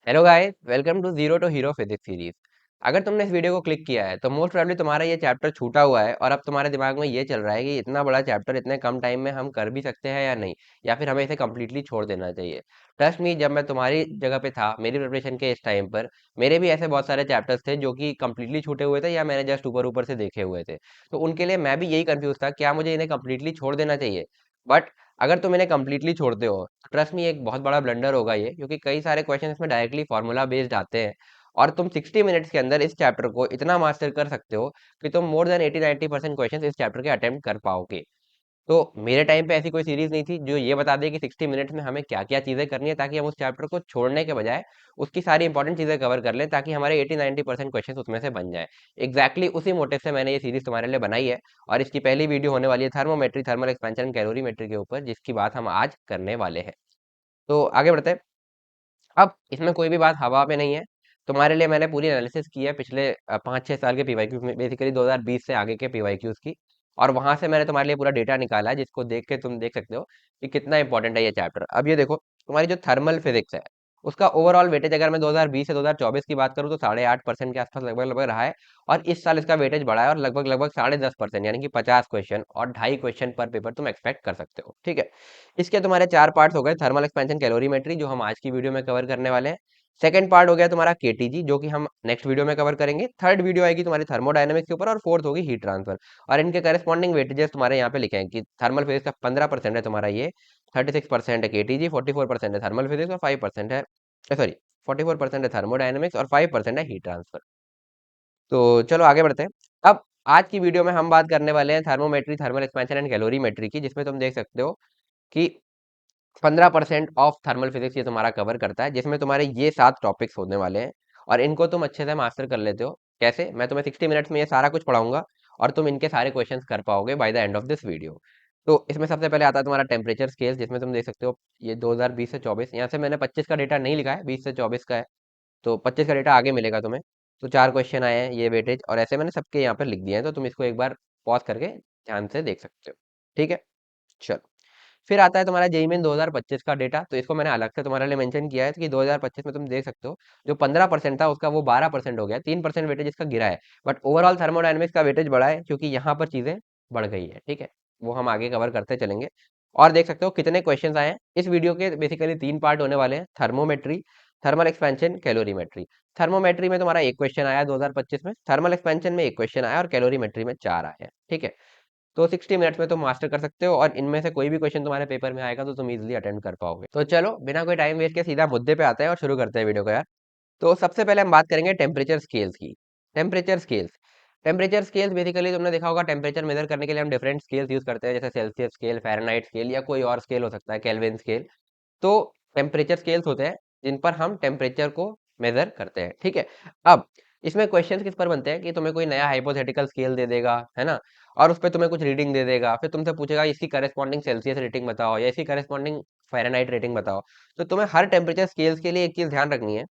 Hello guys, welcome to zero to hero physics series. अगर तुमने इस वीडियो को क्लिक किया है तो मोस्ट प्रोबेबली तुम्हारा ये चैप्टर छूटा हुआ है और अब तुम्हारे दिमाग में ये चल रहा है कि इतना बड़ा चैप्टर इतने कम टाइम में हम कर भी सकते हैं या नहीं, या फिर हमें इसे कम्प्लीटली छोड़ देना चाहिए। ट्रस्ट मी, जब मैं तुम्हारी जगह पे था मेरी प्रिपरेशन के इस टाइम पर, मेरे भी ऐसे बहुत सारे चैप्टर्स थे जो कि कम्प्लीटली छूटे हुए थे या मैंने जस्ट ऊपर ऊपर से देखे हुए थे। तो उनके लिए मैं भी यही कंफ्यूज था, क्या मुझे इन्हें कम्प्लीटली छोड़ देना चाहिए। बट अगर तुम इन्हें कम्प्लीटली छोड़ते हो, ट्रस्ट मी, एक बहुत बड़ा ब्लंडर होगा ये, क्योंकि कई सारे क्वेश्चन इसमें डायरेक्टली फॉर्मूला बेस्ड आते हैं। और तुम 60 मिनट्स के अंदर इस चैप्टर को इतना मास्टर कर सकते हो कि तुम मोर देन 80-90% क्वेश्चन इस चैप्टर के अटेम्प्ट कर पाओगे। तो मेरे टाइम पे ऐसी कोई सीरीज नहीं थी जो ये बता दे कि 60 मिनट्स में हमें क्या क्या चीजें करनी है, ताकि हम उस चैप्टर को छोड़ने के बजाय उसकी सारी इंपॉर्टेंट चीजें कवर कर लें, ताकि हमारे 80-90% क्वेश्चन उसमें से बन जाए। एग्जैक्टली उसी मोटिव से मैंने ये सीरीज तुम्हारे लिए बनाई है। और इसकी पहली वीडियो होने वाली है थर्मोमेट्री, थर्मल एक्सपेंशन, कैलोरीमेट्री के ऊपर, जिसकी बात हम आज करने वाले हैं। तो आगे बढ़ते हैं। अब इसमें कोई भी बात हवा पे नहीं है। तुम्हारे लिए मैंने पूरी एनालिसिस की है पिछले 5-6 साल के पीवाईक्यूज में, बेसिकली 2020 से आगे के पीवाईक्यूज की। और वहां से मैंने तुम्हारे लिए पूरा डेटा निकाला है, जिसको देख के तुम देख सकते हो कि कितना इंपॉर्टेंट है ये चैप्टर। अब ये देखो, तुम्हारी जो थर्मल फिजिक्स है उसका ओवरऑल वेटेज अगर मैं 2020 से 2024 की बात करूँ तो 8.5% के आसपास लगभग लगभग रहा है। और इस साल इसका वेटेज बढ़ा है और लगभग लगभग 10.5%, यानी कि 50 क्वेश्चन और 2.5 क्वेश्चन पर पेपर तुम एक्सपेक्ट कर सकते हो। ठीक है। इसके तुम्हारे चार पार्ट्स हो गए: थर्मल एक्सपेंशन, कैलोरीमेट्री, जो हम आज की वीडियो में कवर करने वाले हैं। सेकंड पार्ट हो गया तुम्हारा केटीजी, जो कि हम नेक्स्ट वीडियो में कवर करेंगे। थर्ड वीडियो आएगी तुम्हारी थर्मोडायनेमिक्स के ऊपर, और फोर्थ होगी हीट ट्रांसफर। और इनके करस्पॉन्डिंग वेटेजेस तुम्हारे यहाँ पे लिखे हैं कि थर्मल फिजिक्स का 15% है तुम्हारा ये, 36% है केटीजी, 44% है थर्मल फिजिक्स, और 5% है, सॉरी, 44% है थर्मोडायनेमिक्स और 5% है हीट ट्रांसफर। तो चलो आगे बढ़ते हैं। अब आज की वीडियो में हम बात करने वाले हैं thermometry, thermal expansion and calorimetry की, जिसमें तुम देख सकते हो कि 15% ऑफ थर्मल फिजिक्स ये तुम्हारा कवर करता है, जिसमें तुम्हारे ये 7 टॉपिक्स होने वाले हैं। और इनको तुम अच्छे से मास्टर कर लेते हो कैसे, मैं तुम्हें 60 मिनट्स में ये सारा कुछ पढ़ाऊंगा और तुम इनके सारे क्वेश्चंस कर पाओगे by the end of this video. तो इसमें सबसे पहले आता है तुम्हारा टेम्परेचर स्केल, जिसमें तुम देख सकते हो ये 2020 से 24, यहाँ से मैंने 25 का डेटा नहीं लिखा है, 20 से 24 का है। तो 25 का डेटा आगे मिलेगा तुम्हें। तो 4 क्वेश्चन आए हैं, ये वेटेज और ऐसे मैंने सबके यहाँ पर लिख दिए हैं, तो तुम इसको एक बार पॉज करके ध्यान से देख सकते हो। ठीक है, चलो। फिर आता है तुम्हारा जेईई मेन 2025 का डेटा, तो इसको मैंने अलग से तुम्हारे लिए मेंशन किया है कि 2025 में तुम देख सकते हो जो 15% था उसका वो 12% हो गया, 3% वेटेज इसका गिरा है। बट ओवरऑल थर्मोडायनेमिक्स का वेटेज बढ़ा है, क्योंकि यहाँ पर चीजें बढ़ गई है। ठीक है, वो हम आगे कवर करते चलेंगे। और देख सकते हो कितने क्वेश्चन आए हैं इस वीडियो के। बेसिकली 3 पार्ट होने वाले हैं: thermometry, thermal expansion, calorimetry. Thermometry में तुम्हारा एक क्वेश्चन आया 2025 में, थर्मल एक्सपेंशन में एक क्वेश्चन आया और कैलोरीमेट्री में 4 आए हैं। ठीक है। तो 60 मिनट्स में तुम मास्टर कर सकते हो, और इनमें से कोई भी क्वेश्चन तुम्हारे पेपर में आएगा तो तुम इजीली अटेंड कर पाओगे। तो चलो बिना कोई टाइम वेस्ट के सीधा मुद्दे पे आते हैं और शुरू करते हैं वीडियो को यार। तो सबसे पहले हम बात करेंगे टेम्परेचर स्केल्स की। Temperature scales, temperature scales basically तुमने देखा होगा, टेम्परेचर मेजर करने के लिए हम डिफरेंट स्केल्स यूज करते हैं, जैसे सेल्सियस स्केल, फ़ारेनहाइट स्केल, या कोई और स्केल हो सकता है, केल्विन स्केल। तो टेम्परेचर स्केल्स होते हैं जिन पर हम टेम्परेचर को मेजर करते हैं। ठीक है। अब इसमें क्वेश्चंस किस पर बनते हैं कि तुम्हें कोई नया हाइपोथेटिकल स्केल दे देगा, है ना, और उस पर तुम्हें कुछ रीडिंग दे देगा, फिर तुमसे पूछेगा इसकी करस्पॉन्डिंग सेल्सियस रेटिंग बताओ या इसकी करस्पॉन्डिंग फ़ारेनहाइट रेटिंग बताओ। तो तुम्हें हर टेम्परेचर स्केल्स के लिए एक चीज ध्यान रखनी है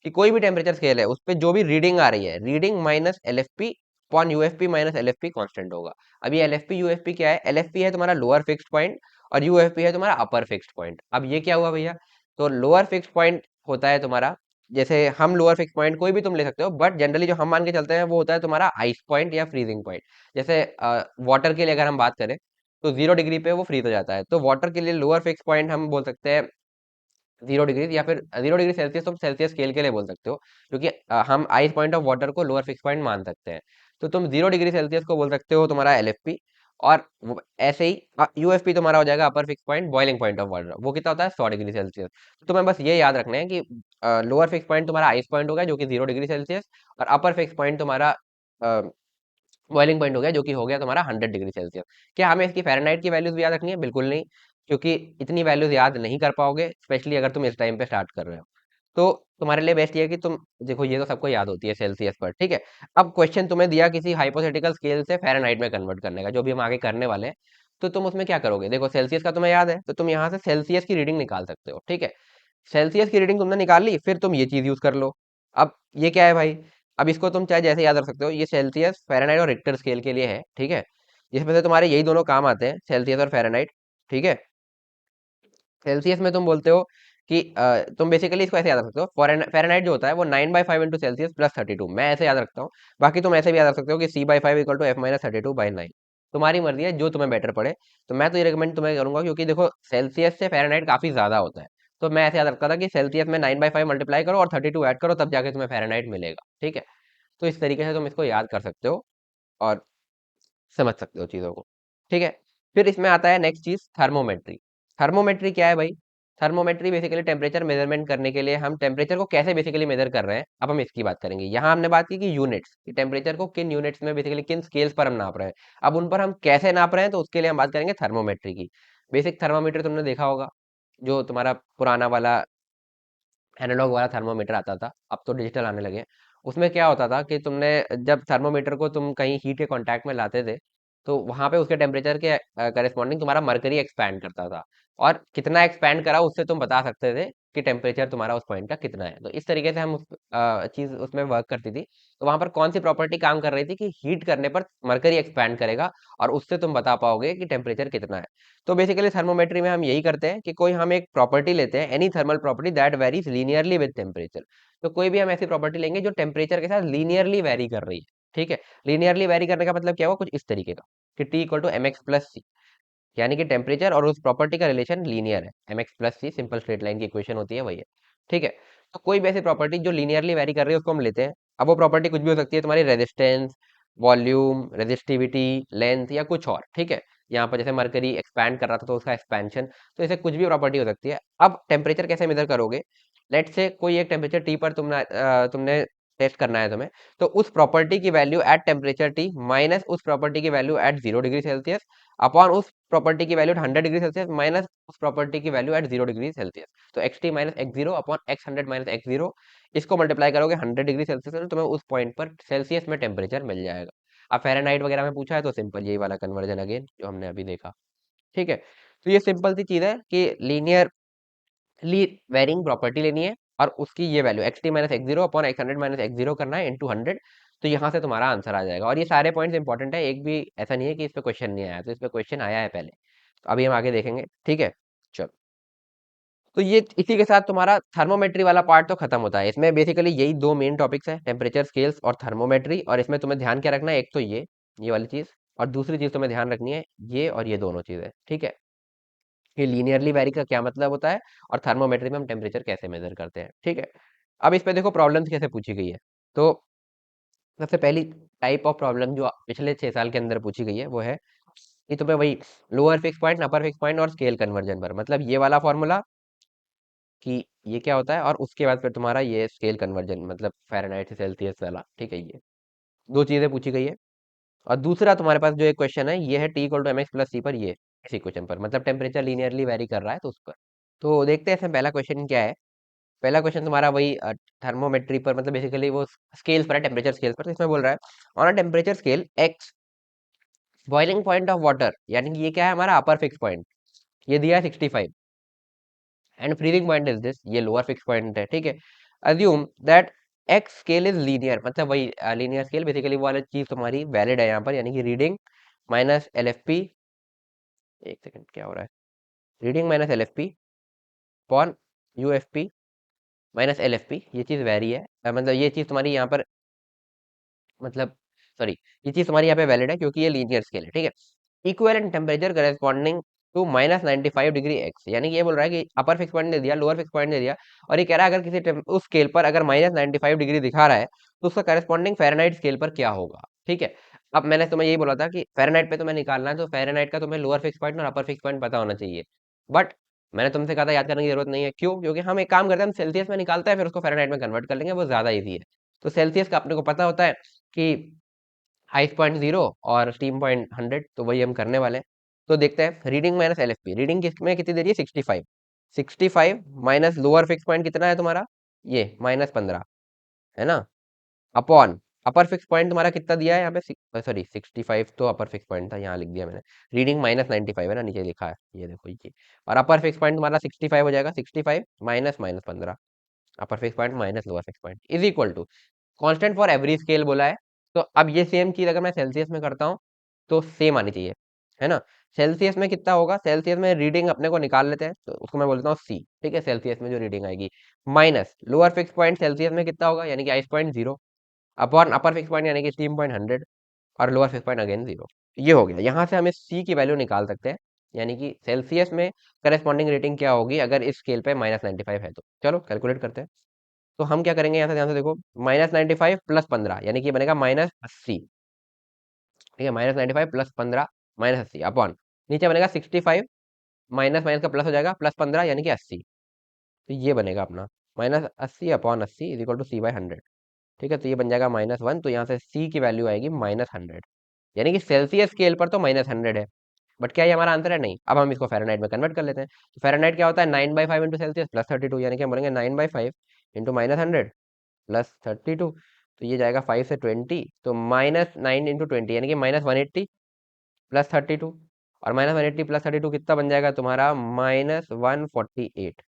कि कोई भी टेम्परेचर स्केल है उस पर जो भी रीडिंग आ रही है, reading minus LFP upon UFP minus LFP constant होगा। अब ये एलएफपी यूएफपी क्या है? एलएफपी है तुम्हारा लोअर फिक्स्ड पॉइंट और यूएफपी है तुम्हारा अपर फिक्स्ड पॉइंट। अब ये क्या हुआ भैया? तो लोअर फिक्स्ड पॉइंट होता है तुम्हारा, जैसे हम लोअर फिक्स पॉइंट कोई भी तुम ले सकते हो, बट जनरली जो हम मान के चलते हैं वो होता है तुम्हारा आइस पॉइंट या फ्रीजिंग पॉइंट। जैसे वाटर के लिए अगर हम बात करें तो 0 डिग्री पे वो फ्रीज हो जाता है, तो वाटर के लिए लोअर फिक्स पॉइंट हम बोल सकते हैं 0 डिग्री, या फिर 0 डिग्री सेल्सियस तुम सेल्सियस स्केल के लिए बोल सकते हो, क्योंकि हम आइस पॉइंट ऑफ वाटर को लोअर फिक्स पॉइंट मान सकते हैं। तो तुम 0 डिग्री सेल्सियस को बोल सकते हो तुम्हारा एलएफपी। और ऐसे ही यूएफपी तुम्हारा हो जाएगा अपर fix point, boiling point of water, वो कितना होता है 100 डिग्री सेल्सियस। तो तुम्हें बस ये याद रखना है कि लोअर फिक्स पॉइंट तुम्हारा आइस पॉइंट होगा जो कि 0 डिग्री सेल्सियस, और अपर फिक्स पॉइंट तुम्हारा बॉइलिंग पॉइंट हो गया जो कि हो गया तुम्हारा 100 डिग्री सेल्सियस। क्या हमें इसकी फ़ारेनहाइट की वैल्यूज भी याद रखनी है? बिल्कुल नहीं, क्योंकि इतनी वैल्यूज याद नहीं कर पाओगे, स्पेशली अगर तुम इस टाइम पे स्टार्ट कर रहे हो। तो तुम्हारे लिए बेस्ट ये है कि तुम देखो, ये तो सबको याद होती है सेल्सियस पर। ठीक है। अब क्वेश्चन तुम्हें दिया किसी हाइपोथेटिकल स्केल से फ़ारेनहाइट में कन्वर्ट करने का, जो भी हम आगे करने वाले हैं। तो तुम उसमें क्या करोगे? देखो, सेल्सियस का तुम्हें याद है तो तुम यहाँ से सेल्सियस की रीडिंग निकाल सकते हो। ठीक है। सेल्सियस की रीडिंग तुमने निकाल ली, फिर तुम ये चीज यूज कर लो। अब ये क्या है भाई? अब इसको तुम चाहे जैसे याद रख सकते हो, ये सेल्सियस, फ़ारेनहाइट और रिक्टर स्केल के लिए है। ठीक है। जिसमें से तुम्हारे यही दोनों काम आते हैं, सेल्सियस और फ़ारेनहाइट। ठीक है। सेल्सियस में तुम बोलते हो कि तुम बेसिकली इसको ऐसे याद रख सकते हो, फ़ारेनहाइट जो होता है वो 9/5 इंटू सेल्सियस प्लस 32, मैं ऐसे याद रखता हूँ। बाकी तुम ऐसे भी याद रख सकते हो कि C/5 इक्वल टू F-32/9। तुम्हारी मर्जी है जो तुम्हें बेटर पड़े। तो मैं तो ये रिकमेंड तुम्हें करूंगा, क्योंकि देखो सेल्सियस से फ़ारेनहाइट काफ़ी ज़्यादा होता है। तो मैं ऐसे याद रखता था कि सेल्सियस में 9/5 मल्टीप्लाई करो और 32 ऐड करो, तब जाके तुम्हें फ़ारेनहाइट मिलेगा। ठीक है, तो इस तरीके से तुम इसको याद कर सकते हो और समझ सकते हो चीज़ों को। ठीक है, फिर इसमें आता है नेक्स्ट चीज़, थर्मोमेट्री। थर्मोमेट्री क्या है भाई? थर्मोमेट्री बेसिकली टेम्परेचर मेजरमेंट करने के लिए, हम टेम्परेचर को कैसे बेसिकली मेजर कर रहे हैं, अब हम इसकी बात करेंगे। यहाँ हमने बात की कि यूनिट्स, कि टेम्परेचर को किन यूनिट्स में बेसिकली किन स्केल्स पर हम नाप रहे हैं। अब उन पर हम कैसे नाप रहे हैं, तो उसके लिए हम बात करेंगे थर्मोमेट्री की। बेसिक थर्मामीटर तुमने देखा होगा, जो तुम्हारा पुराना वाला एनालॉग वाला थर्मोमीटर आता था, अब तो डिजिटल आने लगे हैं। उसमें क्या होता था कि तुमने जब थर्मोमीटर को तुम कहीं हीट के कांटेक्ट में लाते थे, तो वहां पे उसके टेम्परेचर के करस्पॉन्डिंग तुम्हारा मरकरी एक्सपैंड करता था, और कितना एक्सपैंड करा उससे तुम बता सकते थे कि टेम्परेचर तुम्हारा उस पॉइंट का कितना है। तो इस तरीके से हम उस चीज उसमें वर्क करती थी। तो वहां पर कौन सी प्रॉपर्टी काम कर रही थी कि हीट करने पर मरकरी एक्सपैंड करेगा, और उससे तुम बता पाओगे कि टेम्परेचर कितना है। तो बेसिकली थर्मोमेट्री में हम यही करते हैं कि कोई हम एक प्रॉपर्टी लेते हैं, any thermal property that varies linearly with temperature. तो कोई भी हम ऐसी प्रॉपर्टी लेंगे जो टेम्परेचर के साथ लीनियरली वेरी कर रही है। ठीक है, लीनियरली वेरी करने का मतलब क्या हुआ, कुछ इस तरीके का कि T equal to m x plus c, यानी कि टेम्परेचर और उस प्रॉपर्टी का रिलेशन लीनियर है। M x plus c simple straight line की इक्वेशन होती है, वही है। ठीक है, तो कोई भी ऐसी प्रॉपर्टी जो लीनियरली वेरी कर रही है उसको हम लेते हैं। अब वो प्रॉपर्टी कुछ भी हो सकती है, तुम्हारी रेजिस्टेंस, वॉल्यूम, रेजिस्टिविटी, लेंथ, या कुछ और। ठीक है, यहाँ पर जैसे मरकरी एक्सपैंड कर रहा था तो उसका एक्सपेंशन, तो ऐसे कुछ भी प्रॉपर्टी हो सकती है। अब टेम्परेचर कैसे मेजर करोगे? लेट से कोई एक टेम्परेचर टी पर तुमने टेस्ट करना है तुम्हें, तो उस प्रॉपर्टी की value at temperature T minus उस प्रॉपर्टी की value at 0 degree Celsius upon उस प्रॉपर्टी की वैल्यू 100 डिग्री सेल्सियस माइनस उस प्रॉपर्टी की वैल्यू एट 0 डिग्री सेल्सियस। तो x T minus x zero upon x 100 minus x zero, इसको multiply करोगे 100 degree Celsius से, तुम्हें उस पॉइंट पर सेल्सियस में टेम्परेचर मिल जाएगा। अब फ़ारेनहाइट वगैरह में पूछा है तो सिंपल यही वाला कन्वर्जन अगेन जो हमने अभी देखा। ठीक है, तो ये सिंपल सी चीज़ है कि लीनियर वेरिंग प्रॉपर्टी लेनी है, और उसकी ये value x T minus x zero upon x 100 minus x zero करना है इंटू 100। तो यहाँ से तुम्हारा आंसर आ जाएगा, और ये सारे पॉइंट्स इंपॉर्टेंट है, एक भी ऐसा नहीं है कि इस पे क्वेश्चन नहीं आया। तो इस पे क्वेश्चन आया है पहले, तो अभी हम आगे देखेंगे। ठीक है, चलो। तो ये इसी के साथ तुम्हारा थर्मोमेट्री वाला पार्ट तो खत्म होता है। इसमें बेसिकली यही दो मेन टॉपिक्स है, टेम्परेचर स्केल्स और थर्मोमेट्री। और इसमें तुम्हें ध्यान क्या रखना है, एक तो ये वाली चीज़, और दूसरी चीज़ तुम्हें ध्यान रखनी है ये और ये दोनों चीज़ें। ठीक है, कि लीनियरली वेरी का क्या मतलब होता है, और थर्मोमेट्री में हम टेम्परेचर कैसे मेजर करते हैं। ठीक है, अब इस पे देखो प्रॉब्लम्स कैसे पूछी गई है। तो सबसे पहली टाइप ऑफ प्रॉब्लम जो पिछले 6 साल के अंदर पूछी गई है वो है कि तुम्हें वही लोअर फिक्स पॉइंट, अपर फिक्स पॉइंट और स्केल कन्वर्जन पर, मतलब ये वाला फॉर्मूला कि ये क्या होता है, और उसके बाद फिर तुम्हारा ये स्केल कन्वर्जन, मतलब फ़ारेनहाइट से सेल्सियस वाला। ठीक है, ये दो चीज़ें पूछी गई है। और दूसरा तुम्हारे पास जो एक क्वेश्चन है ये है T equal to m x plus c पर, ये इसी क्वेश्चन पर, मतलब टेम्परेचर लीनियरली वेरी कर रहा है तो उस पर। तो देखते हैं इसमें पहला क्वेश्चन क्या है। पहला क्वेश्चन तुम्हारा वही थर्मोमेट्री पर, मतलब बेसिकली वो स्केल्स पर है, टेम्परेचर स्केल पर। तो इसमें बोल रहा है on a temperature scale x boiling point of water, यानी कि ये क्या है हमारा अपर फिक्स पॉइंट, ये दिया है 65, and freezing point is this, ये लोअर फिक्स पॉइंट है। ठीक है, assume that x scale is linear, मतलब वही लीनियर स्केल, बेसिकली वो वाली चीज तुम्हारी वैलिड है यहाँ पर, यानी कि reading minus L F P, एक सेकंड क्या हो रहा है, reading minus L F P upon U F P minus L F P, ये चीज़ वैरी है। मतलब ये चीज़ तुम्हारी यहाँ पर, मतलब सॉरी, ये चीज़ तुम्हारी यहाँ पे वैलिड है क्योंकि ये लीनियर स्केल है। ठीक है, equivalent temperature corresponding to -95 degree x, यानी कि ये बोल रहा है कि अपर फिक्स पॉइंट दे दिया, लोअर फिक्स पॉइंट दे दिया, और ये कह रहा है अगर उस स्केल पर अगर -95 डिग्री दिखा रहा है तो उसका करेस्पॉन्डिंग फ़ारेनहाइट स्केल पर क्या होगा। ठीक है, अब मैंने तुम्हें यही बोला था कि फ़ारेनहाइट पे तुम्हें निकालना है, तो फ़ारेनहाइट का तुम्हें लोअर फिक्स पॉइंट और अपर फिक्स पॉइंट पता होना चाहिए। बट मैंने तुमसे कहा था याद करने की जरूरत नहीं है, क्यों? क्योंकि हम एक काम करते हैं, हम सेल्सियस में निकालते हैं फिर उसको फ़ारेनहाइट में कन्वर्ट कर लेंगे, वो ज़्यादा ईजी है। तो सेल्सियस का अपने को पता होता है कि 5.0 और स्टीम पॉइंट 100, तो वही हम करने वाले हैं। तो देखते हैं reading minus L F P, reading किसमें कितनी दे रही है 65, 65 माइनस लोअर फिक्स पॉइंट कितना है तुम्हारा, ये -15 है ना, अपॉन अपर फिक्स पॉइंट तुम्हारा कितना दिया है यहाँ पे, सॉरी 65 तो अपर फिक्स पॉइंट था, यहाँ लिख दिया मैंने, रीडिंग -95 है ना, नीचे लिखा है ये देखो ये, और अपर फिक्स पॉइंट तुम्हारा 65 हो जाएगा, 65 minus -15, upper fix point minus lower fix point is equal to constant for every scale बोला है। तो अब ये सेम चीज अगर मैं सेल्सियस में करता हूँ तो सेम आनी चाहिए, है ना। सेल्सियस में कितना होगा, सेल्सियस में रीडिंग अपने को निकाल लेते हैं, तो उसको मैं बोलता हूँ सी, ठीक है, सेल्सियस में जो रीडिंग आएगी, minus lower fix point Celsius में कितना होगा, यानी कि आइस पॉइंट 0, अपॉन अपर फिक्स पॉइंट यानी कि स्टीम पॉइंट 100, और लोअर फिक्स पॉइंट अगेन 0। ये हो गया, यहाँ से हमें सी की वैल्यू निकाल सकते हैं, यानी कि सेल्सियस में करस्पॉन्डिंग रेटिंग क्या होगी अगर इस स्केल पे -95 है। तो चलो कैलकुलेट करते हैं। तो हम क्या करेंगे, यहाँ से ध्यान से देखो, -95 प्लस 15 यानी कि बनेगा -80, ठीक है, -95 प्लस 15 -80 अपॉन, नीचे बनेगा 65, माइनस माइनस का प्लस हो जाएगा, प्लस 15 यानी कि 80। तो ये बनेगा अपना -80 upon 80 is equal to C/100, ठीक है। तो ये बन जाएगा -1, तो यहाँ से सी की वैल्यू आएगी -100, यानी कि सेल्सियस स्केल पर तो -100 है, बट क्या ये हमारा आंसर है, नहीं। अब हम इसको फ़ारेनहाइट में कन्वर्ट कर लेते हैं। तो फ़ारेनहाइट क्या होता है, 9/5 इंटू सेल्सियस प्लस 32, यानी कि हम बोलेंगे 9/5 इंटू -100 प्लस 32। तो ये जाएगा 5 से 20, तो -9 इंटू 20 यानी कि -180 प्लस 32, और -180 प्लस 32 कितना बन जाएगा तुम्हारा, -148।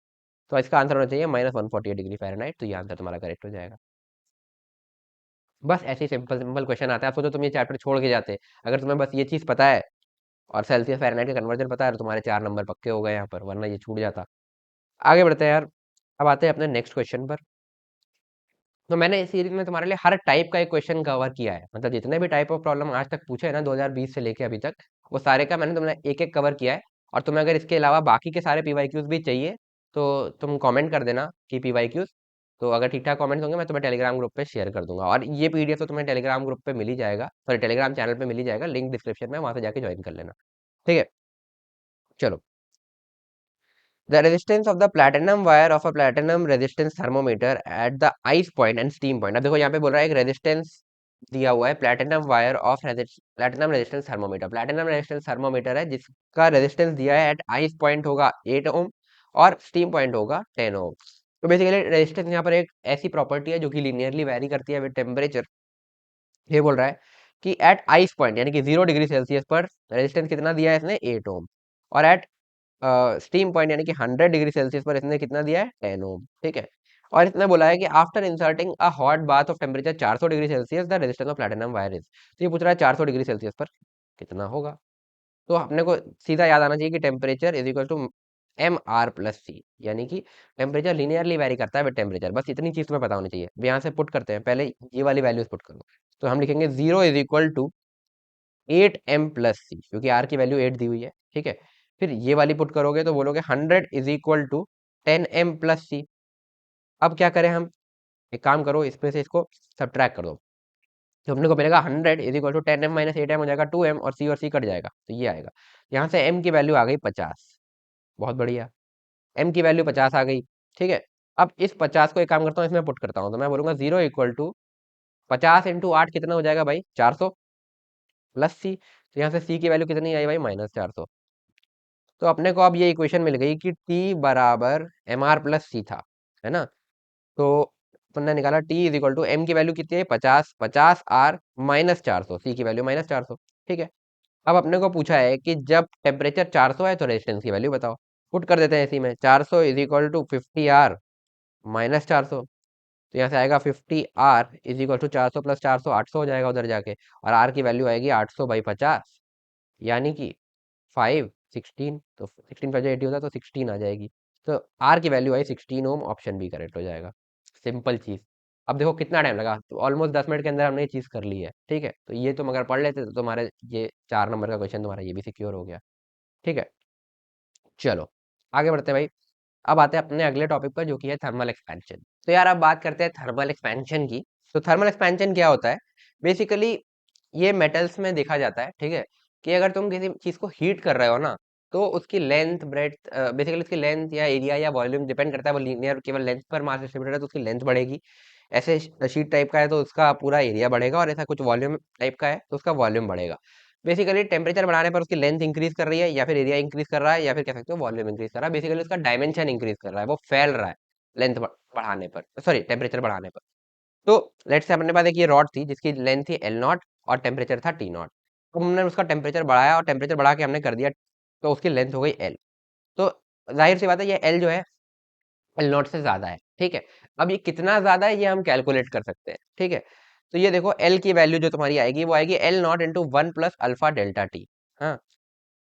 तो इसका आंसर होना चाहिए -148 डिग्री फ़ारेनहाइट। तो ये आंसर तुम्हारा करेक्ट हो जाएगा। बस ऐसे ही सिंपल सिंपल क्वेश्चन आता है। आप सोचो तुम ये चैप्टर छोड़ के जाते, अगर तुम्हें बस ये चीज़ पता है और सेल्सियस फ़ारेनहाइट का कन्वर्जन पता है, तो तुम्हारे 4 नंबर पक्के हो गए यहाँ पर, वरना ये छूट जाता। आगे बढ़ते हैं यार। अब आते हैं अपने नेक्स्ट क्वेश्चन पर। तो मैंने इस सीरीज में तुम्हारे लिए हर टाइप का एक क्वेश्चन कवर किया है, मतलब जितने भी टाइप ऑफ प्रॉब्लम आज तक पूछे हैं ना 2020 से लेके अभी तक, वो सारे का मैंने तुम्हें एक एक कवर किया है। और तुम्हें अगर इसके अलावा बाकी के सारे पीवाईक्यूज भी चाहिए, तो तुम कमेंट कर देना कि पीवाईक्यूज। तो अगर ठीक ठाक कमेंट्स होंगे मैं तुम्हें टेलीग्राम ग्रुप पे शेयर कर दूंगा, और ये पीडीएफ तो तुम्हें टेलीग्राम ग्रुप पे मिल ही जाएगा, सॉरी टेलीग्राम चैनल पे मिल ही जाएगा, लिंक डिस्क्रिप्शन में, वहां से जाके ज्वाइन कर लेना, ठीक है। चलो, the resistance of the platinum wire of a platinum resistance thermometer at the ice point and steam point। अब देखो यहाँ पे बोल रहा है एक रेजिस्टेंस दिया हुआ है, platinum wire of platinum resistance thermometer, platinum resistance thermometer है जिसका रेजिस्टेंस दिया है, एट आइस पॉइंट होगा 8 ओम और स्टीम पॉइंट होगा 10 ओम। तो बेसिकली रेजिस्टेंस यहाँ पर एक ऐसी प्रॉपर्टी है जो कि लीनियरली वेरी करती है विद टेम्परेचर। ये बोल रहा है कि एट आइस पॉइंट यानी कि 0 डिग्री सेल्सियस पर रेजिस्टेंस कितना दिया है इसने, 8 ओम, और एट स्टीम पॉइंट यानी कि 100 डिग्री सेल्सियस पर इसने कितना दिया है, 10 ओम, ठीक है। और इसने बोला है कि after inserting a hot bath of temperature 400 degree Celsius the resistance of platinum wire is. तो ये पूछ रहा है 400 डिग्री सेल्सियस पर कितना होगा। तो अपने को सीधा याद आना चाहिए कि temperature is equal to MR+C, यानी कि टेम्परेचर लीनियरली वेरी करता है विद टेम्परेचर, बस इतनी चीज तुम्हें पता होनी चाहिए। अब यहाँ से पुट करते हैं, पहले ये वाली वैल्यूज पुट करो। तो हम लिखेंगे 0 = 8m+c, क्योंकि आर की वैल्यू 8 दी हुई है, ठीक है। फिर ये वाली पुट करोगे तो बोलोगे 100 = 10m+c। अब क्या करें हम, एक काम करो, इसमें से इसको सब्ट्रैक्ट कर दो, तो अपने को मिलेगा 100 = 10m - 8m हो जाएगा 2m, और सी कट जाएगा, तो ये आएगा। यहाँ से m की वैल्यू आ गई 50, बहुत बढ़िया, m की वैल्यू 50 आ गई, ठीक है। अब इस 50 को एक काम करता हूँ, इसमें पुट करता हूँ, तो मैं बोलूंगा 0 = 50 × 8 कितना हो जाएगा भाई, 400 प्लस सी। तो यहाँ से सी की वैल्यू कितनी आई भाई, -400। तो अपने को अब ये इक्वेशन मिल गई कि T बराबर MR+C था, है ना। तो अपन ने निकाला T is equal to, M की वैल्यू कितनी है 50, 50R -400, C की वैल्यू -400, ठीक है। अब अपने को पूछा है कि जब टेम्परेचर 400 है तो रेजिस्टेंस की वैल्यू बताओ। पुट कर देते हैं इसी में, 400 इज इक्वल टू 50R -400। तो यहाँ से आएगा 50R इज इक्वल टू 400 + 400 800 हो जाएगा उधर जाके, और R की वैल्यू आएगी 800/50, यानी कि 5 16, तो 16 × 5 = 80 होता है, तो 16 आ जाएगी। तो आर की वैल्यू आई 16 ओम, ऑप्शन बी करेक्ट हो जाएगा। सिंपल चीज। अब देखो कितना टाइम लगा, तो ऑलमोस्ट 10 मिनट के अंदर हमने ये चीज कर ली है, ठीक है। तो ये तुम अगर पढ़ लेते तो तुम्हारे ये 4 नंबर का क्वेश्चन तुम्हारा ये भी सिक्योर हो गया, ठीक है। चलो आगे बढ़ते हैं भाई। अब आते हैं अपने अगले टॉपिक पर, जो कि है थर्मल एक्सपेंशन। तो यार अब बात करते हैं थर्मल एक्सपेंशन की। तो थर्मल एक्सपेंशन क्या होता है, बेसिकली ये मेटल्स में देखा जाता है, ठीक है, कि अगर तुम किसी चीज को हीट कर रहे हो ना, तो उसकी लेंथ ब्रेड्थ, बेसिकली उसकी लेंथ या एरिया या वॉल्यूम डिपेंड करता है, वो लीनियर केवल लेंथ पर मास डिस्ट्रीब्यूटेड है तो उसकी लेंथ बढ़ेगी। ऐसे शीट टाइप का है तो उसका पूरा एरिया बढ़ेगा, और ऐसा कुछ वॉल्यूम टाइप का है तो उसका वॉल्यूम बढ़ेगा। बेसिकली टेम्परेचर बढ़ाने पर उसकी लेंथ इंक्रीज कर रही है, या फिर एरिया इंक्रीज कर रहा है, या फिर कह सकते हो वॉल्यूम इंक्रीज कर रहा है। बेसिकली उसका डायमेंशन इंक्रीज कर रहा है, वो फैल रहा है लेंथ बढ़ाने पर, सॉरी टेम्परेचर बढ़ाने पर। तो लेट्स से अपने पास एक ये रॉड थी जिसकी लेंथ थी L0 और टेम्परेचर था T0। तो हमने उसका टेम्परेचर बढ़ाया, और टेम्परेचर बढ़ा के हमने कर दिया, तो उसकी लेंथ हो गई L। तो जाहिर सी बात है ये L जो है L0 से ज्यादा है, ठीक है। अब ये कितना ज्यादा है ये हम कैलकुलेट कर सकते हैं, ठीक है। तो ये देखो L की वैल्यू जो तुम्हारी आएगी वो आएगी L0 × 1 + α ΔT। हाँ,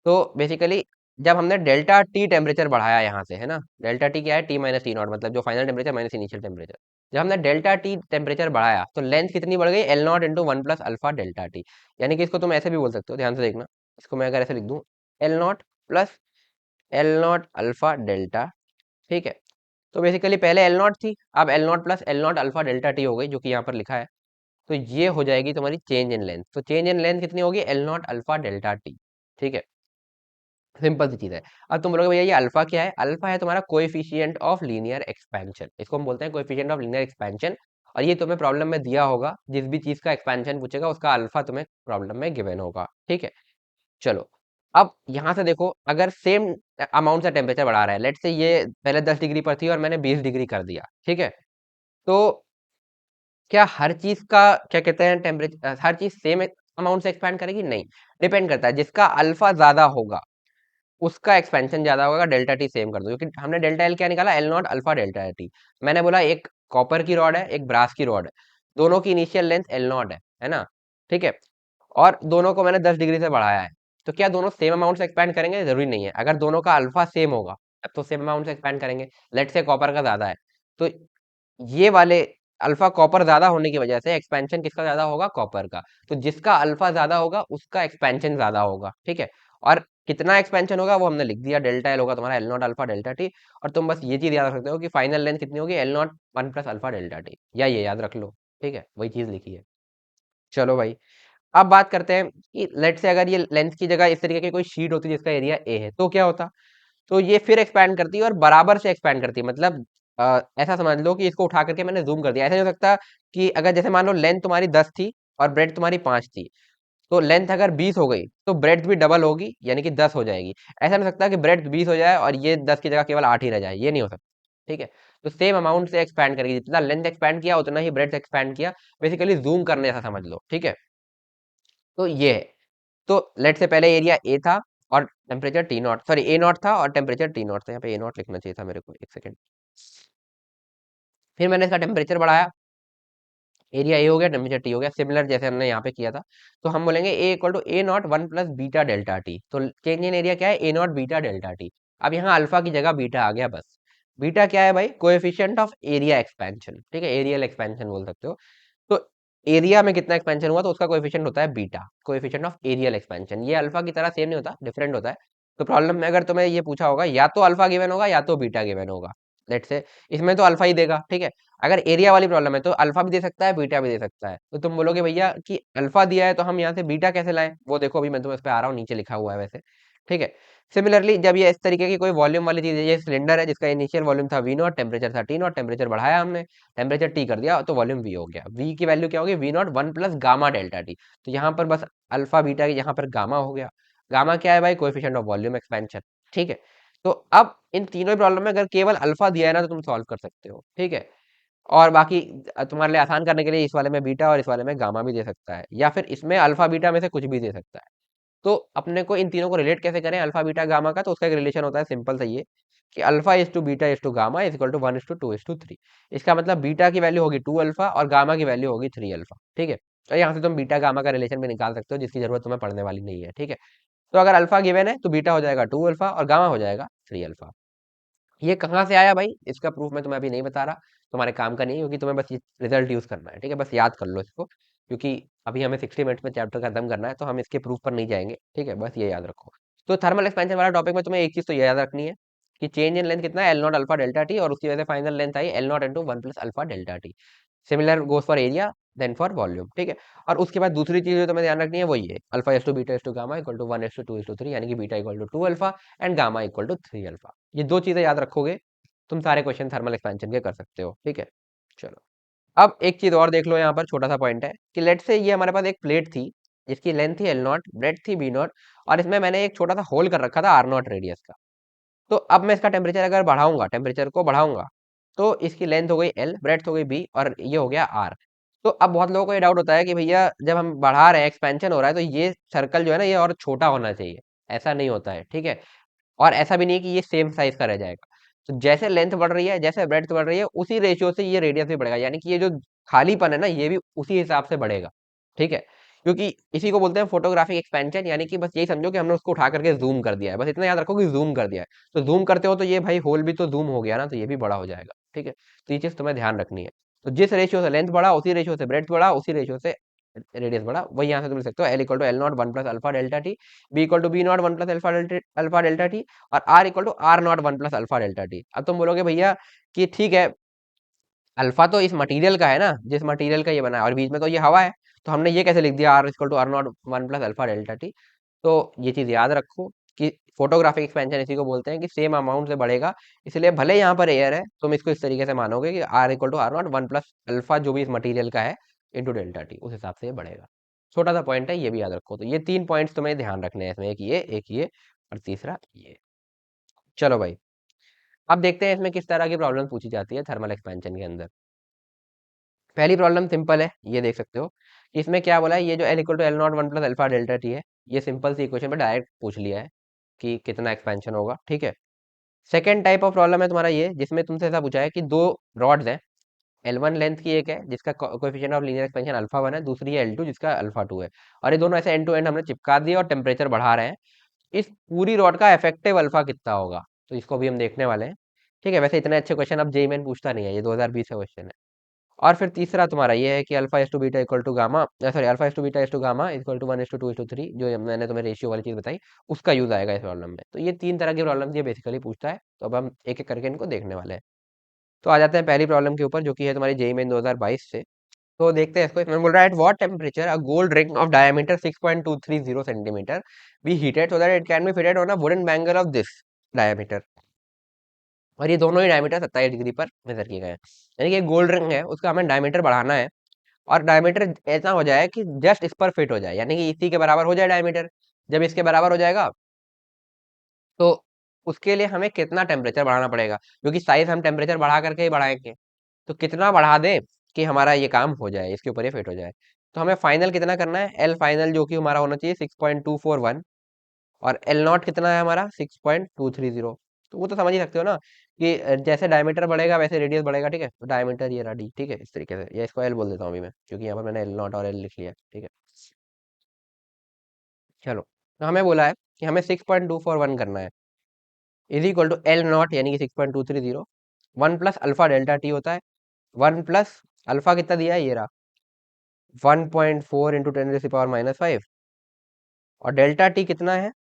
तो बेसिकली जब हमने डेल्टा टी टेम्परेचर बढ़ाया यहाँ से, है ना, डेल्टा टी क्या है, टी माइनस टी नॉट, मतलब जो final temperature minus initial temperature, जब हमने डेल्टा टी टेम्परेचर बढ़ाया तो लेंथ कितनी बढ़ गई, L naught into one plus alpha delta T. यानी कि इसको तुम ऐसे भी बोल सकते हो, ध्यान से देखना, इसको मैं अगर ऐसे लिख दूं, L not plus L naught alpha delta, ठीक है। तो बेसिकली पहले एल नॉट थी, अब L not plus L naught alpha delta T हो गई, जो कि यहाँ पर लिखा है। तो ये हो जाएगी तुम्हारी चेंज इन लेंथ। तो चेंज इन लेंथ कितनी होगी, L naught alpha delta T, ठीक है। सिंपल सी चीज है। अब तुम बोलोगे भैया ये अल्फा क्या है, अल्फा है तुम्हारा कोएफिशिएंट ऑफ लीनियर एक्सपेंशन, इसको हम बोलते हैं कोएफिशिएंट ऑफ लीनियर एक्सपेंशन। और ये तुम्हें प्रॉब्लम में दिया होगा, जिस भी चीज का एक्सपेंशन पूछेगा उसका अल्फा तुम्हें प्रॉब्लम में गिवन होगा, ठीक है। चलो, अब यहां से देखो, अगर सेम अमाउंट से टेम्परेचर बढ़ा रहा है, लेट से ये पहले 10 डिग्री पर थी और मैंने 20 डिग्री कर दिया, ठीक है। तो क्या हर चीज का, क्या कहते हैं, टेम्परेचर हर चीज सेम अमाउंट से एक्सपैंड करेगी, नहीं। डिपेंड करता है, जिसका अल्फा ज्यादा होगा उसका एक्सपेंशन ज्यादा होगा, डेल्टा टी सेम कर दो, क्योंकि हमने डेल्टा एल क्या निकाला, L naught alpha delta T. मैंने बोला एक कॉपर की रॉड है, एक ब्रास की रॉड है, दोनों की इनिशियल लेंथ एल नॉट है ना, ठीक है। और दोनों को मैंने 10 डिग्री से बढ़ाया है। तो क्या दोनों सेम अमाउंट से एक्सपैंड करेंगे, जरूरी नहीं है। अगर दोनों का अल्फा सेम होगा तब तो सेम अमाउंट से एक्सपैंड करेंगे। लेट से कॉपर का ज्यादा है, तो ये वाले अल्फा कॉपर ज्यादा होने की वजह से एक्सपेंशन किसका ज्यादा होगा, कॉपर का। तो जिसका अल्फा ज्यादा होगा उसका एक्सपेंशन ज्यादा होगा, ठीक है। और कितना एक्सपेंशन होगा वो हमने लिख दिया, डेल्टा एल होगा तुम्हारा L naught alpha delta T. और तुम बस ये चीज याद रख सकते हो कि फाइनल लेंथ कितनी होगी, L not one plus alpha delta T, या ये याद रख लो, ठीक है, वही चीज लिखी है। चलो भाई, अब बात करते हैं कि लेट से अगर ये लेंथ की जगह इस तरीके की कोई शीट होती जिसका एरिया ए है, तो क्या होता। तो ये फिर एक्सपैंड करती है और बराबर से एक्सपैंड करती है, मतलब ऐसा समझ लो कि इसको उठा करके मैंने जूम कर दिया। ऐसा नहीं हो सकता कि अगर जैसे मान लो लेंथ तुम्हारी 10 थी और ब्रेड तुम्हारी 5 थी, तो लेंथ अगर 20 हो गई तो ब्रेड भी डबल होगी, यानी कि 10 हो जाएगी। ऐसा नहीं हो सकता कि ब्रेड 20 हो जाए और ये 10 की जगह केवल 8 ही रह जाए, ये नहीं हो सकता, ठीक है। तो सेम अमाउंट से एक्सपैंड करेगी, जितना लेंथ एक्सपैंड किया उतना ही ब्रेड एक्सपैंड किया। बेसिकली जूम करने ऐसा समझ लो, ठीक है। तो ये है। तो लेट से पहले एरिया ए था और temperature T not, sorry A not था और टेम्परेचर टी नॉट था, यहाँ पे ए नॉट लिखना चाहिए था मेरे को, एक सेकंड। फिर मैंने इसका टेम्परेचर बढ़ाया, एरिया ए हो गया, टेम्परेचर टी हो गया, सिमिलर जैसे हमने यहाँ पे किया था। तो हम बोलेंगे A equal to A nought one plus beta delta T. तो चेंज इन एरिया क्या है, A nought beta delta T. अब यहाँ अल्फा की जगह बीटा आ गया बस। बीटा क्या है भाई, कोएफिशिएंट ऑफ एरिया एक्सपेंशन, ठीक है, एरियल एक्सपेंशन बोल सकते हो। तो एरिया में कितना एक्सपेंशन हुआ तो उसका कोएफिशिएंट होता है beta, coefficient of areal expansion. ये अल्फा की तरह सेम नहीं होता, डिफरेंट होता है। तो प्रॉब्लम में अगर तुम्हें ये पूछा होगा, या तो अल्फा गिवन होगा या तो बीटा गिवन होगा, लेट से इसमें तो अल्फा ही देगा, ठीक है। अगर एरिया वाली प्रॉब्लम है तो अल्फा भी दे सकता है, बीटा भी दे सकता है। तो तुम बोलोगे भैया कि अल्फा दिया है तो हम यहाँ से बीटा कैसे लाएं, वो देखो अभी मैं तुम्हें इस पे आ रहा हूँ, नीचे लिखा हुआ है वैसे, ठीक है। सिमिलरली जब ये इस तरीके की कोई वॉल्यूम वाली चीज है, ये सिलेंडर है जिसका इनिशियल वॉल्यूम था वी नॉट, टेम्परेचर था टी नॉट, टेम्परेचर बढ़ाया हमने, टेम्परेचर टी कर दिया तो वॉल्यूम वी हो गया। वी की वैल्यू क्या होगी, v naught one plus gamma delta T. तो यहाँ पर बस अल्फा बीटा की यहाँ पर गामा हो गया। गामा क्या है भाई, कोएफिशिएंट ऑफ वॉल्यूम एक्सपेंशन, ठीक है। तो अब इन तीनों प्रॉब्लम में अगर केवल अल्फा दिया है ना तो तुम सॉल्व कर सकते हो, ठीक है। और बाकी तुम्हारे लिए आसान करने के लिए इस वाले में बीटा और इस वाले में गामा भी दे सकता है, या फिर इसमें अल्फा बीटा में से कुछ भी दे सकता है। तो अपने को इन तीनों को रिलेट कैसे करें, अल्फा बीटा गामा का, तो उसका एक रिलेशन होता है सिंपल सा ये, कि alpha is to beta is to gamma is equal to one is to two is to three. इसका मतलब बीटा की वैल्यू होगी 2 अल्फा और गामा की वैल्यू होगी 3 अल्फा, ठीक है। तो यहाँ से तुम बीटा गामा का रिलेशन भी निकाल सकते हो, जिसकी जरूरत तुम्हें पड़ने वाली नहीं है, ठीक है। तो अगर अल्फा गिवन है तो बीटा हो जाएगा 2 अल्फा और गामा हो जाएगा 3 अल्फा। ये कहाँ से आया भाई, इसका प्रूफ मैं तुम्हें अभी नहीं बता रहा, तुम्हारे काम का नहीं है, क्योंकि तुम्हें बस ये रिजल्ट यूज करना है, ठीक है, बस याद कर लो इसको। क्योंकि अभी हमें 60 मिनट्स में चैप्टर खत्म करना है, तो हम इसके प्रूफ पर नहीं जाएंगे, ठीक है, बस ये याद रखो। तो थर्मल एक्सपेंशन वाला टॉपिक में तुम्हें एक चीज तो ये याद रखनी है कि चेंज इन लेंथ कितना है, l naught alpha delta T, और उसकी वजह से फाइनल लेंथ आई l naught into one plus alpha delta t. Similar goes for area then for volume, ठीक है। और उसके बाद दूसरी चीज जो तुम्हें ध्यान रखनी है वही है, alpha is to beta is to gamma equal to one is to two is to three, यानी कि beta equal to 2 alpha and gamma equal to 3 alpha. ये दो चीजें याद रखोगे, तुम सारे क्वेश्चन थर्मल एक्सपेंशन के कर सकते हो, ठीक है। चलो, अब एक चीज और देख लो, यहाँ पर छोटा सा पॉइंट है कि लेट से ये हमारे पास एक प्लेट थी जिसकी लेंथ थी एल नॉट, ब्रेड थी बी नॉट, और इसमें मैंने एक छोटा सा होल कर रखा था आर नॉट रेडियस का। तो अब मैं इसका टेम्परेचर अगर बढ़ाऊंगा, टेम्परेचर को बढ़ाऊंगा, तो इसकी लेंथ हो गई एल, ब्रेड्थ हो गई बी, और ये हो गया आर। तो अब बहुत लोगों को ये डाउट होता है कि भैया जब हम बढ़ा रहे हैं, एक्सपेंशन हो रहा है, तो ये सर्कल जो है ना ये और छोटा होना चाहिए। ऐसा नहीं होता है, ठीक है। और ऐसा भी नहीं कि ये सेम साइज का रह जाएगा। तो जैसे लेंथ बढ़ रही है, जैसे ब्रेड्थ बढ़ रही है, उसी रेशियो से ये रेडियस भी बढ़ेगा, यानी कि ये जो खालीपन है ना ये भी उसी हिसाब से बढ़ेगा, ठीक है। क्योंकि इसी को बोलते हैं फोटोग्राफिक एक्सपेंशन, यानी कि बस यही समझो कि हमने उसको उठा करके जूम कर दिया है, बस इतना याद रखो कि जूम कर दिया है। तो जूम करते हो तो ये भाई होल भी तो जूम हो गया ना, तो ये भी बड़ा हो जाएगा, ठीक है। तो ये चीज तुम्हें ध्यान रखनी है। तो जिस रेशियो से लेंथ बढ़ा, उसी रेशियो से ब्रेड्थ बढ़ा, उसी रेशियो से रेडियस बढ़ा, वही यहाँ से तुम लिख सकते हो L equal to L not one plus alpha delta T, B equal to B nought one plus alpha delta T, और R equal to are not one plus alpha delta T. अब तुम बोलोगे भैया कि ठीक है, अल्फा तो इस मटेरियल का है ना, जिस मटेरियल का ये बना है, और बीच में तो ये हवा है, तो हमने ये कैसे लिख दिया r equal to are not one plus alpha delta T. तो ये चीज याद रखो कि फोटोग्राफिक एक्सपेंशन इसी को बोलते हैं कि सेम अमाउंट से बढ़ेगा, इसलिए भले यहाँ पर एयर है, तुम इसको इस तरीके से मानोगे कि r equal to are not one plus alpha जो भी इस मटेरियल का है इंटू डेल्टा टी, उस हिसाब से ये बढ़ेगा। छोटा सा पॉइंट है, ये भी याद रखो। तो ये 3 पॉइंट्स तुम्हें ध्यान रखने हैं इसमें, एक ये और तीसरा ये। चलो भाई, अब देखते हैं इसमें किस तरह की प्रॉब्लम पूछी जाती है थर्मल एक्सपेंशन के अंदर। पहली प्रॉब्लम सिंपल है, ये देख सकते हो कि इसमें क्या बोला है, ये जो l equal to L not one plus alpha delta T है, ये सिंपल सी इक्वेशन में डायरेक्ट पूछ लिया है कि कितना एक्सपेंशन होगा, ठीक है। सेकेंड टाइप ऑफ प्रॉब्लम है तुम्हारा ये, जिसमें तुमसे ऐसा पूछा है कि दो रॉड्स हैं, एल वन लेंथ की एक है जिसका coefficient of linear expansion alpha one है, दूसरी है एल टू जिसका अल्फा टू है, और ये दोनों ऐसे एंड टू एंड हमने चिपका दिए और टेम्परेचर बढ़ा रहे हैं। इस पूरी रॉड का इफेक्टिव अल्फा कितना होगा, तो इसको भी हम देखने वाले हैं, ठीक है। वैसे इतने अच्छे क्वेश्चन अब जेईई मेन पूछता नहीं है, ये 2020 का क्वेश्चन है। और फिर तीसरा तुम्हारा ये है कि alpha is to beta equal to gamma, sorry alpha is to beta is to gamma equal to one is to two is to three, जो मैंने तुम्हें रेशियो वाली चीज बताई, उसका यूज आएगा इस प्रॉब्लम में। तो ये 3 तरह की प्रॉब्लम ये बेसिकली पूछता है, तो अब हम एक एक करके इनको देखने वाले हैं। तो आ जाते हैं पहली प्रॉब्लम के ऊपर, जो कि है तुम्हारी जेई मेन 2022 से। तो देखते हैं इसको। इसमें बोल रहा है at what temperature a gold ring of diameter 6.230 centimetre B heated so that it can be fitted on a wooden bangle of this diameter. और ये दोनों ही डायमीटर 27 डिग्री पर मेजर किए गए हैं, यानी कि गोल्ड रिंग है उसका हमें डायमीटर बढ़ाना है, और डायमीटर ऐसा हो जाए कि जस्ट इस पर फिट हो जाए, यानी कि इसी के बराबर हो जाए डायमीटर। जब इसके बराबर हो जाएगा तो उसके लिए हमें कितना टेम्परेचर बढ़ाना पड़ेगा, क्योंकि साइज हम टेम्परेचर बढ़ा करके ही बढ़ाएंगे। तो कितना बढ़ा दें कि हमारा ये काम हो जाए, इसके ऊपर ये फिट हो जाए। तो हमें फाइनल कितना करना है, एल फाइनल जो कि हमारा होना चाहिए 6.241, और एल नॉट कितना है हमारा 6.230। तो वो तो समझ ही सकते हो ना कि जैसे डायमीटर बढ़ेगा वैसे रेडियस बढ़ेगा, ठीक है। तो डायमीटर ये रहा डी, ठीक है, इस तरीके से, या इसको एल बोल देता हूँ अभी मैं, क्योंकि यहाँ पर मैंने एल नॉट और एल लिख लिया, ठीक है। चलो, तो हमें बोला है कि हमें 6.241 करना है, is equal to L naught यानी कि 6.230, one plus alpha delta T होता है, वन प्लस अल्फा कितना दिया है, ये रहा 1.4 into ten power minus five, और डेल्टा टी कितना है,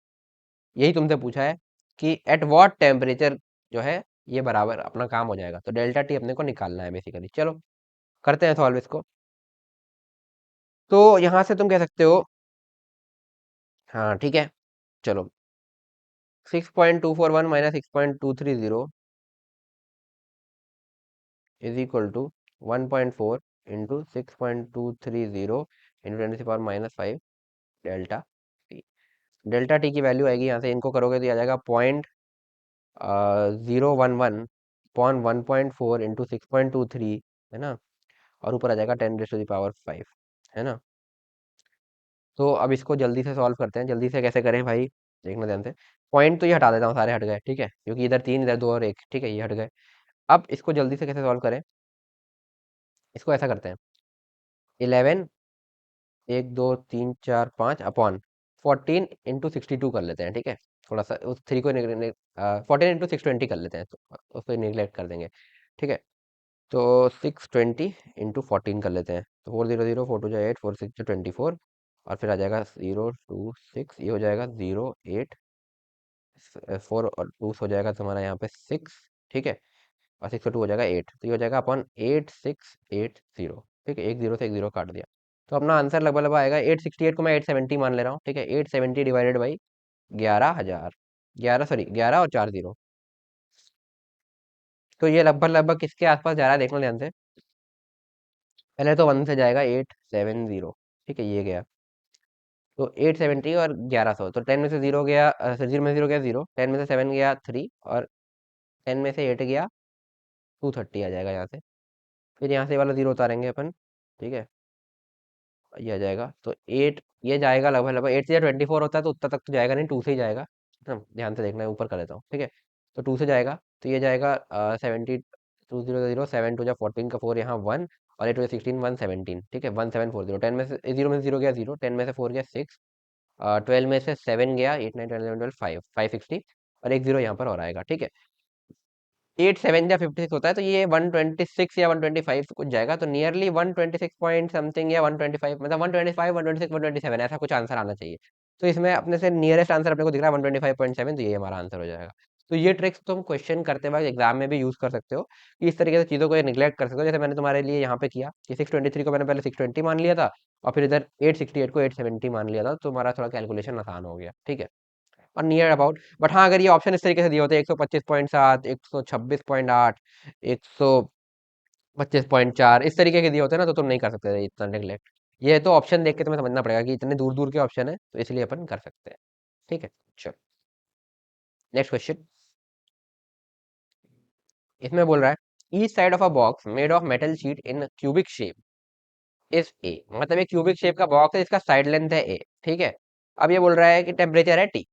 यही तुमसे पूछा है कि एट व्हाट टेम्परेचर जो है ये बराबर अपना काम हो जाएगा। तो डेल्टा टी अपने को निकालना है बेसिकली। चलो करते हैं सॉल्व इसको। तो यहाँ से तुम कह सकते हो, हाँ ठीक है, चलो 6.241 minus 6.230 is equal to 1.4 into 6.230 into ten power minus five delta t. Delta t की वैल्यू आएगी, यहाँ से इनको करोगे तो आ जाएगा 0.011 पॉन 1.4 इंटू 6.23, है ना, और ऊपर आ जाएगा 10 टू द पावर 5, है ना। तो अब इसको जल्दी से सॉल्व करते हैं, जल्दी से कैसे करें भाई, देखना ध्यान से। पॉइंट तो ये हटा देता हूँ, सारे हट गए, ठीक है, क्योंकि इधर तीन इधर दो और एक, ठीक है, ये हट गए। अब इसको जल्दी से कैसे सॉल्व करें, इसको ऐसा करते हैं, 11 1 2 3 4 5 अपॉन 14 इंटू 62 कर लेते हैं, ठीक है। थोड़ा सा उस थ्री को 14 इंटू 620 कर लेते हैं, तो उसको निगलेक्ट कर देंगे, ठीक है। तो 620 इंटू 14 कर लेते हैं, तो 400 4 2 8 4 6 24, और फिर आ जाएगा 0 2 6, ये हो जाएगा 0 8, 4 और 2 हो जाएगा तुम्हारा यहाँ पे 6, ठीक है, और 6 और 2 हो जाएगा 8, तो ये हो जाएगा अपॉन 8680, ठीक है, एक जीरो से एक जीरो काट दिया। तो अपना आंसर लगभग लगभग आएगा 868 को मैं 870 मान ले रहा हूँ, ठीक है, 870 डिवाइडेड बाई 11,000, 11 सॉरी 11 और 4 जीरो। तो ये लगभग लगभग किसके आसपास जा रहा है, देखना ध्यान से। पहले तो 1 से जाएगा 870, ठीक है, ये गया, तो 870 और 1100, तो 10 में से जीरो गया, जीरो में से जीरो गया जीरो, 10 में से 7 गया 3, और 10 में से 8 गया 230 आ जाएगा यहाँ से। फिर यहाँ से ये वाला जीरो उतारेंगे अपन, ठीक है, ये आ जाएगा, तो 8 ये जाएगा लगभग लगभग 8 से 24 होता है तो उतना तक तो जाएगा नहीं, 2 से ही जाएगा, ध्यान से देखना है, ऊपर कर देता हूँ, ठीक है। तो 2 से जाएगा, तो ये जाएगा 70, 2 0 0, 7 2 जा 14 का 4 यहाँ 1, और 8 16 117, ठीक है, 1740। 10 में से जीरो में से जीरो गया जीरो, 10 में से 4 गया 6, 12 में से 7 गया, 8 9 10 11 12 5, 560, और एक जीरो यहाँ पर और आएगा, ठीक है। 8 7 या 56 होता है, तो ये 126 या 125 कुछ जाएगा, तो नियरली 126 पॉइंट समथिंग या 125, मतलब 125 126 127 ऐसा कुछ आंसर आना चाहिए। तो इसमें अपने से नियरेस्ट आंसर अपने को दिख रहा है 125.7, तो ये हमारा आंसर हो जाएगा। तो ये ट्रिक्स तुम क्वेश्चन करते वक्त एग्जाम में भी यूज कर सकते हो, कि इस तरीके से चीज़ों को निग्लेक्ट कर सकते हो, जैसे मैंने तुम्हारे लिए यहाँ पे किया कि 623 को मैंने पहले 620 मान लिया था, और फिर इधर 868 को 870 मान लिया था, तो हमारा थोड़ा कैलकुलेशन आसान हो गया, ठीक है, और नियर अबाउट। बट हाँ, अगर ये ऑप्शन इस तरीके से दिए होते 125.7, 126.8, 125.4 इस तरीके के दिए होते ना, तो तुम नहीं कर सकते थे इतना नेग्लेक्ट। ये तो ऑप्शन देख के तुम्हें समझना पड़ेगा कि इतने दूर दूर के ऑप्शन है, तो इसलिए अपन कर सकते हैं, ठीक है। चलो, नेक्स्ट क्वेश्चन। इसमें बोल रहा है each side of a box made of metal sheet in cubic shape is a, मतलब एक क्यूबिक शेप का बॉक्स है, इसका साइड लेंथ है ए, ठीक है। अब ये बोल रहा है कि टेम्परेचर है टी,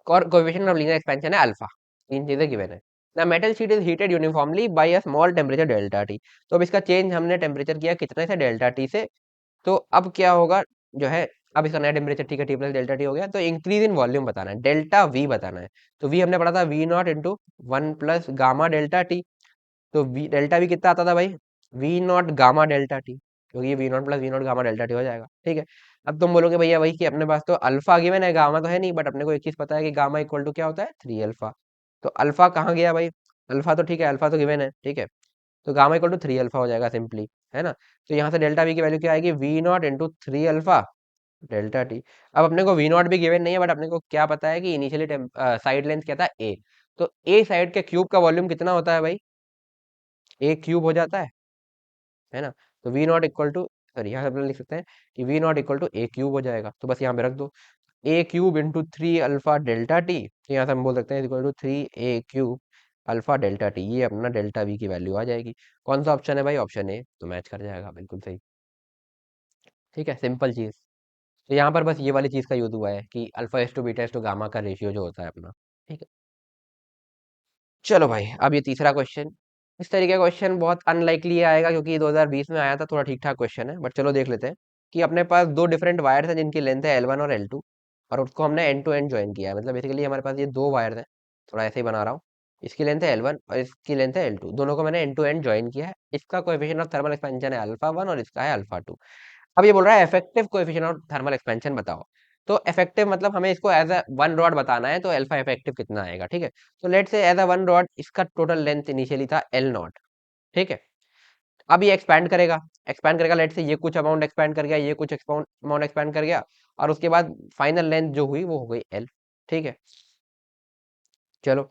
और कोएफिशिएंट ऑफ लीनियर एक्सपेंशन है अल्फा, तीन चीजें गिवन है। The metal sheet is heated uniformly by a small temperature delta T. तो अब इसका चेंज हमने टेम्परेचर किया कितने से, डेल्टा टी से। तो अब क्या होगा, जो है, अब इसका नया टेम्परेचर, ठीक है, टी प्लस डेल्टा टी हो गया, तो इंक्रीज इन वॉल्यूम बताना है, डेल्टा वी बताना है। तो वी हमने पढ़ा था V naught into 1 plus gamma delta T. तो वी डेल्टा वी कितना आता था भाई, V naught gamma delta T, क्योंकि ये V naught plus V naught gamma delta T हो जाएगा, ठीक है। अब तुम बोलोगे भैया वही कि अपने पास तो अल्फा गिवन है, गामा तो है नहीं, बट अपने को एक चीज पता है कि गामा इक्वल टू क्या होता है, 3 अल्फा। तो अल्फा कहाँ गया भाई, अल्फा तो ठीक है, अल्फा तो गिवन है, ठीक है। तो गामा इक्वल टू 3 अल्फा हो जाएगा सिंपली, है ना। तो यहाँ से डेल्टा वी की वैल्यू क्या आएगी, V naught into 3 alpha delta T. अब अपने को वी नॉट भी गिवन नहीं है, बट अपने को क्या पता है कि इनिशियली साइड लेंथ क्या था, ए। तो ए साइड के क्यूब का वॉल्यूम कितना होता है भाई, ए क्यूब हो जाता है ना। तो V nought equal to, sorry, यहाँ से अपन लिख सकते हैं कि V nought equal to a cube हो जाएगा, तो बस यहाँ पे रख दो, a cube into 3 alpha delta T. तो यहाँ से हम बोल सकते हैं equal to 3 a cube alpha delta T, ये अपना डेल्टा वी की वैल्यू आ जाएगी। कौन सा ऑप्शन है भाई, ऑप्शन ए, तो मैच कर जाएगा, बिल्कुल सही, ठीक है, सिंपल चीज। तो यहाँ पर बस ये वाली चीज का यूज हुआ है कि alpha is to beta is to gamma का रेशियो जो होता है अपना, ठीक है। चलो भाई, अब ये तीसरा क्वेश्चन। इस तरीके का क्वेश्चन बहुत अनलाइकली आएगा, क्योंकि 2020 में आया था, थोड़ा ठीक ठाक क्वेश्चन है, बट चलो देख लेते हैं। कि अपने पास दो डिफरेंट वायर्स हैं जिनकी लेंथ है L1 और L2, और उसको हमने एंड टू एंड ज्वाइन किया है, मतलब बेसिकली हमारे पास ये दो वायर्स हैं, थोड़ा ऐसे ही बना रहा हूँ। इसकी लेंथ है L1 और इसकी लेंथ है L2, दोनों को मैंने एंड टू एंड ज्वाइन किया है। इसका कोएफिशिएंट ऑफ थर्मल एक्सपेंशन है अल्फा 1 और इसका है अल्फा 2। अब ये बोल रहा है effective coefficient of thermal expansion बताओ। तो इफेक्टिव मतलब हमें इसको एज अ वन रॉड बताना है, तो अल्फा इफेक्टिव कितना आएगा, ठीक है। तो लेट से एज अ वन रॉड इसका टोटल लेंथ इनिशियली था L0, ठीक है। अब ये एक्सपैंड करेगा, लेट से ये कुछ अमाउंट एक्सपैंड कर गया, ये कुछ अमाउंट एक्सपैंड कर गया, और उसके बाद फाइनल लेंथ जो हुई वो हो गई L, ठीक है। चलो,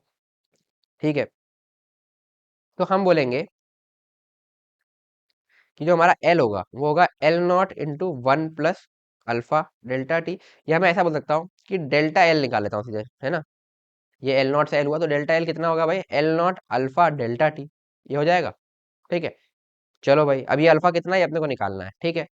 ठीक है, तो हम बोलेंगे कि जो हमारा L होगा वो होगा L0 into 1 plus alpha delta T. या मैं ऐसा बोल सकता हूँ कि डेल्टा L निकाल लेता हूँ सीधे, है ना। ये L0 से L हुआ, तो डेल्टा L कितना होगा भाई, L0 अल्फा डेल्टा टी, ये हो जाएगा, ठीक है। चलो भाई, अब ये अल्फा कितना है ये अपने को निकालना है, ठीक है।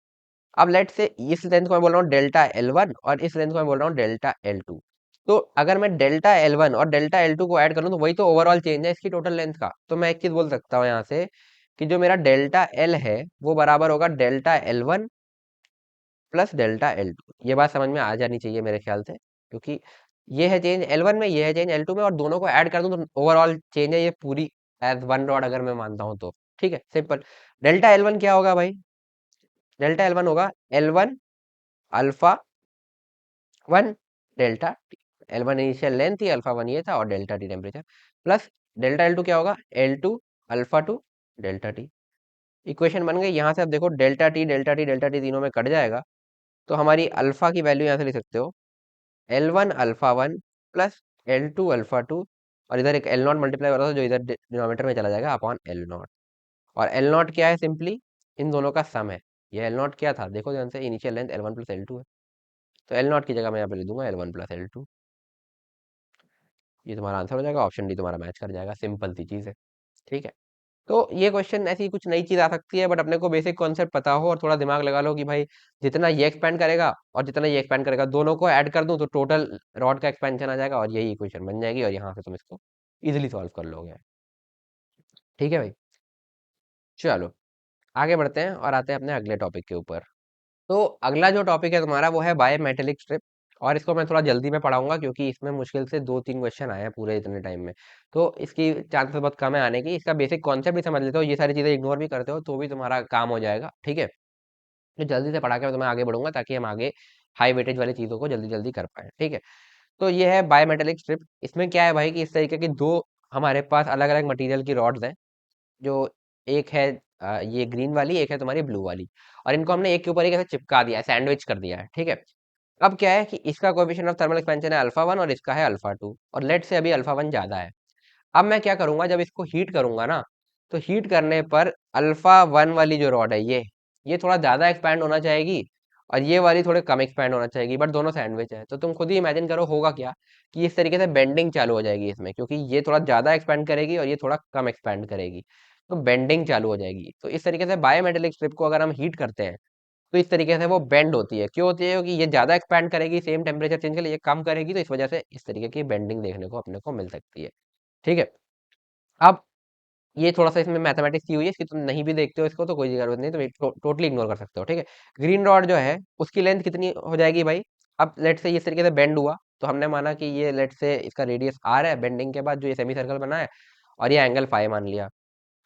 अब लेट से इस लेंथ को मैं बोल रहा हूँ डेल्टा L1 और इस लेंथ को मैं बोल रहा हूँ डेल्टा L2। तो अगर मैं डेल्टा L1 और डेल्टा L2 को ऐड करूँ, तो वही तो ओवरऑल चेंज है इसकी टोटल लेंथ का। तो मैं एक चीज बोल सकता हूँ यहाँ से कि जो मेरा डेल्टा L है वो बराबर होगा delta L1 plus delta L2। ये बात समझ में आ जानी चाहिए मेरे ख्याल से, क्योंकि ये है चेंज L1 में, ये है चेंज L2 में, और दोनों को ऐड कर दूं तो ओवरऑल चेंज है ये पूरी, एज वन रॉड अगर मैं मानता हूं तो, ठीक है, सिंपल। डेल्टा L1 क्या होगा भाई, डेल्टा L1 होगा L1 alpha 1 delta T. L1 initial length थी, अल्फा 1 ये था, और delta T temperature, plus delta L2 क्या होगा, L2 alpha 2 delta T. Equation बन गई। यहाँ से अब देखो डेल्टा टी तीनों में कट जाएगा, तो हमारी अल्फा की वैल्यू यहाँ से लिख सकते हो L1 alpha 1 plus L2 alpha 2, और इधर एक L0 मल्टीप्लाई हो रहा था जो इधर डिनोमिनेटर में चला जाएगा अपॉन L0। और L0 क्या है, सिंपली इन दोनों का सम है। ये L0 क्या था, देखो ध्यान से, initial length L1 plus L2 है, तो L0 की जगह मैं यहाँ पे लिख दूंगा L1 प्लस L2। ये तुम्हारा आंसर हो जाएगा, ऑप्शन डी तुम्हारा मैच कर जाएगा, सिंपल सी चीज़ है, ठीक है। तो ये क्वेश्चन ऐसी कुछ नई चीज आ सकती है, बट अपने को बेसिक कॉन्सेप्ट पता हो और थोड़ा दिमाग लगा लो कि भाई जितना ये एक्सपेंड करेगा और जितना ये एक्सपेंड करेगा, दोनों को ऐड कर दूं तो टोटल रॉड का एक्सपेंशन आ जाएगा, और यही इक्वेशन बन जाएगी, और यहाँ से तुम इसको इजिली सॉल्व कर लोगे, ठीक है भाई। चलो, आगे बढ़ते हैं और आते हैं अपने अगले टॉपिक के ऊपर। तो अगला जो टॉपिक है तुम्हारा वो है बाय मेटेलिक स्ट्रिप। और इसको मैं थोड़ा जल्दी में पढ़ाऊंगा क्योंकि इसमें मुश्किल से 2-3 क्वेश्चन आए हैं पूरे इतने टाइम में। तो इसकी चांसेस बहुत कम है आने की। इसका बेसिक कॉन्सेप्ट भी समझ लेते हो, ये सारी चीजें इग्नोर भी करते हो तो भी तुम्हारा काम हो जाएगा, ठीक है। तो जल्दी से पढ़ा के मैं तुम्हें आगे बढ़ूंगा ताकि हम आगे हाई वेटेज वाली चीजों को जल्दी जल्दी कर पाए, ठीक है। तो ये है बाय मेटेलिक स्ट्रिप। इसमें क्या है भाई कि इस तरीके की दो हमारे पास अलग अलग मटेरियल की रॉड्स हैं। जो एक है ये ग्रीन वाली, एक है तुम्हारी ब्लू वाली। और इनको हमने एक के ऊपर एक ऐसे चिपका दिया है, सैंडविच कर दिया है, ठीक है। अब क्या है कि इसका कोएफिशिएंट ऑफ थर्मल एक्सपेंशन है अल्फा 1 और इसका है अल्फा 2, और लेट से अभी अल्फा 1 ज्यादा है। अब मैं क्या करूंगा, जब इसको हीट करूंगा ना, तो हीट करने पर अल्फा 1 वाली जो रॉड है ये थोड़ा ज्यादा एक्सपैंड होना चाहेगी, और ये वाली थोड़े कम एक्सपैंड होना चाहेगी, बट दोनों सैंडविच है। तो तुम खुद ही इमेजिन करो होगा क्या, कि इस तरीके से बेंडिंग चालू हो जाएगी इसमें, क्योंकि ये थोड़ा ज्यादा एक्सपैंड करेगी और ये थोड़ा कम एक्सपैंड करेगी। तो बेंडिंग चालू हो जाएगी। तो इस तरीके से बायोमेटेलिक स्ट्रिप को अगर हम हीट करते हैं तो इस तरीके से वो बेंड होती है। क्यों होती है? क्योंकि ये ज्यादा एक्सपैंड करेगी सेम टेम्परेचर चेंज के लिए, ये कम करेगी, तो इस वजह से इस तरीके की बेंडिंग देखने को अपने को मिल सकती है, ठीक है। अब ये थोड़ा सा इसमें मैथमेटिक्स की हुई है, इसकी तुम नहीं भी देखते हो इसको तो कोई जरूरत नहीं, तुम टोटली इग्नोर कर सकते हो, ठीक है। ग्रीन रॉड जो है उसकी लेंथ कितनी हो जाएगी भाई? अब लेट से इस तरीके से बेंड हुआ, तो हमने माना कि ये लेट से इसका रेडियस आर है, बेंडिंग के बाद जो ये सेमी सर्कल बना है, और ये एंगल फाइव मान लिया।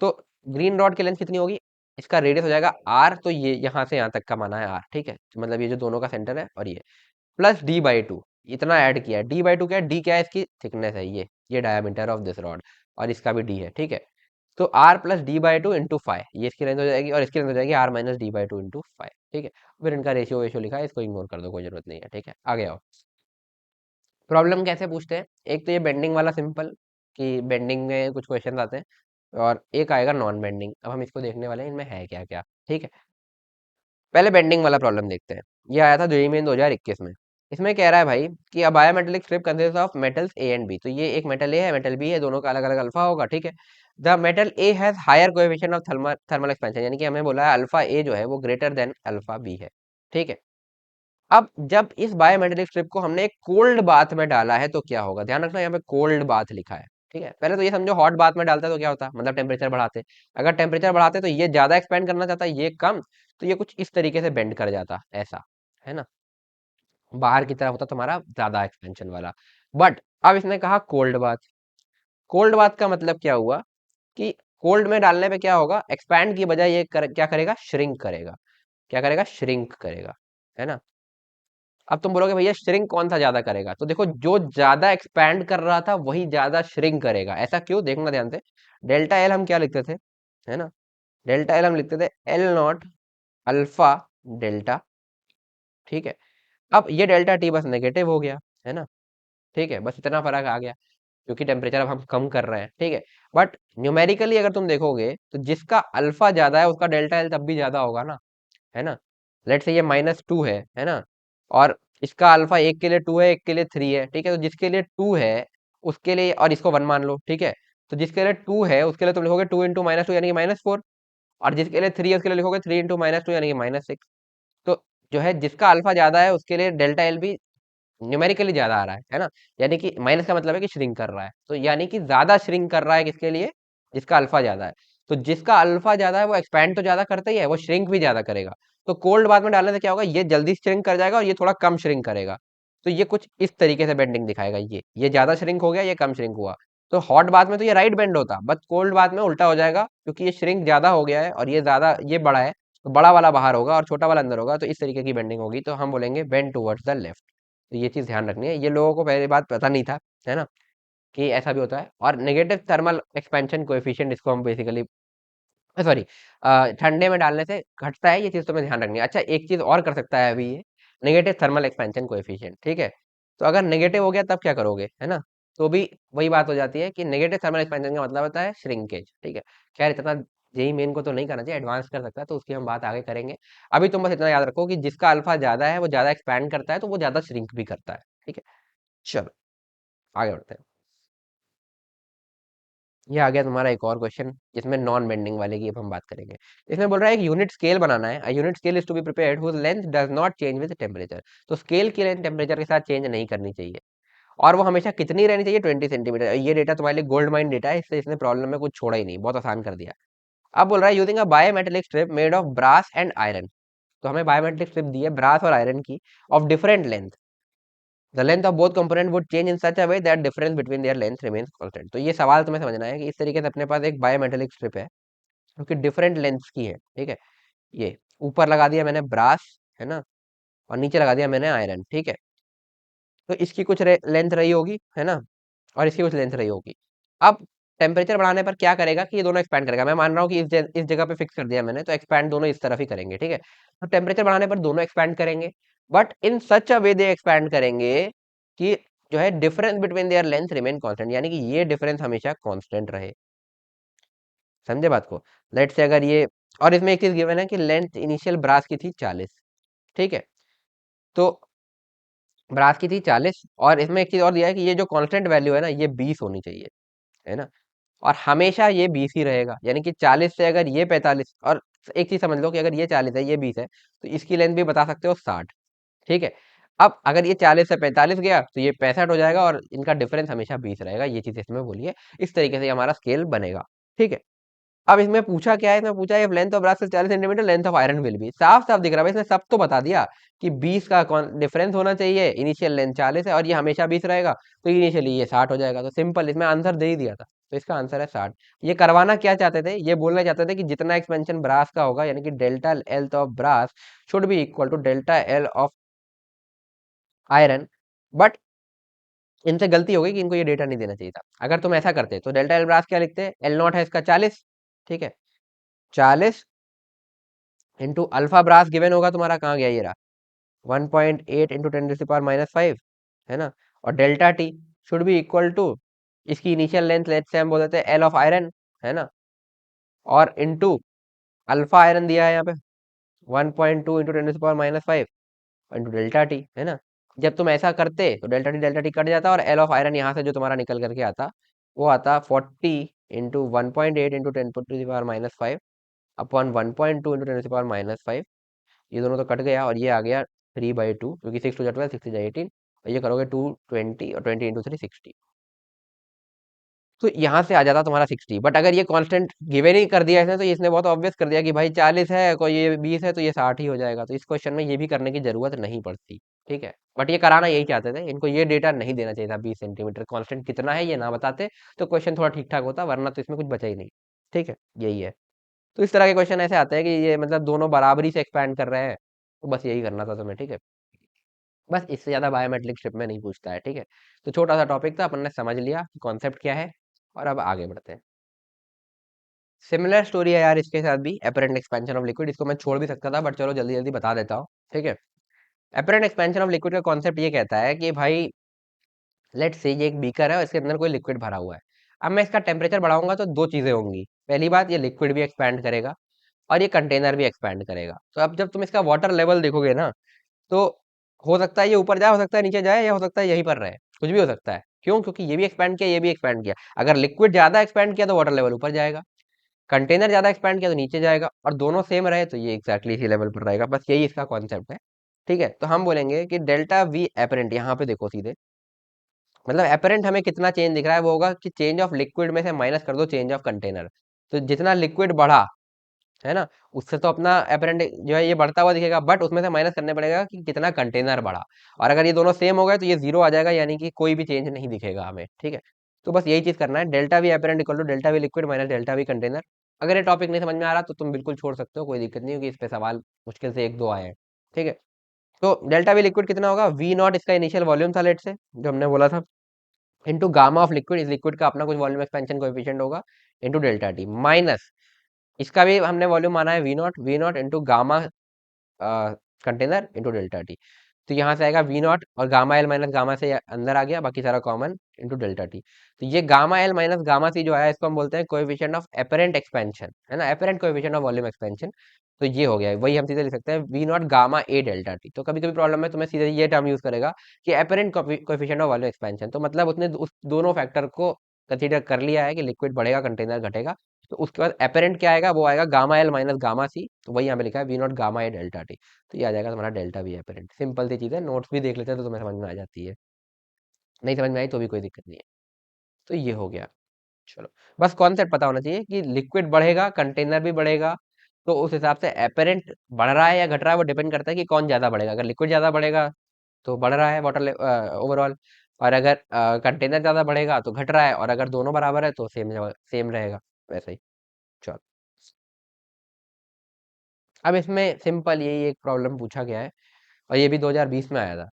तो ग्रीन रॉड की लेंथ कितनी होगी? इसका रेडियस हो जाएगा आर, तो ये यहाँ से यहाँ तक का माना है आर, ठीक है। मतलब ये जो दोनों का सेंटर है, और ये प्लस डी बाई टू, इतना ऐड किया है। डी बाई टू क्या है? डी क्या है? इसकी थिकनेस है, ये डायमीटर ऑफ दिस रॉड, और इसका भी डी है, ठीक है। तो R plus D by two into 5, ये इसकी लेंथ हो जाएगी, और इसकी लेंथ हो जाएगी R minus D by two into 5, ठीक है। फिर इनका रेशियो वेशियो लिखा है, इसको इग्नोर कर दो, कोई जरूरत नहीं है, ठीक है। आगे आओ। प्रॉब्लम कैसे पूछते हैं? एक तो ये बेंडिंग वाला सिंपल, कि बेंडिंग में कुछ क्वेश्चन आते हैं, और एक आएगा नॉन बेंडिंग। अब हम इसको देखने वाले हैं इनमें है क्या क्या, ठीक है। पहले बेंडिंग वाला प्रॉब्लम देखते हैं। ये आया था जेईई मेन 2021 में। इसमें कह रहा है भाई कि a bimetallic strip consist of metals A and B. तो ये एक मेटल ए है, मेटल बी है, दोनों का अलग अलग अल्फा होगा, ठीक है। The metal A has higher coefficient of thermal thermal expansion, यानी कि हमें बोला है अल्फा ए जो है वो ग्रेटर देन अल्फा बी है, ठीक है। अब जब इस बायोमेटेलिक स्ट्रिप को हमने एक कोल्ड बाथ में डाला है तो क्या होगा? ध्यान रखना यहाँ पे कोल्ड बाथ लिखा है, ठीक है। पहले तो ये समझो हॉट बाथ में डालता है तो क्या होता, मतलब टेम्परेचर बढ़ाते। अगर टेम्परेचर बढ़ाते तो ये ज्यादा एक्सपेंड करना चाहता है, ये कम, तो ये कुछ इस तरीके से बेंड कर जाता, ऐसा, है ना। बाहर की तरफ होता तुम्हारा ज्यादा एक्सपेंशन वाला। बट अब इसने कहा कोल्ड बाथ। कोल्ड बाथ का मतलब क्या हुआ कि कोल्ड में डालने पे क्या होगा, एक्सपैंड की बजाय क्या करेगा? श्रिंक करेगा। क्या करेगा? श्रिंक करेगा, है ना। अब तुम बोलोगे भैया श्रिंक कौन सा ज्यादा करेगा? तो देखो, जो ज्यादा एक्सपैंड कर रहा था वही ज्यादा श्रिंक करेगा। ऐसा क्यों? देखना ध्यान से। डेल्टा एल हम क्या लिखते थे, है ना। डेल्टा एल हम लिखते थे एल नॉट अल्फा डेल्टा, ठीक है। अब ये डेल्टा टी बस नेगेटिव हो गया, है ना, ठीक है। बस इतना फर्क आ गया, क्योंकि टेम्परेचर अब हम कम कर रहे हैं, ठीक है। बट न्यूमेरिकली अगर तुम देखोगे तो जिसका अल्फा ज्यादा है उसका डेल्टा एल तब भी ज्यादा होगा ना, है ना। लेट से ये -2 है ना। और इसका अल्फा एक के लिए 2 है, एक के लिए 3 है, ठीक है। तो जिसके लिए 2 है उसके लिए, और इसको 1 मान लो, ठीक है। तो जिसके लिए 2 है उसके लिए तुम लिखोगे 2 × -2 यानी कि -4। और जिसके लिए 3 है उसके लिए लिखोगे 3 × -2 यानी कि -6। तो जो है जिसका अल्फा ज्यादा है उसके लिए डेल्टा एल भी न्यूमेरिकली ज्यादा आ रहा है ना। यानी कि माइनस का मतलब है कि श्रिंक कर रहा है, तो यानी कि ज्यादा श्रिंक कर रहा है किसके लिए? जिसका अल्फा ज्यादा है। तो जिसका अल्फा ज्यादा है वो एक्सपैंड तो ज्यादा करता ही है, वो श्रिंक भी ज्यादा करेगा। तो कोल्ड बाथ में डालने से क्या होगा, ये जल्दी श्रिंक कर जाएगा और ये थोड़ा कम श्रिंक करेगा। तो ये कुछ इस तरीके से बेंडिंग दिखाएगा, ये ज्यादा श्रिंक हो गया, ये कम श्रिंक हुआ। तो हॉट बाथ में तो ये राइट बेंड होता, बट कोल्ड बाथ में उल्टा हो जाएगा, क्योंकि ये श्रिंक ज्यादा हो गया है और ये बड़ा है। तो बड़ा वाला बाहर होगा और छोटा वाला अंदर होगा, तो इस तरीके की बेंडिंग होगी, तो हम बोलेंगे बेंड टुवर्ड्स द लेफ्ट। तो ये चीज ध्यान रखनी है, ये लोगों को पहली बात पता नहीं था, है ना, कि ऐसा भी होता है। और नेगेटिव थर्मल एक्सपेंशन कोएफिशिएंट, इसको हम बेसिकली, सॉरी, ठंडे में डालने से घटता है, ये चीज तुम्हें ध्यान रखनी है। अच्छा, एक चीज और कर सकता है अभी ये, नेगेटिव थर्मल एक्सपेंशन कोएफिशिएंट, ठीक है। तो अगर नेगेटिव हो गया तब क्या करोगे, है ना। तो भी वही बात हो जाती है कि नेगेटिव थर्मल एक्सपेंशन का मतलब होता है श्रिंकेज, ठीक है। खैर इतना जेई मेन को तो नहीं करना चाहिए, एडवांस कर सकता है, तो उसकी हम बात आगे करेंगे। अभी तुम बस इतना याद रखो कि जिसका अल्फा ज्यादा है वो ज्यादा एक्सपैंड करता है, तो वो ज्यादा श्रिंक भी करता है, ठीक है। चलो आगे बढ़ते हैं। ये आ गया तुम्हारा एक और क्वेश्चन, जिसमें नॉन बेंडिंग वाले की अब हम बात करेंगे। इसमें बोल रहा है एक यूनिट स्केल बनाना है। A unit scale is to be prepared whose length does not change with temperature. तो स्केल की लेंथ टेम्परेचर के साथ चेंज नहीं करनी चाहिए, और वो हमेशा कितनी रहनी चाहिए? 20 सेंटीमीटर। ये डेटा तुम्हारे लिए गोल्ड माइन डेटा है, इससे इसने प्रॉब्लम में कुछ छोड़ा ही नहीं, बहुत आसान कर दिया। अब बोल रहा है using a bimetallic strip made of brass and iron. तो हमें बायोमेट्रिक स्ट्रिप दी है ब्रास और आयरन की, of different length. The length of both component would change in such a way that difference between their length remains constant. तो ये सवाल तुम्हें समझना है कि इस तरीके से अपने पास एक बायोमेटेलिक स्ट्रिप है जो कि डिफरेंट लेंथ्स की है, ठीक है। ये ऊपर लगा दिया मैंने ब्रास, है ना, और नीचे लगा दिया मैंने आयरन, ठीक है। तो इसकी कुछ लेंथ रही होगी, है ना, और इसकी कुछ लेंथ रही होगी। अब टेम्परेचर बढ़ाने पर क्या करेगा कि ये दोनों एक्सपैंड करेगा। मैं मान रहा हूँ कि इस जगह पे फिक्स कर दिया मैंने, तो एक्सपैंड दोनों इस तरफ ही करेंगे, ठीक है। तो टेम्परेचर बढ़ाने पर दोनों एक्सपैंड करेंगे, but in such a way they expand करेंगे कि जो है difference between their length remain constant, यानी कि ये डिफरेंस हमेशा कांस्टेंट रहे। समझे बात को? लेट से अगर ये, और इसमें एक चीज गिवन है कि लेंथ इनिशियल ब्रास की थी 40, ठीक है। तो ब्रास की थी 40, और इसमें एक चीज और दिया है कि ये जो कांस्टेंट वैल्यू है ना, ये 20 होनी चाहिए, है ना। और हमेशा ये 20 ही रहेगा, यानी कि 40 से अगर ये 45, और एक चीज समझ लो कि अगर ये 40 है ये 20 है, तो इसकी लेंथ भी बता सकते हो 60, ठीक है। अब अगर ये 40 से 45 गया तो ये 65 हो जाएगा, और इनका डिफरेंस हमेशा 20 रहेगा। ये चीज इसमें बोलिए, इस तरीके से ये हमारा स्केल बनेगा, ठीक है। अब इसमें पूछा क्या है, इसमें पूछा है length of brass 40 centimetre, length of iron will भी। साफ साफ दिख रहा है, इसने सब तो बता दिया कि 20 का डिफरेंस होना चाहिए, इनिशियल लेंथ 40 है और ये हमेशा 20 रहेगा, तो इनिशियली ये 60 हो जाएगा। तो सिंपल, इसमें आंसर दे ही दिया था, तो इसका आंसर है 60। ये करवाना क्या चाहते थे, ये बोलना चाहते थे कि जितना एक्सपेंशन ब्रास का होगा, यानी कि delta L of brass should be equal to delta L of iron. But इनसे गलती हो गई कि इनको ये डेटा नहीं देना चाहिए था। अगर तुम ऐसा करते तो डेल्टा एल ब्रास क्या लिखते, एल नॉट है इसका 40, ठीक है, 40 इंटू अल्फा ब्रास गिवन होगा तुम्हारा, कहाँ गया ये रहा, 1.8 इंटू 10⁻⁵ है ना। और delta T should be equal to इसकी इनिशियल लेंथ, लेट से हम बोल देते हैं एल ऑफ आयरन, है ना, और इंटू अल्फा आयरन दिया है यहाँ पे 1.2 इंटू 10⁻⁵ इंटू डेल्टा टी, है ना। जब तुम ऐसा करते तो डेल्टा टी कट जाता, और एल ऑफ आयरन यहाँ से जो तुम्हारा निकल करके आता, वो आता 40 इंटू 1.8 इंटू 10⁻⁵ अपॉन 1.2 इंटू 10⁻⁵। ये दोनों तो कट गया, और ये आ गया 3/2, क्योंकि 6 टू 12, 6 18, और ये करोगे 220, और 20 इंटू 3 60। तो यहाँ से आ जाता तुम्हारा 60। बट अगर ये कांस्टेंट गिवन ही कर दिया इसने, तो इसने बहुत ऑब्वियस कर दिया कि भाई 40 है, कोई ये 20 है, तो ये 60 ही हो जाएगा। तो इस क्वेश्चन में ये भी करने की जरूरत नहीं पड़ती, ठीक है। बट ये कराना यही चाहते थे, इनको ये डेटा नहीं देना चाहिए था, 20 सेंटीमीटर कांस्टेंट कितना है ये ना बताते तो क्वेश्चन थोड़ा ठीक ठाक होता, वरना तो इसमें कुछ बचा ही नहीं, ठीक है। यही है। तो इस तरह के क्वेश्चन ऐसे आते हैं कि ये मतलब दोनों बराबरी से एक्सपैंड कर रहे हैं, तो बस यही करना था तुम्हें, ठीक है। बस इससे ज्यादा बायोमेट्रिक स्ट्रिप में नहीं पूछता है, ठीक है। तो छोटा सा टॉपिक था, अपन ने समझ लिया कि कॉन्सेप्ट क्या है, और अब आगे बढ़ते हैं। सिमिलर स्टोरी है यार इसके साथ भी, एपरेंट एक्सपेंशन ऑफ लिक्विड। इसको मैं छोड़ भी सकता था, बट चलो जल्दी जल्दी बता देता हूँ, ठीक है। एपरेंट एक्सपेंशन ऑफ लिक्विड का कॉन्सेप्ट ये कहता है कि भाई लेट से ये एक बीकर है और इसके अंदर कोई लिक्विड भरा हुआ है। अब मैं इसका टेम्परेचर बढ़ाऊंगा तो दो चीजें होंगी। पहली बात, ये लिक्विड भी एक्सपैंड करेगा, और ये कंटेनर भी एक्सपैंड करेगा। तो अब जब तुम इसका वाटर लेवल देखोगे ना, तो हो सकता है ये ऊपर जाए, हो सकता है नीचे जाए, या हो सकता है यहीं पर रहे, कुछ भी हो सकता है। क्यों? क्योंकि ये भी एक्सपैंड किया, ये भी एक्सपैंड किया। अगर लिक्विड ज्यादा एक्सपैंड किया तो वाटर लेवल ऊपर जाएगा, कंटेनर ज्यादा एक्सपैंड किया तो नीचे जाएगा, और दोनों सेम रहे तो ये एक्जैक्टली इसी लेवल पर रहेगा। बस यही इसका कॉन्सेप्ट है, ठीक है। तो हम बोलेंगे कि डेल्टा वी एपरेंट, यहाँ पे देखो सीधे, मतलब एपरेंट हमें कितना चेंज दिख रहा है, वो होगा कि चेंज ऑफ लिक्विड में से माइनस कर दो चेंज ऑफ कंटेनर। तो जितना लिक्विड बढ़ा, है ना, उससे तो अपना एपरेंट जो है ये बढ़ता हुआ दिखेगा, बट उसमें से माइनस करने पड़ेगा कि कितना कंटेनर बढ़ा। और अगर ये दोनों सेम हो गए तो ये जीरो आ जाएगा, यानी कि कोई भी चेंज नहीं दिखेगा हमें, ठीक है। तो बस यही चीज करना है, delta V apparent equal to delta V liquid minus delta V container. अगर ये टॉपिक नहीं समझ में आ रहा तो तुम बिल्कुल छोड़ सकते हो, कोई दिक्कत नहीं होगी। इस पे सवाल मुश्किल से एक दो आए हैं, ठीक है। तो डेल्टा वी लिक्विड कितना होगा, वी नॉट इसका इनिशियल वॉल्यूम था लेट से, जो हमने बोला था, इंटू गामा ऑफ लिक्विड, इस लिक्विड का अपना कुछ वॉल्यूम एक्सपेंशन कोएफिशिएंट होगा, इंटू डेल्टा टी, माइनस इसका भी हमने वॉल्यूम माना है V naught into gamma container into delta T. तो यहाँ से आएगा वी नॉट, और गामा एल माइनस गामा से अंदर आ गया, बाकी सारा कॉमन, इंटू डेल्टा टी। तो ये गामा एल माइनस गामा सी जो आया, इसको हम बोलते हैं कोएफिशिएंट ऑफ एपरेंट एक्सपेंशन, है ना, apparent coefficient of volume expansion. तो ये हो गया, वही हम सीधे लिख सकते हैं V naught gamma A delta T. तो कभी कभी प्रॉब्लम में तुम्हें सीधे ये टर्म यूज करेगा कि apparent coefficient of volume expansion, तो मतलब उसने उस दोनों फैक्टर को कंसीडर कर लिया है कि लिक्विड बढ़ेगा कंटेनर घटेगा। तो उसके बाद एपरेंट क्या आएगा, वो आएगा gamma L minus gamma C, तो वही यहाँ पे लिखा है V naught gamma A delta T. तो ये आ जाएगा तुम्हारा डेल्टा वी एपरेंट। सिंपल सी चीज़ है, नोट्स भी देख लेते हैं तो तुम्हें समझ में आ जाती है, नहीं समझ में आई तो भी कोई दिक्कत नहीं है। तो ये हो गया। चलो, बस कॉन्सेप्ट पता होना चाहिए कि लिक्विड बढ़ेगा, कंटेनर भी बढ़ेगा। तो उस हिसाब से एपेरेंट बढ़ रहा है या घट रहा है वो डिपेंड करता है कि कौन ज्यादा बढ़ेगा। अगर लिक्विड ज्यादा बढ़ेगा तो बढ़ रहा है वाटर ओवरऑल, और अगर कंटेनर ज्यादा बढ़ेगा तो घट रहा है, और अगर दोनों बराबर है तो सेम सेम रहेगा, वैसे ही। चलो, अब इसमें सिंपल यही एक प्रॉब्लम पूछा गया है, और ये भी 2020 में आया था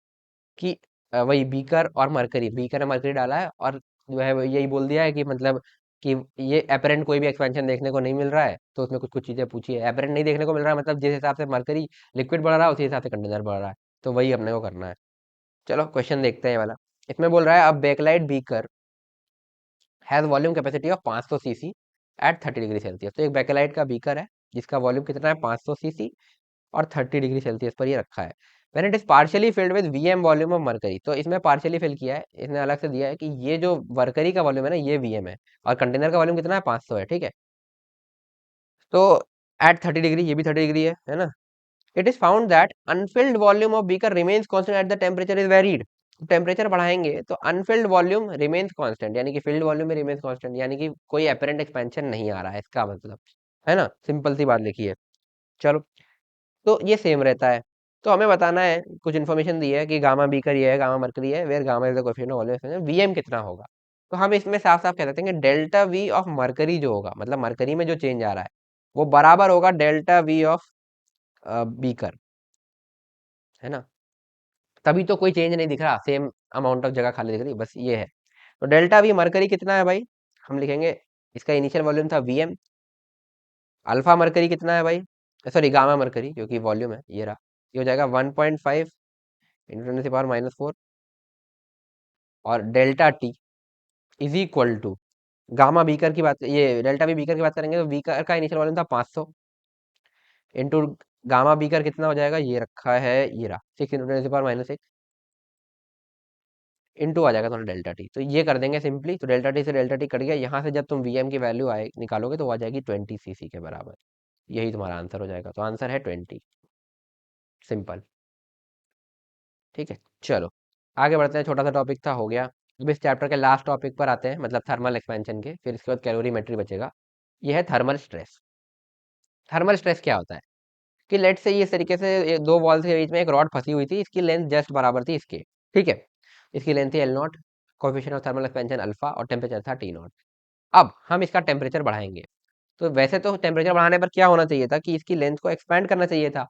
कि वही बीकर और मरकरी, बीकर में मरकरी डाला है, और जो है वो यही बोल दिया है कि मतलब कि ये एपरेंट कोई भी एक्सपेंशन देखने को नहीं मिल रहा है। तो उसमें कुछ कुछ चीजें पूछी है, एपरेंट नहीं देखने को मिल रहा है मतलब जिस हिसाब से मरकरी लिक्विड बढ़ रहा है उसी हिसाब से कंटेनर बढ़ रहा है। तो वही अपने को करना है। चलो क्वेश्चन देखते हैं ये वाला। इसमें बोल रहा है अब bakelite beaker has volume capacity of 500 cc at 30 degree Celsius. तो एक बैकलाइट का बीकर है जिसका वॉल्यूम कितना है, 500 सीसी, और 30 डिग्री सेल्सियस पर ये रखा है। When it is partially filled with VM volume of mercury, तो इसमें पार्शियली फिल किया है, इसने अलग से दिया है कि ये जो मरकरी का वॉल्यूम है ना ये वीएम है, और कंटेनर का वॉल्यूम कितना है, 500 है, ठीक है। तो एट 30 डिग्री, ये भी 30 डिग्री है ना। It is found that Anfield volume of beaker remains constant at the temperature is varied. Temperature बढ़ाएंगे तो अनफिल्ड वॉल्यूम रिमेन्स कांस्टेंट, यानी कि फील्ड वॉल्यूम में रिमेन्स कांस्टेंट, यानी कि कोई अपेरेंट एक्सपेंशन नहीं आ रहा है, इसका मतलब है ना, सिंपल सी बात लिखी है। चलो, तो ये सेम रहता है। तो हमें बताना है, कुछ इन्फॉर्मेशन दी है कि गामा बीकर ये है, गामा मरकरी है, where gamma is the coefficient of volume, VM कितना होगा। तो हम इसमें साफ साफ कह सकते हैं कि डेल्टा वी ऑफ मरकरी जो होगा, मतलब मरकरी में जो चेंज आ रहा है वो बराबर होगा डेल्टा वी ऑफ बीकर, है ना। तभी तो कोई चेंज नहीं दिख रहा, सेम अमाउंट ऑफ जगह खाली दिख रही, बस ये है। तो डेल्टा वी मरकरी कितना है भाई, हम लिखेंगे इसका इनिशियल वॉल्यूम था वीएम। अल्फा मरकरी कितना है भाई, सॉरी गामा मरकरी क्योंकि वॉल्यूम है, ये रहा। ये हो जाएगा 1.5 इंटू 10⁻⁴, और delta T is equal to gamma beaker की बात, ये डेल्टा वी बीकर की बात करेंगे तो बीकर का इनिशियल वॉल्यूम था 500 इंटू गामा बीकर कितना हो जाएगा, ये रखा है, ये रहा 6 × 10⁻⁶, इंटू आ जाएगा थोड़ा डेल्टा टी। तो ये कर देंगे सिंपली, तो डेल्टा टी से डेल्टा टी कट गया, यहाँ से जब तुम वीएम की वैल्यू आए निकालोगे तो वो आ जाएगी 20 सीसी के बराबर। यही तुम्हारा आंसर हो जाएगा, तो आंसर है 20। सिंपल, ठीक है। चलो, आगे बढ़ते हैं, छोटा सा टॉपिक था, हो गया। अब इस चैप्टर के लास्ट टॉपिक पर आते हैं, मतलब थर्मल एक्सपेंशन के, फिर इसके बाद कैलोरीमेट्री बचेगा। ये है थर्मल स्ट्रेस। थर्मल स्ट्रेस क्या होता है कि लेट से ये इस तरीके से दो वॉल्स के बीच में एक रॉड फंसी हुई थी, इसकी लेंथ जस्ट बराबर थी इसके, ठीक है। इसकी लेंथ थी L0, coefficient of thermal expansion alpha, और टेम्परेचर था T0। अब हम इसका टेम्परेचर बढ़ाएंगे। तो वैसे तो टेम्परेचर बढ़ाने पर क्या होना चाहिए था कि इसकी लेंथ को एक्सपेंड करना चाहिए था,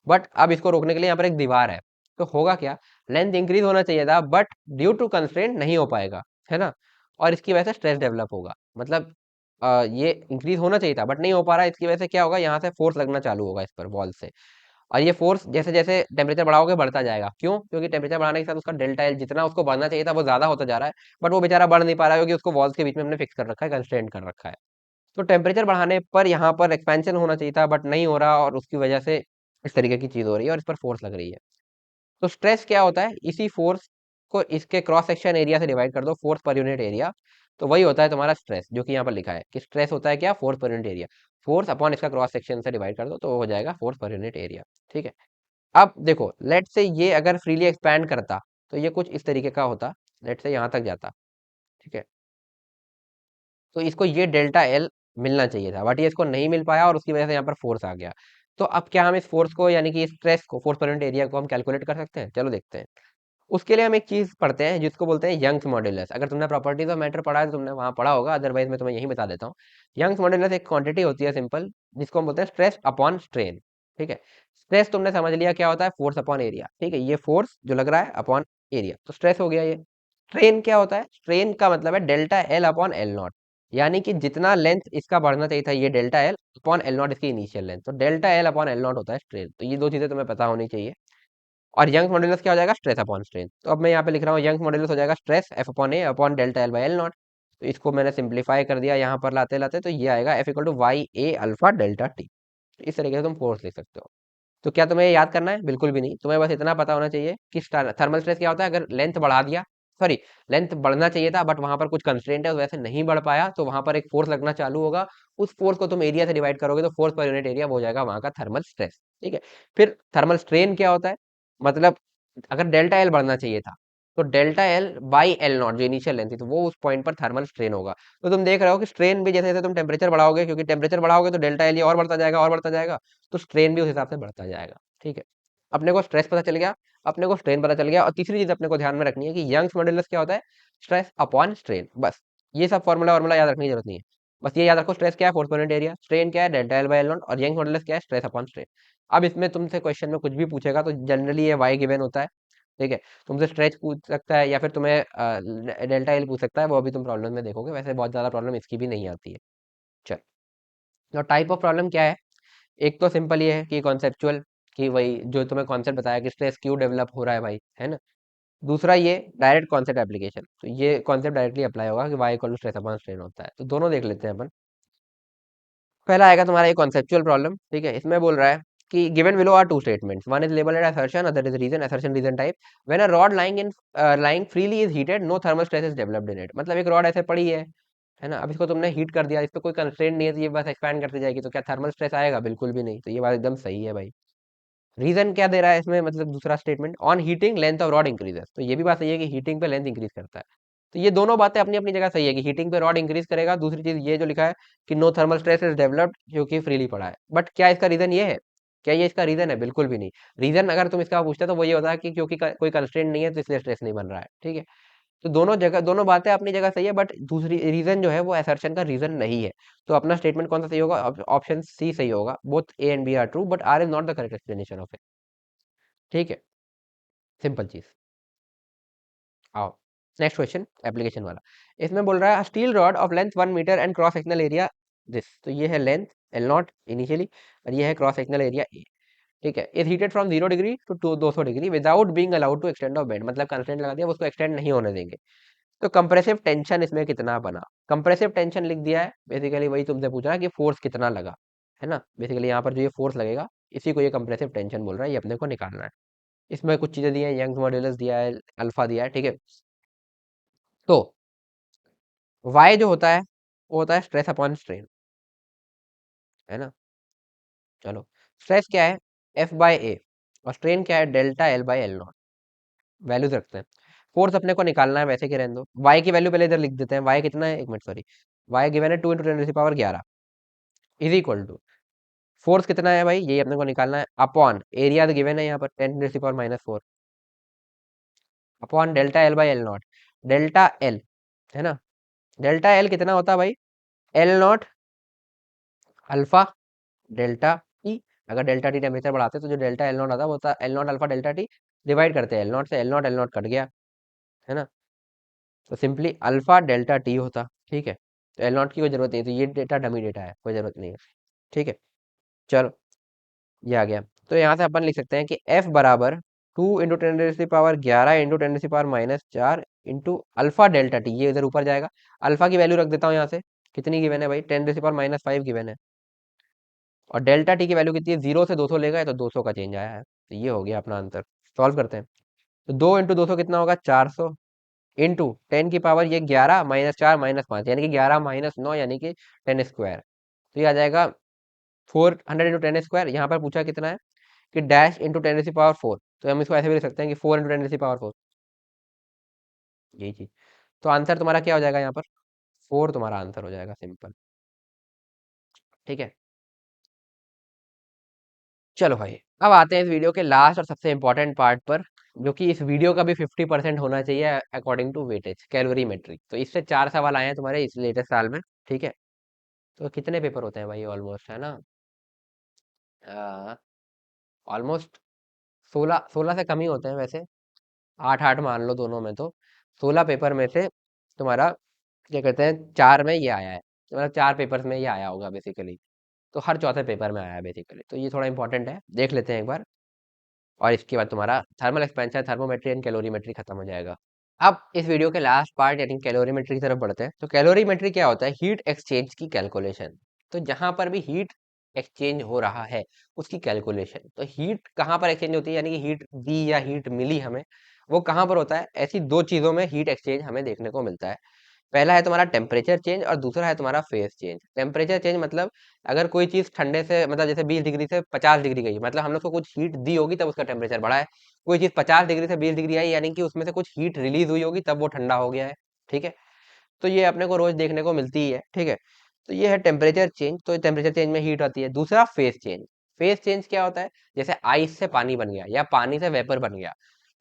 बट अब इसको रोकने के लिए यहाँ पर एक दीवार है। तो होगा क्या, लेंथ इंक्रीज होना चाहिए था, बट ड्यू टू कंस्ट्रेंट नहीं हो पाएगा, है ना। और इसकी वजह से स्ट्रेस डेवलप होगा, मतलब ये इंक्रीज होना चाहिए था बट नहीं हो पा रहा है। इसकी वजह से क्या होगा, यहाँ से फोर्स लगना चालू होगा इस पर वॉल से, और ये फोर्स जैसे जैसे टेम्परेचर बढ़ाओगे बढ़ता जाएगा। क्यों, क्योंकि टेम्परेचर बढ़ाने के साथ उसका डेल्टा एल जितना उसको बढ़ना चाहिए था वो ज्यादा होता जा रहा है, बट वो बेचारा बढ़ नहीं पा रहा है क्योंकि उसको वॉल्स के बीच में हमने फिक्स कर रखा है, कंस्ट्रेंट कर रखा है। तो टेम्परेचर बढ़ाने पर यहाँ पर एक्सपेंशन होना चाहिए था बट नहीं हो रहा, और उसकी वजह से इस तरीके की चीज हो रही है और इस पर फोर्स लग रही है। तो स्ट्रेस क्या होता है, इसी फोर्स को इसके क्रॉस सेक्शन एरिया से डिवाइड कर दो, फोर्स पर यूनिट एरिया। तो वही होता है तुम्हारा स्ट्रेस, जो कि यहाँ पर लिखा है कि स्ट्रेस होता है क्या, force per unit area. Force upon इसका क्रॉस सेक्शन से डिवाइड कर दो तो वो हो जाएगा फोर्स पर यूनिट एरिया, ठीक है। अब देखो, लेट से ये अगर फ्रीली एक्सपैंड करता तो ये कुछ इस तरीके का होता, लेट से यहाँ तक जाता, ठीक है। तो इसको ये डेल्टा एल मिलना चाहिए था, बट ये इसको नहीं मिल पाया और उसकी वजह से यहाँ पर फोर्स आ गया। तो अब क्या हम इस फोर्स को, यानी कि स्ट्रेस को, फोर्स पर यूनिट एरिया को हम कैलकुलेट कर सकते हैं, चलो देखते हैं। उसके लिए हम एक चीज पढ़ते हैं जिसको बोलते हैं यंग्स मॉड्यूलस। अगर तुमने प्रॉपर्टीज ऑफ मैटर पढ़ा है तो तुमने वहां पढ़ा होगा, अदरवाइज मैं तुम्हें यही बता देता हूँ। यंग्स मॉड्यूलस एक क्वांटिटी होती है सिंपल, जिसको हम बोलते हैं स्ट्रेस अपॉन स्ट्रेन, ठीक है। स्ट्रेस तुमने समझ लिया क्या होता है, फोर्स अपॉन एरिया, ठीक है। ये फोर्स जो लग रहा है अपॉन एरिया, तो स्ट्रेस हो गया ये। स्ट्रेन क्या होता है, स्ट्रेन का मतलब है delta L upon L naught, यानी कि जितना लेंथ इसका बढ़ना चाहिए था ये delta L upon L not इसकी इनिशियल लेंथ, तो delta L upon L not होता है स्ट्रेन। तो ये दो चीजें तुम्हें पता होनी चाहिए। और यंग मॉडुलस क्या हो जाएगा, स्ट्रेस अपॉन स्ट्रेन। तो अब मैं यहाँ पे लिख रहा हूँ यंग मॉडुलस हो जाएगा stress F upon A upon delta L by L not. तो इसको मैंने सिंप्लीफाई कर दिया यहाँ पर लाते लाते, तो ये आएगा F equal to Y A alpha delta T. इस तरीके से तुम फोर्स लिख सकते हो। तो क्या तुम्हें याद करना है, बिल्कुल भी नहीं, तुम्हें बस इतना पता होना चाहिए कि थर्मल स्ट्रेस क्या होता है। अगर लेंथ बढ़ा दिया, सॉरी, लेंथ बढ़ना चाहिए था बट वहां पर कुछ कंस्ट्रेंट है उस वजह से नहीं बढ़ पाया, तो वहां पर एक फोर्स लगना चालू होगा। उस फोर्स को तुम एरिया से डिवाइड करोगे तो फोर्स पर यूनिट एरिया वो हो जाएगा वहां का थर्मल स्ट्रेस, ठीक है। फिर थर्मल स्ट्रेन क्या होता है, मतलब अगर डेल्टा एल बढ़ना चाहिए था तो delta L by L not जो इनिशियल लेंथ थी तो वो उस पॉइंट पर थर्मल स्ट्रेन होगा। तो तुम देख रहे हो कि स्ट्रेन भी जैसे जैसे तुम टेम्परेचर बढ़ाओगे, क्योंकि टेम्परेचर बढ़ाओगे तो डेल्टा एल ये और बढ़ता जाएगा और बढ़ता जाएगा, तो स्ट्रेन भी उस हिसाब से बढ़ता जाएगा। ठीक है, अपने को स्ट्रेस पता चल गया, अपने को स्ट्रेन पता चल गया, और तीसरी चीज अपने को ध्यान में रखनी है कि यंग्स मॉडुलस क्या होता है, स्ट्रेस अपॉन स्ट्रेन। बस ये सब फॉर्मूला याद रखने की जरूरत नहीं है। बस ये याद रखो, स्ट्रेस क्या है, force per unit area, strain क्या है, delta L by L not, और यंग मॉडुलस क्या है, स्ट्रेस अपॉन स्ट्रेन। अब इसमें तुमसे क्वेश्चन में कुछ भी पूछेगा तो जनरली ये वाई गिवन होता है। ठीक है, तुमसे स्ट्रेच पूछ सकता है या फिर तुम्हें डेल्टा एल पूछ सकता है, वो अभी तुम प्रॉब्लम में देखोगे, वैसे बहुत ज्यादा प्रॉब्लम इसकी भी नहीं आती है। चल, तो टाइप ऑफ प्रॉब्लम क्या है, एक तो सिंपल ये है कि कॉन्सेप्चुअल, कि वही जो तुम्हें कॉन्सेप्ट बताया कि स्ट्रेस क्यों डेवलप हो रहा है भाई, है ना। दूसरा ये डायरेक्ट कॉन्सेप्ट एप्लीकेशन, तो ये कॉन्सेप्ट डायरेक्टली अप्लाई होगा कि Y equal to stress upon strain होता है। तो दोनों देख लेते हैं अपन। पहला आएगा तुम्हारा ये कॉन्सेप्चुअल प्रॉब्लम। ठीक है, इसमें बोल रहा है कि given below are two statements, one is labelled as assertion, other is reason, assertion reason type, when a rod lying freely is heated, no thermal stress is developed in it. मतलब एक rod ऐसे पड़ी है ना, अब इसको तुमने heat कर दिया, इस पे कोई कंस्ट्रेंट नहीं है, तो ये बस एक्सपैंड करती जाएगी, तो क्या थर्मल स्ट्रेस आएगा, बिल्कुल भी नहीं। तो ये बात एकदम सही है भाई। रीजन क्या दे रहा है इसमें, मतलब दूसरा statement, on heating length of rod increases, तो ये भी बात सही है कि हीटिंग पे लेंथ इंक्रीज करता है। तो ये दोनों बातें अपनी अपनी जगह सही है कि हीटिंग पे रॉड इंक्रीज करेगा। दूसरी चीज ये जो लिखा है कि no thermal stress is developed, क्योंकि फ्रीली पड़ा है। बट क्या इसका रीजन ये है, क्या ये इसका रीजन है, बिल्कुल भी नहीं। रीजन अगर तुम इसका पूछते तो वो ये होता है कि क्योंकि कोई कंस्ट्रेंट नहीं है तो इसलिए स्ट्रेस नहीं बन रहा है। ठीक है, तो दोनों जगह दोनों बातें अपनी जगह सही है, बट दूसरी रीजन जो है वो असर्शन का रीजन नहीं है। तो अपना स्टेटमेंट कौन सा सही होगा, ऑप्शन सी सही होगा, both A and B are true but R is not the correct explanation of it. ठीक है, सिंपल चीज। आओ, नेक्स्ट क्वेश्चन एप्लीकेशन वाला। इसमें बोल रहा है steel rod of length 1 metre and cross sectional area this, तो ये है लेंथ एल नॉट इनिशियली, और ये है क्रॉस सेक्शनल एरिया ए। ठीक है, is heated from 0 degree to 200 degree without being allowed to extend of bend, मतलब constraint लगा दिया, वो उसको एक्सटेंड नहीं होने देंगे। तो कंप्रेसिव टेंशन इसमें कितना बना, कंप्रेसिव टेंशन लिख दिया है, बेसिकली वही तुमसे पूछ रहा है कि फोर्स कितना लगा, है ना। बेसिकली यहाँ पर जो ये फोर्स लगेगा इसी को ये कंप्रेसिव टेंशन बोल रहा है, ये अपने को निकालना है। इसमें कुछ चीजें दी हैं, यंग मॉड्यूलस दिया है, अल्फा दिया है। ठीक है, तो वाई जो होता है वो होता है स्ट्रेस अपॉन स्ट्रेन, है ना। चलो, स्ट्रेस क्या है, एफ बाई ए, और स्ट्रेन क्या है, delta L by L not. Values रखते हैं, फोर्स अपने को निकालना है, वैसे के रहने दो। वाई की वैल्यू पहले इधर लिख देते हैं, वाई कितना है, एक मिनट सॉरी, वाई गिवन है 2 × 10⁻11 इज इक्वल टू, फोर्स कितना है भाई, यही अपने को निकालना है, अपॉन एरिया तो गिवन है यहाँ पर 10⁻⁻⁴ upon delta L by L not. Delta L, है ना, डेल्टा एल कितना होता है भाई, L naught alpha delta T. अगर डेल्टा टी टेम्परेचर बढ़ाते तो जो डेल्टा एल नॉट आता है वो होता है l naught alpha delta T, divide करते हैं एल नॉट से, एल नॉट कट गया, है ना। तो सिंपली अल्फा डेल्टा टी होता। ठीक है, तो एल नॉट की कोई जरूरत नहीं, तो ये डेटा डमी डेटा है, कोई जरूरत नहीं है। ठीक है, चलो, ये आ गया। तो यहाँ से अपन लिख सकते हैं कि एफ बराबर 2 × 10⁻⁻11 इंटू अल्फा डेल्टा टी, ये इधर ऊपर जाएगा। अल्फा की वैल्यू रख देता हूँ यहाँ से, कितनी गिवन है भाई, 10⁻⁵ गिवन है। और डेल्टा टी की वैल्यू कितनी है, 0 से 200 लेगा है, तो 200 का चेंज आया है, तो ये हो गया अपना आंसर। सॉल्व करते हैं, तो 2 × 200 कितना होगा, 400, इंटू 10 की पावर ये 11 -4 -5 यानी कि 11 - 9 यानी कि 10 स्क्वायर। तो ये आ जाएगा 400 × 10 स्क्वायर। यहाँ पर पूछा कितना है कि डैश इंटू 10⁻⁴, तो हम इसको ऐसे भी लिख सकते हैं कि 4 × 10⁻⁴, यही चीज। तो आंसर तुम्हारा क्या हो जाएगा यहाँ पर, 4 तुम्हारा आंसर हो जाएगा, सिंपल। ठीक है, चलो भाई, अब आते हैं इस वीडियो के लास्ट और सबसे इंपॉर्टेंट पार्ट पर, जो कि इस वीडियो का भी 50% होना चाहिए अकॉर्डिंग टू वेटेज, कैलोरीमेट्री। तो इससे 4 सवाल आए हैं तुम्हारे इस लेटेस्ट साल में। ठीक है, तो कितने पेपर होते हैं भाई, ऑलमोस्ट, है ना, ऑलमोस्ट 16 से कम ही होते हैं वैसे, 8 8 मान लो दोनों में, तो 16 पेपर में से तुम्हारा क्या कहते हैं, 4 में ये आया है, मतलब 4 पेपर्स में ये आया होगा बेसिकली। तो हर चौथे पेपर में आया है बेसिकली, तो ये थोड़ा इंपॉर्टेंट है, देख लेते हैं एक बार। और इसके बाद तुम्हारा thermal expansion, thermometry and calorimetry खत्म हो जाएगा। अब इस वीडियो के लास्ट पार्ट यानी कैलोरीमेट्री की तरफ बढ़ते हैं। तो कैलोरीमेट्री क्या होता है, हीट एक्सचेंज की कैलकुलेशन। तो जहां पर भी हीट एक्सचेंज हो रहा है उसकी कैलकुलेशन, तो हीट कहाँ पर एक्सचेंज होती है, यानी कि हीट दी या हीट मिली हमें, वो कहाँ पर होता है, ऐसी दो चीजों में हीट एक्सचेंज हमें देखने को मिलता है। पहला है तुम्हारा टेम्परेचर चेंज और दूसरा है तुम्हारा फेज चेंज। टेम्परेचर चेंज मतलब अगर कोई चीज ठंडे से मतलब जैसे 20 डिग्री से 50 डिग्री गई, मतलब हमने उसको कुछ हीट दी होगी तब उसका टेम्परेचर बढ़ा है। कोई चीज 50 डिग्री से 20 डिग्री आई, यानी कि उसमें से कुछ हीट रिलीज हुई होगी तब वो ठंडा हो गया है। ठीक है, तो ये अपने को रोज देखने को मिलती ही है। ठीक है, तो ये है टेम्परेचर चेंज। तो टेम्परेचर चेंज में हीट आती है। दूसरा फेज चेंज। फेज चेंज क्या होता है? जैसे आइस से पानी बन गया या पानी से वेपर बन गया,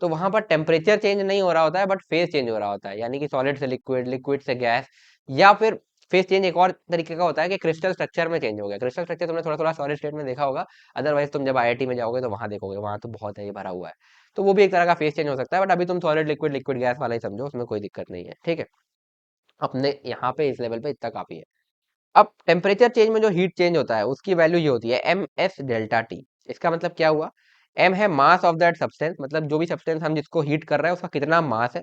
तो वहां पर टेम्परेचर चेंज नहीं हो रहा होता है, बट फेज चेंज हो रहा होता है, यानी कि सॉलिड से लिक्विड, लिक्विड से गैस। या फिर फेज चेंज एक और तरीके का होता है कि क्रिस्टल स्ट्रक्चर में चेंज हो गया। क्रिस्टल स्ट्रक्चर तुमने थोड़ा थोड़ा सॉलिड स्टेट में देखा होगा, अदरवाइज तुम जब आईआईटी में जाओगे तो वहां देखोगे, वहां तो बहुत है ये भरा हुआ है। तो वो भी एक तरह का फेज चेंज हो सकता है, बट अभी तुम सॉलिड लिक्विड लिक्विड गैस वाला ही समझो, उसमें कोई दिक्कत नहीं है। ठीक है, अपने यहाँ पे इस लेवल पे इतना काफी है। अब टेम्परेचर चेंज में जो हीट चेंज होता है उसकी वैल्यू ये होती है एम एस डेल्टा टी। इसका मतलब क्या हुआ? एम है मास ऑफ दैट सब्सटेंस, मतलब जो भी सब्सटेंस हम जिसको हीट कर रहे हैं उसका कितना मास है,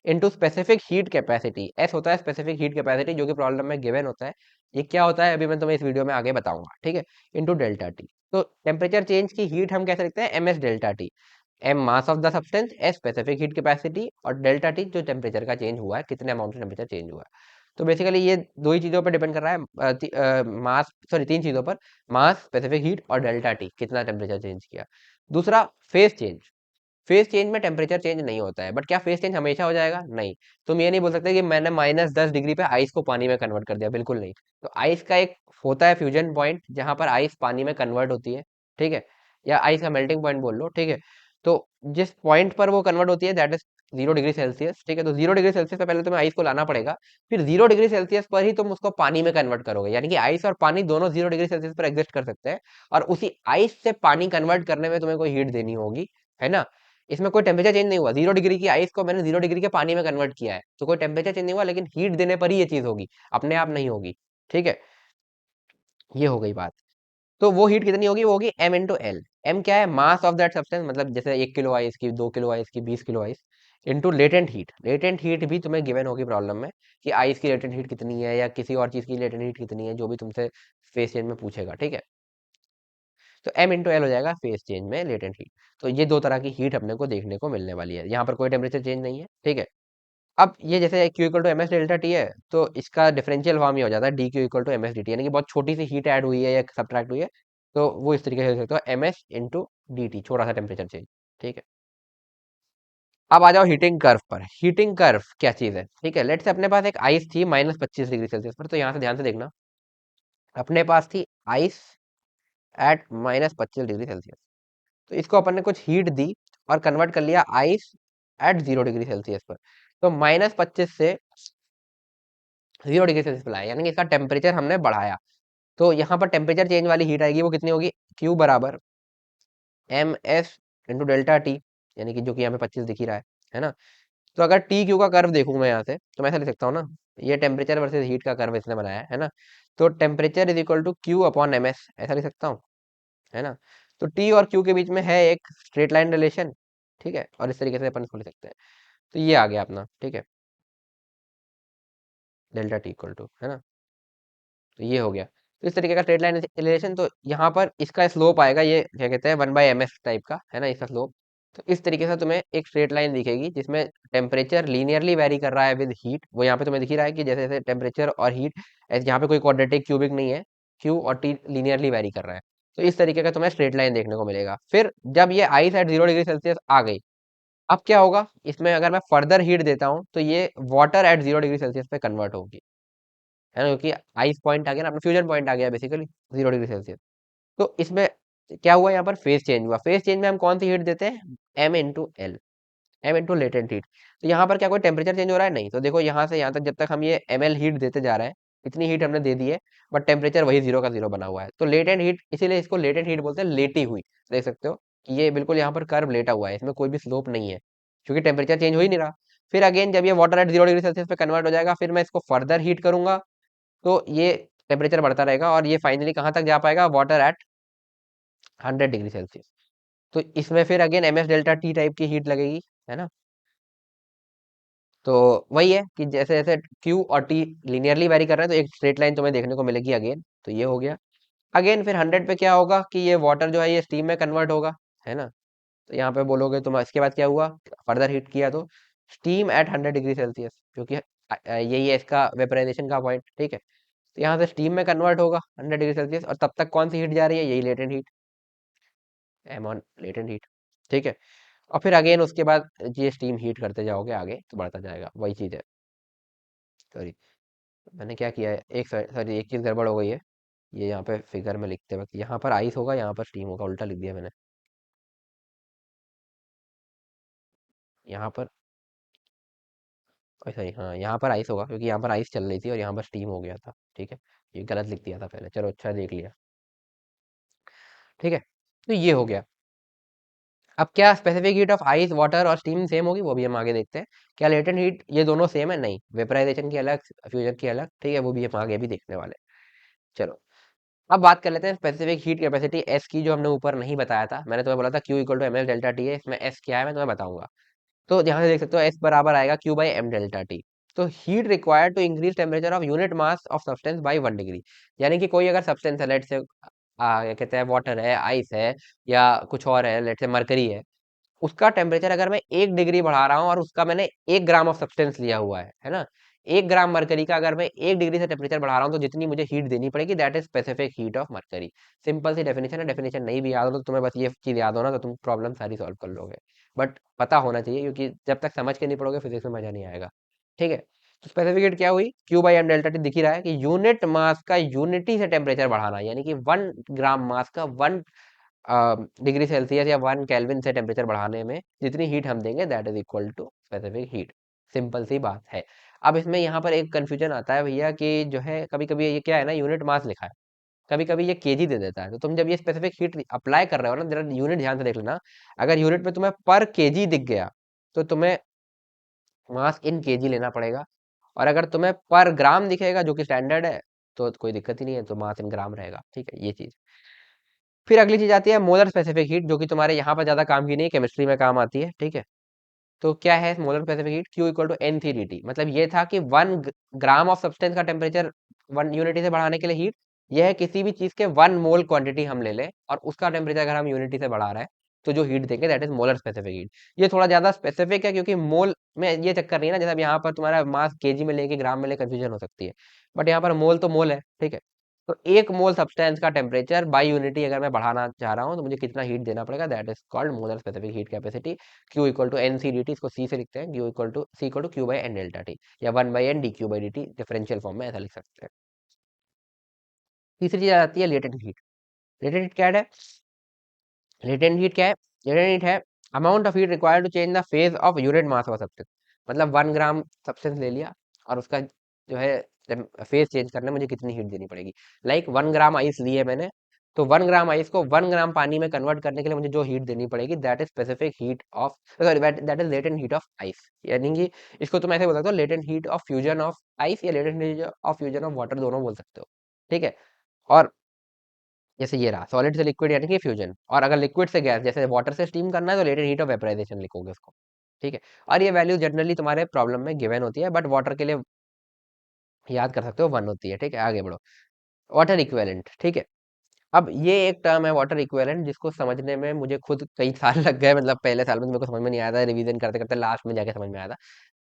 into specific heat capacity. S होता है स्पेसिफिक हीट कैपेसिटी, जो कि प्रॉब्लम में गिवन होता है। ये क्या होता है अभी मैं तुम्हें इस वीडियो में आगे बताऊंगा। ठीक है, इनटू डेल्टा टी। तो टेम्परेचर चेंज की हीट हम कैसे लिखते हैं? M S delta T. M mass of the substance, S specific heat capacity, और डेल्टा टी जो टेम्परेचर का चेंज हुआ है, कितने अमाउंट में टेम्परेचर चेंज हुआ है। तो बेसिकली ये दो ही चीजों पर डिपेंड कर रहा है, मास, सॉरी तीन चीजों पर, मास, स्पेसिफिक हीट और डेल्टा टी, कितना टेम्परेचर चेंज किया। दूसरा फेज चेंज। फेज चेंज में टेम्परेचर चेंज नहीं होता है, बट क्या फेज चेंज हमेशा हो जाएगा? नहीं। तुम ये नहीं बोल सकते कि मैंने -10 डिग्री पे आइस को पानी में कन्वर्ट कर दिया, बिल्कुल नहीं। तो आइस का एक होता है फ्यूजन पॉइंट जहां पर आइस पानी में कन्वर्ट होती है। ठीक है, या आइस का मेल्टिंग पॉइंट बोल लो। ठीक है, तो जिस पॉइंट पर वो कन्वर्ट होती है दैट इज 0 डिग्री सेल्सियस। ठीक है, तो 0 डिग्री सेल्सियस पे पहले तुम्हें आइस को लाना पड़ेगा, फिर 0 डिग्री सेल्सियस पर ही तुम उसको पानी में कन्वर्ट करोगे, यानी कि आइस और पानी दोनों 0 डिग्री सेल्सियस पर एग्जिस्ट कर सकते हैं। और उसी आइस से पानी कन्वर्ट करने में तुम्हें कोई हीट देनी होगी, है ना। इसमें कोई टेम्परेचर चेंज नहीं हुआ, 0 डिग्री की आइस को मैंने 0 डिग्री के पानी में कन्वर्ट किया है, तो कोई टेम्परेचर चेंज नहीं हुआ, लेकिन हीट देने पर ही ये चीज होगी, अपने आप नहीं होगी। ठीक है, ये हो गई बात। तो वो हीट कितनी होगी? वो होगी एम इंटू एल। एम क्या है? मास ऑफ दैट सब्सटेंस, मतलब जैसे 1 किलो आइस की, 2 किलो आइस की, 20 kilo ice, into latent heat. Latent heat भी तुम्हें गिवन होगी प्रॉब्लम में, कि आइस की लेटेंट हीट कितनी है या किसी और चीज की लेटेंट हीट कितनी है, जो भी तुमसे फेस चेंज में पूछेगा। ठीक है, तो एम इंटू एल हो जाएगा फेस चेंज में लेटेंट हीट। तो ये दो तरह की हीट अपने को देखने को मिलने वाली है, यहाँ पर कोई टेम्परेचर चेंज नहीं है। ठीक है, अब ये जैसे Q equal to M S delta T है, तो इसका डिफरेंशियल फॉर्म ये हो जाता है D Q equal to M S D T, यानी कि बहुत छोटी सी हीट ऐड हुई है या सब्ट्रैक्ट हुई है, तो वो इस तरीके से लिख सकते हो, M S into D T, छोटा सा टेम्परेचर चेंज। ठीक है, अब आ जाओ हीटिंग कर्व पर। हीटिंग कर्व क्या चीज है? ठीक है, लेट से अपने पास एक आइस थी -25 डिग्री सेल्सियस पर, तो यहाँ से ध्यान से देखना, अपने पास थी आइस एट -25 डिग्री सेल्सियस। तो इसको अपन ने कुछ हीट दी और कन्वर्ट कर लिया आइस एट 0 डिग्री सेल्सियस पर। तो -25 से 0 डिग्री सेल्सियस पर लाया, यानी कि इसका टेम्परेचर हमने बढ़ाया। तो यहाँ पर टेम्परेचर चेंज वाली हीट आएगी, वो कितनी होगी? Q बराबर M S into delta T, यानी कि जो कि यहाँ पे 25 दिख ही रहा है ना। तो अगर टी क्यू का कर्व देखूं मैं यहाँ से, तो मैं ऐसा लिख सकता हूँ ना, ये टेम्परेचर वर्सेस हीट का कर्व इसने बनाया है ना। तो temperature is equal to Q upon M S, ऐसा लिख सकता हूँ, है ना। तो टी और क्यू के बीच में है एक स्ट्रेट लाइन रिलेशन। ठीक है, और इस तरीके से अपन इसको लिख सकते हैं। तो ये आ गया अपना। ठीक है, डेल्टा टी इक्वल टू, है ना। तो ये हो गया। तो इस तरीके का स्ट्रेट लाइन रिलेशन, तो यहाँ पर इसका स्लोप आएगा, ये क्या कहते हैं 1/ms टाइप का, है ना, इसका स्लोप। तो इस तरीके से तुम्हें एक स्ट्रेट लाइन दिखेगी जिसमें टेम्परेचर लीनियरली वेरी कर रहा है विद हीट। वो यहाँ पे तुम्हें दिख ही रहा है कि जैसे जैसे टेम्परेचर और हीट, यहाँ पे कोई क्वाड्रेटिक क्यूबिक नहीं है, क्यू और टी लीनियरली वेरी कर रहा है। तो इस तरीके का तुम्हें स्ट्रेट लाइन देखने को मिलेगा। फिर जब ये आइस एट 0 डिग्री सेल्सियस आ गई, अब क्या होगा इसमें? अगर मैं फर्दर हीट देता हूँ तो ये वाटर एट 0 डिग्री सेल्सियस पे कन्वर्ट होगी, है ना, क्योंकि आइस पॉइंट आ गया ना, अपना फ्यूजन पॉइंट आ गया बेसिकली 0 डिग्री सेल्सियस। तो इसमें क्या हुआ? यहाँ पर फेज चेंज हुआ। फेज चेंज में हम कौन सी हीट देते हैं? M into L, M into latent heat. तो यहाँ पर क्या कोई टेम्परेचर चेंज हो रहा है? नहीं। तो देखो यहाँ से यहाँ तक जब तक हम ये एम एल हीट देते जा रहे हैं, इतनी हीट हमने दे दी है, बट टेम्परेचर वही 0 का 0 बना हुआ है। तो लेटेंट हीट, इसीलिए इसको लेटेंट हीट बोलते हैं, लेटी हुई। देख सकते हो कि ये बिल्कुल यहाँ पर कर्व लेटा हुआ है, इसमें कोई भी स्लोप नहीं है, क्योंकि टेम्परेचर चेंज हो ही नहीं रहा। फिर अगेन जब ये वाटर एट 0 डिग्री सेल्सियस पे कन्वर्ट हो जाएगा, फिर मैं इसको फर्दर हीट करूंगा, तो ये टेम्परेचर बढ़ता रहेगा और ये फाइनली कहाँ तक जा पाएगा? Water at 100 degree Celsius. तो इसमें फिर again M S delta T type की हीट लगेगी, है ना। तो वही है कि जैसे जैसे क्यू और टी लीनियरली वेरी कर रहे हैं, तो एक स्ट्रेट लाइन तुम्हें देखने को मिलेगी अगेन। तो ये हो गया। अगेन फिर 100 पे क्या होगा कि ये वाटर जो है ये स्टीम में कन्वर्ट होगा, है ना। तो यहाँ पे बोलोगे तुम इसके बाद क्या हुआ? फर्दर हीट किया तो स्टीम एट 100 डिग्री सेल्सियस, क्योंकि यही है इसका वेपराइजेशन का पॉइंट, ठीक है। तो यहाँ से स्टीम में कन्वर्ट होगा 100 डिग्री सेल्सियस, और तब तक कौन सी हीट जा रही है, यही latent heat, M on latent heat, ठीक है। और फिर अगेन उसके बाद ये स्टीम हीट करते जाओगे आगे तो बढ़ता जाएगा, वही चीज़ है। सॉरी, मैंने क्या किया है, एक सॉरी एक चीज़ गड़बड़ हो गई है। ये यहाँ पे फिगर में लिखते वक्त यहाँ पर आइस होगा, यहाँ पर स्टीम होगा, उल्टा लिख दिया मैंने। यहाँ पर सॉरी, हाँ यहाँ पर आइस होगा क्योंकि यहाँ पर आइस चल रही थी और यहाँ पर स्टीम हो गया था, ठीक है। ये गलत लिख दिया था पहले, चलो अच्छा देख लिया, ठीक है। तो ये हो गया। अब क्या specific heat of ice water और स्टीम सेम होगी, वो भी हम आगे देखते हैं। क्या लेटेंट हीट ये दोनों सेम है, नहीं, वेपराइजेशन की अलग, फ्यूजन की अलग, ठीक है, वो भी हम आगे भी देखने वाले हैं। चलो, अब बात कर लेते हैं स्पेसिफिक हीट कैपेसिटी एस की, जो हमने ऊपर नहीं बताया था। मैंने तुम्हें बोला था Q equal to M S delta T है, इसमें एस क्या है मैं तुम्हें बताऊंगा। तो यहाँ से देख सकते हो एस बराबर आएगा Q by M delta T. तो heat required to increase temperature of unit mass of substance by 1 degree. यानी कि कोई अगर सब्सटेंस है, लेट से क्या कहते हैं, वाटर है, आइस है, या कुछ और है, लेट से मरकरी है, उसका टेम्परेचर अगर मैं 1 डिग्री बढ़ा रहा हूँ और उसका मैंने 1 ग्राम ऑफ सब्सटेंस लिया हुआ है ना, 1 ग्राम मरकरी का अगर मैं 1 डिग्री से टेम्परेचर बढ़ा रहा हूँ तो जितनी मुझे हीट देनी पड़ेगी, that is specific heat of mercury. Simple सी डेफिनेशन है, डेफिनेशन नहीं भी याद हो तो तुम्हें बस ये चीज याद होना तो तुम प्रॉब्लम सारी सॉल्व कर लोगे। बट पता होना चाहिए, क्योंकि जब तक समझ के नहीं पढ़ोगे फिजिक्स में मजा नहीं आएगा, ठीक है। तो स्पेसिफिक हीट क्या हुई, Q by M delta T, दिख ही रहा है कि यूनिट मास का यूनिटी से टेम्परेचर बढ़ाना, यानी कि 1 ग्राम मास का 1 डिग्री सेल्सियस या 1 केल्विन से टेम्परेचर बढ़ाने में जितनी हीट हम देंगे, that is equal to specific heat. Simple सी बात है। अब इसमें यहाँ पर एक कंफ्यूजन आता है भैया कि जो है कभी कभी ये क्या है ना, यूनिट मास लिखा है, कभी कभी ये केजी दे देता है। तो तुम जब ये स्पेसिफिक हीट अप्लाई कर रहे हो ना, जरा यूनिट ध्यान से देख लेना। अगर यूनिट में तुम्हें पर केजी दिख गया तो तुम्हें मास इन केजी लेना पड़ेगा, और अगर तुम्हें पर ग्राम दिखेगा जो कि स्टैंडर्ड है तो कोई दिक्कत ही नहीं है, तो मास इन ग्राम रहेगा, ठीक है, ये चीज। फिर अगली चीज आती है मोलर स्पेसिफिक हीट, जो कि तुम्हारे यहाँ पर ज्यादा काम की नहीं, केमिस्ट्री में काम आती है, ठीक है। तो क्या है molar specific heat, Q equal to N C D T. मतलब ये था कि 1 ग्राम ऑफ सब्सटेंस का टेम्परेचर 1 यूनिटी से बढ़ाने के लिए हीट, यह है किसी भी चीज के 1 मोल क्वांटिटी हम ले लें और उसका टेम्परेचर अगर हम यूनिटी से बढ़ा रहे हैं तो जो हीट देंगे that is molar specific heat. ये थोड़ा ज्यादा स्पेसिफिक है क्योंकि मोल में ये चक्कर नहीं है ना, जैसे अब यहाँ पर तुम्हारा मास केजी में लेके ग्राम में ले कंफ्यूजन हो सकती है, बट यहाँ पर मोल तो मोल है, ठीक है। तो 1 मोल सब्सटेंस का टेम्परेचर बाई यूनिटी अगर मैं बढ़ाना चाह रहा हूँ तो मुझे कितना हीट देना पड़ेगा, that is called molar specific heat capacity. Q equal to N C D T, इसको सी से लिखते हैं, Q equal to C equal to Q by N delta T, या 1 by N D Q by D T, differential form में ऐसा लिख सकते हैं। तीसरी चीज आती है लेटेंट हीट। लेटेंट हीट क्या है, लेटेंट हीट क्या है, लेटेंट हीट है amount of heat required to change the phase of unit mass of substance. मतलब 1 ग्राम सब्सटेंस ले लिया और उसका जो है फेज चेंज करने में मुझे कितनी हीट देनी पड़ेगी। लाइक 1 ग्राम आइस ली है मैंने, तो 1 ग्राम आइस को 1 ग्राम पानी में कन्वर्ट करने के लिए मुझे जो हीट देनी पड़ेगी, that is specific heat of, sorry, that is latent heat of ice. यानी कि इसको तुम ऐसे बोल सकते हो, latent heat of fusion of ice या latent heat of fusion of water, दोनों बोल सकते हो, ठीक है। और जैसे ये रहा सॉलिड से लिक्विड यानी कि फ्यूजन, और अगर लिक्विड से गैस जैसे वाटर से स्टीम करना है तो लेटेंट हीट ऑफ वेपराइजेशन लिखोगे उसको, ठीक है। और ये वैल्यू जनरली तुम्हारे प्रॉब्लम में गिवन होती है, बट वाटर के लिए याद कर सकते हो 1 होती है, ठीक है। आगे बढ़ो, वाटर इक्विवेलेंट, ठीक है। अब ये एक टर्म है वाटर इक्विवेलेंट, जिसको समझने में मुझे खुद कई साल लग गए, मतलब पहले साल में तो मेरे को समझ में नहीं आया था, रिवीजन करते करते लास्ट में जाके समझ में आया था।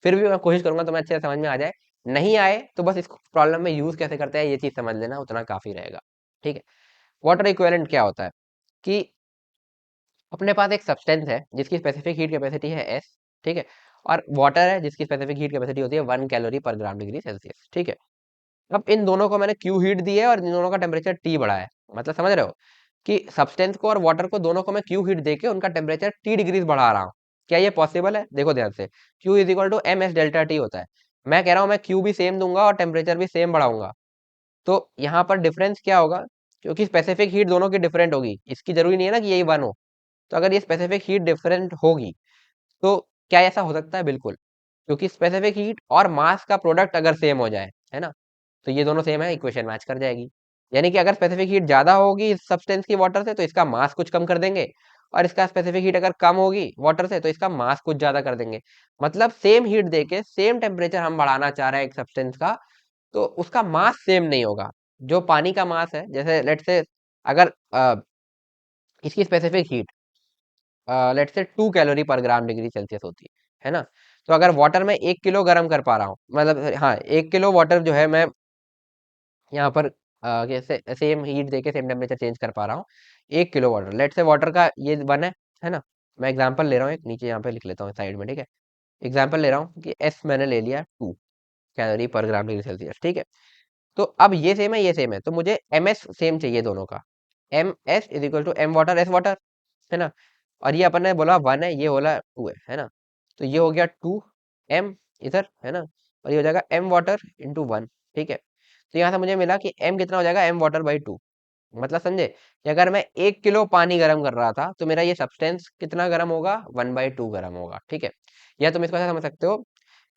फिर भी मैं कोशिश करूंगा तुम्हें अच्छे से समझ में आ जाए, नहीं आए तो बस इसको प्रॉब्लम में यूज कैसे करते हैं ये चीज समझ लेना, उतना काफी रहेगा, ठीक है। वाटर इक्विवेलेंट क्या होता है कि अपने पास एक सब्सटेंस है जिसकी स्पेसिफिक हीट कैपेसिटी है एस, ठीक है, और वाटर है जिसकी स्पेसिफिक हीट कैपेसिटी होती है 1 कैलोरी पर ग्राम डिग्री सेल्सियस, ठीक है। अब इन दोनों को मैंने क्यू हीट दी है और इन दोनों का टेम्परेचर टी बढ़ा है। मतलब समझ रहे हो कि सब्सटेंस को और वाटर को दोनों को मैं क्यू हीट देके उनका टेम्परेचर टी डिग्रीज बढ़ा रहा हूँ। क्या ये पॉसिबल है, देखो ध्यान से, Q is equal to M S delta T होता है। मैं कह रहा हूँ मैं क्यू भी सेम दूंगा और टेम्परेचर भी सेम बढ़ाऊंगा, तो यहाँ पर डिफरेंस क्या होगा, क्योंकि स्पेसिफिक हीट दोनों की डिफरेंट होगी, इसकी जरूरी नहीं है ना कि यही 1 हो। तो अगर ये स्पेसिफिक हीट डिफरेंट होगी तो क्या ऐसा हो सकता है, बिल्कुल, क्योंकि स्पेसिफिक हीट और मास का प्रोडक्ट अगर सेम हो जाए, है ना, तो ये दोनों सेम है, इक्वेशन मैच कर जाएगी। यानी कि अगर स्पेसिफिक हीट ज्यादा होगी इस सब्सटेंस की वाटर से तो इसका मास कुछ कम कर देंगे, और इसका स्पेसिफिक हीट अगर कम होगी वाटर से तो इसका मास कुछ ज्यादा कर देंगे। मतलब सेम हीट देके सेम टेम्परेचर हम बढ़ाना चाह रहे हैं एक सब्सटेंस का, तो उसका मास सेम नहीं होगा। जो पानी का मास है, जैसे लेट से अगर इसकी स्पेसिफिक हीट लेट से 2 कैलोरी पर ग्राम डिग्री सेल्सियस होती है ना, तो अगर वाटर में 1 किलो गर्म कर पा रहा हूँ, मतलब हाँ 1 किलो वाटर जो है मैं यहाँ पर कैसे सेम हीट देके सेम टेम्परेचर चेंज कर पा रहा हूँ। 1 किलो वाटर, लेट से वाटर का ये वन है ना। मैं एग्जांपल ले रहा हूँ, एक नीचे यहाँ पे लिख लेता हूँ साइड में, ठीक है। एग्जांपल ले रहा हूँ कि एस मैंने ले लिया 2 कैलोरी पर ग्राम डिग्री सेल्सियस, ठीक है। तो अब ये सेम है, ये सेम है, तो मुझे एम एस सेम चाहिए दोनों का। M S is equal to M water S water, है ना। और ये अपन ने बोला 1 है, ये बोला 2 है ना। तो ये हो गया 2 m इधर, है ना। और ये हो जाएगा m वाटर इंटू 1, ठीक है। तो यहाँ से मुझे मिला कि m कितना हो जाएगा, m वाटर बाई 2। मतलब समझे कि अगर मैं 1 किलो पानी गर्म कर रहा था तो मेरा ये सब्सटेंस कितना गर्म होगा, 1/2 गर्म होगा, ठीक है। या तुम इसको ऐसा समझ सकते हो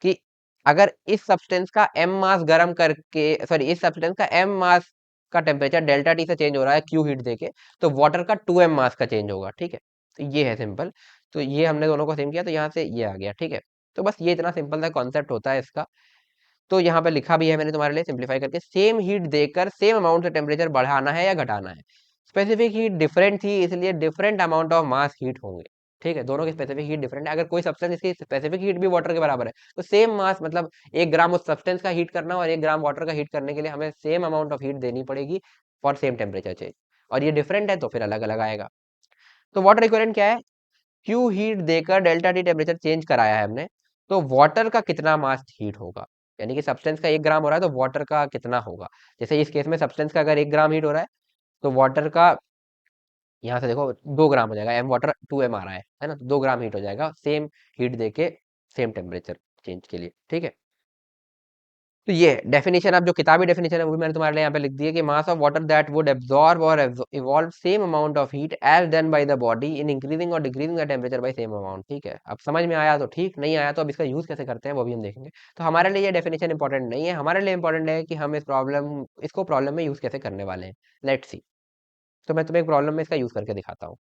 कि अगर इस सब्सटेंस का m मास गर्म करके, सॉरी इस सब्सटेंस का m मास का टेम्परेचर डेल्टा टी से चेंज हो रहा है क्यू हीट देके, तो वाटर का 2m मास का चेंज होगा, ठीक है। तो ये है सिंपल। तो ये हमने दोनों को सेम किया, तो यहाँ से ये आ गया, ठीक है। तो बस ये इतना सिंपल सा कॉन्सेप्ट होता है इसका। तो यहाँ पे लिखा भी है मैंने तुम्हारे लिए सिंप्लीफाई करके, सेम हीट देकर सेम अमाउंट से टेम्परेचर बढ़ाना है या घटाना है। स्पेसिफिक हीट डिफरेंट थी, इसलिए different amount of mass heat होंगे, ठीक है। दोनों की स्पेसिफिक हीट डिफरेंट है। अगर कोई सब्सटेंस इसकी स्पेसिफिक हीट भी वाटर के बराबर है तो सेम मास, मतलब 1 ग्राम उस सब्सटेंस का हीट करना और 1 ग्राम वाटर का हीट करने के लिए हमें सेम अमाउंट ऑफ हीट देनी पड़ेगी फॉर सेम टेम्परेचर चेंज। और ये डिफरेंट है तो फिर अलग अलग आएगा। तो वाटर इक्विवेलेंट क्या है, क्यू हीट देकर डेल्टा टी टेम्परेचर चेंज कराया है हमने, तो वाटर का कितना मास हीट होगा। यानी कि सब्सटेंस का 1 ग्राम हो रहा है तो वाटर का कितना होगा। जैसे इस केस में सब्सटेंस का अगर 1 ग्राम हीट हो रहा है तो वाटर का यहाँ से देखो 2 ग्राम हो जाएगा, एम वाटर 2m आ रहा है ना। तो 2 ग्राम हीट हो जाएगा सेम हीट देके सेम टेम्परेचर चेंज के लिए, ठीक है। तो ये डेफिनेशन, अब जो किताबी डेफिनेशन है वो भी मैंने तुम्हारे लिए यहाँ पे लिख दी है कि mass of water that would absorb और evolve same amount of heat as done by the body in increasing और decreasing the temperature by same amount, ठीक है। अब समझ में आया तो ठीक, नहीं आया तो अब इसका यूज कैसे करते हैं वो भी हम देखेंगे। तो हमारे लिए ये डेफिनेशन इंपॉर्टेंट नहीं है, हमारे लिए इंपॉर्टेंट है कि हम इसको प्रॉब्लम में यूज कैसे करने वाले हैं। Let's see. तो मैं तुम्हें एक प्रॉब्लम में इसका यूज करके दिखाता हूँ।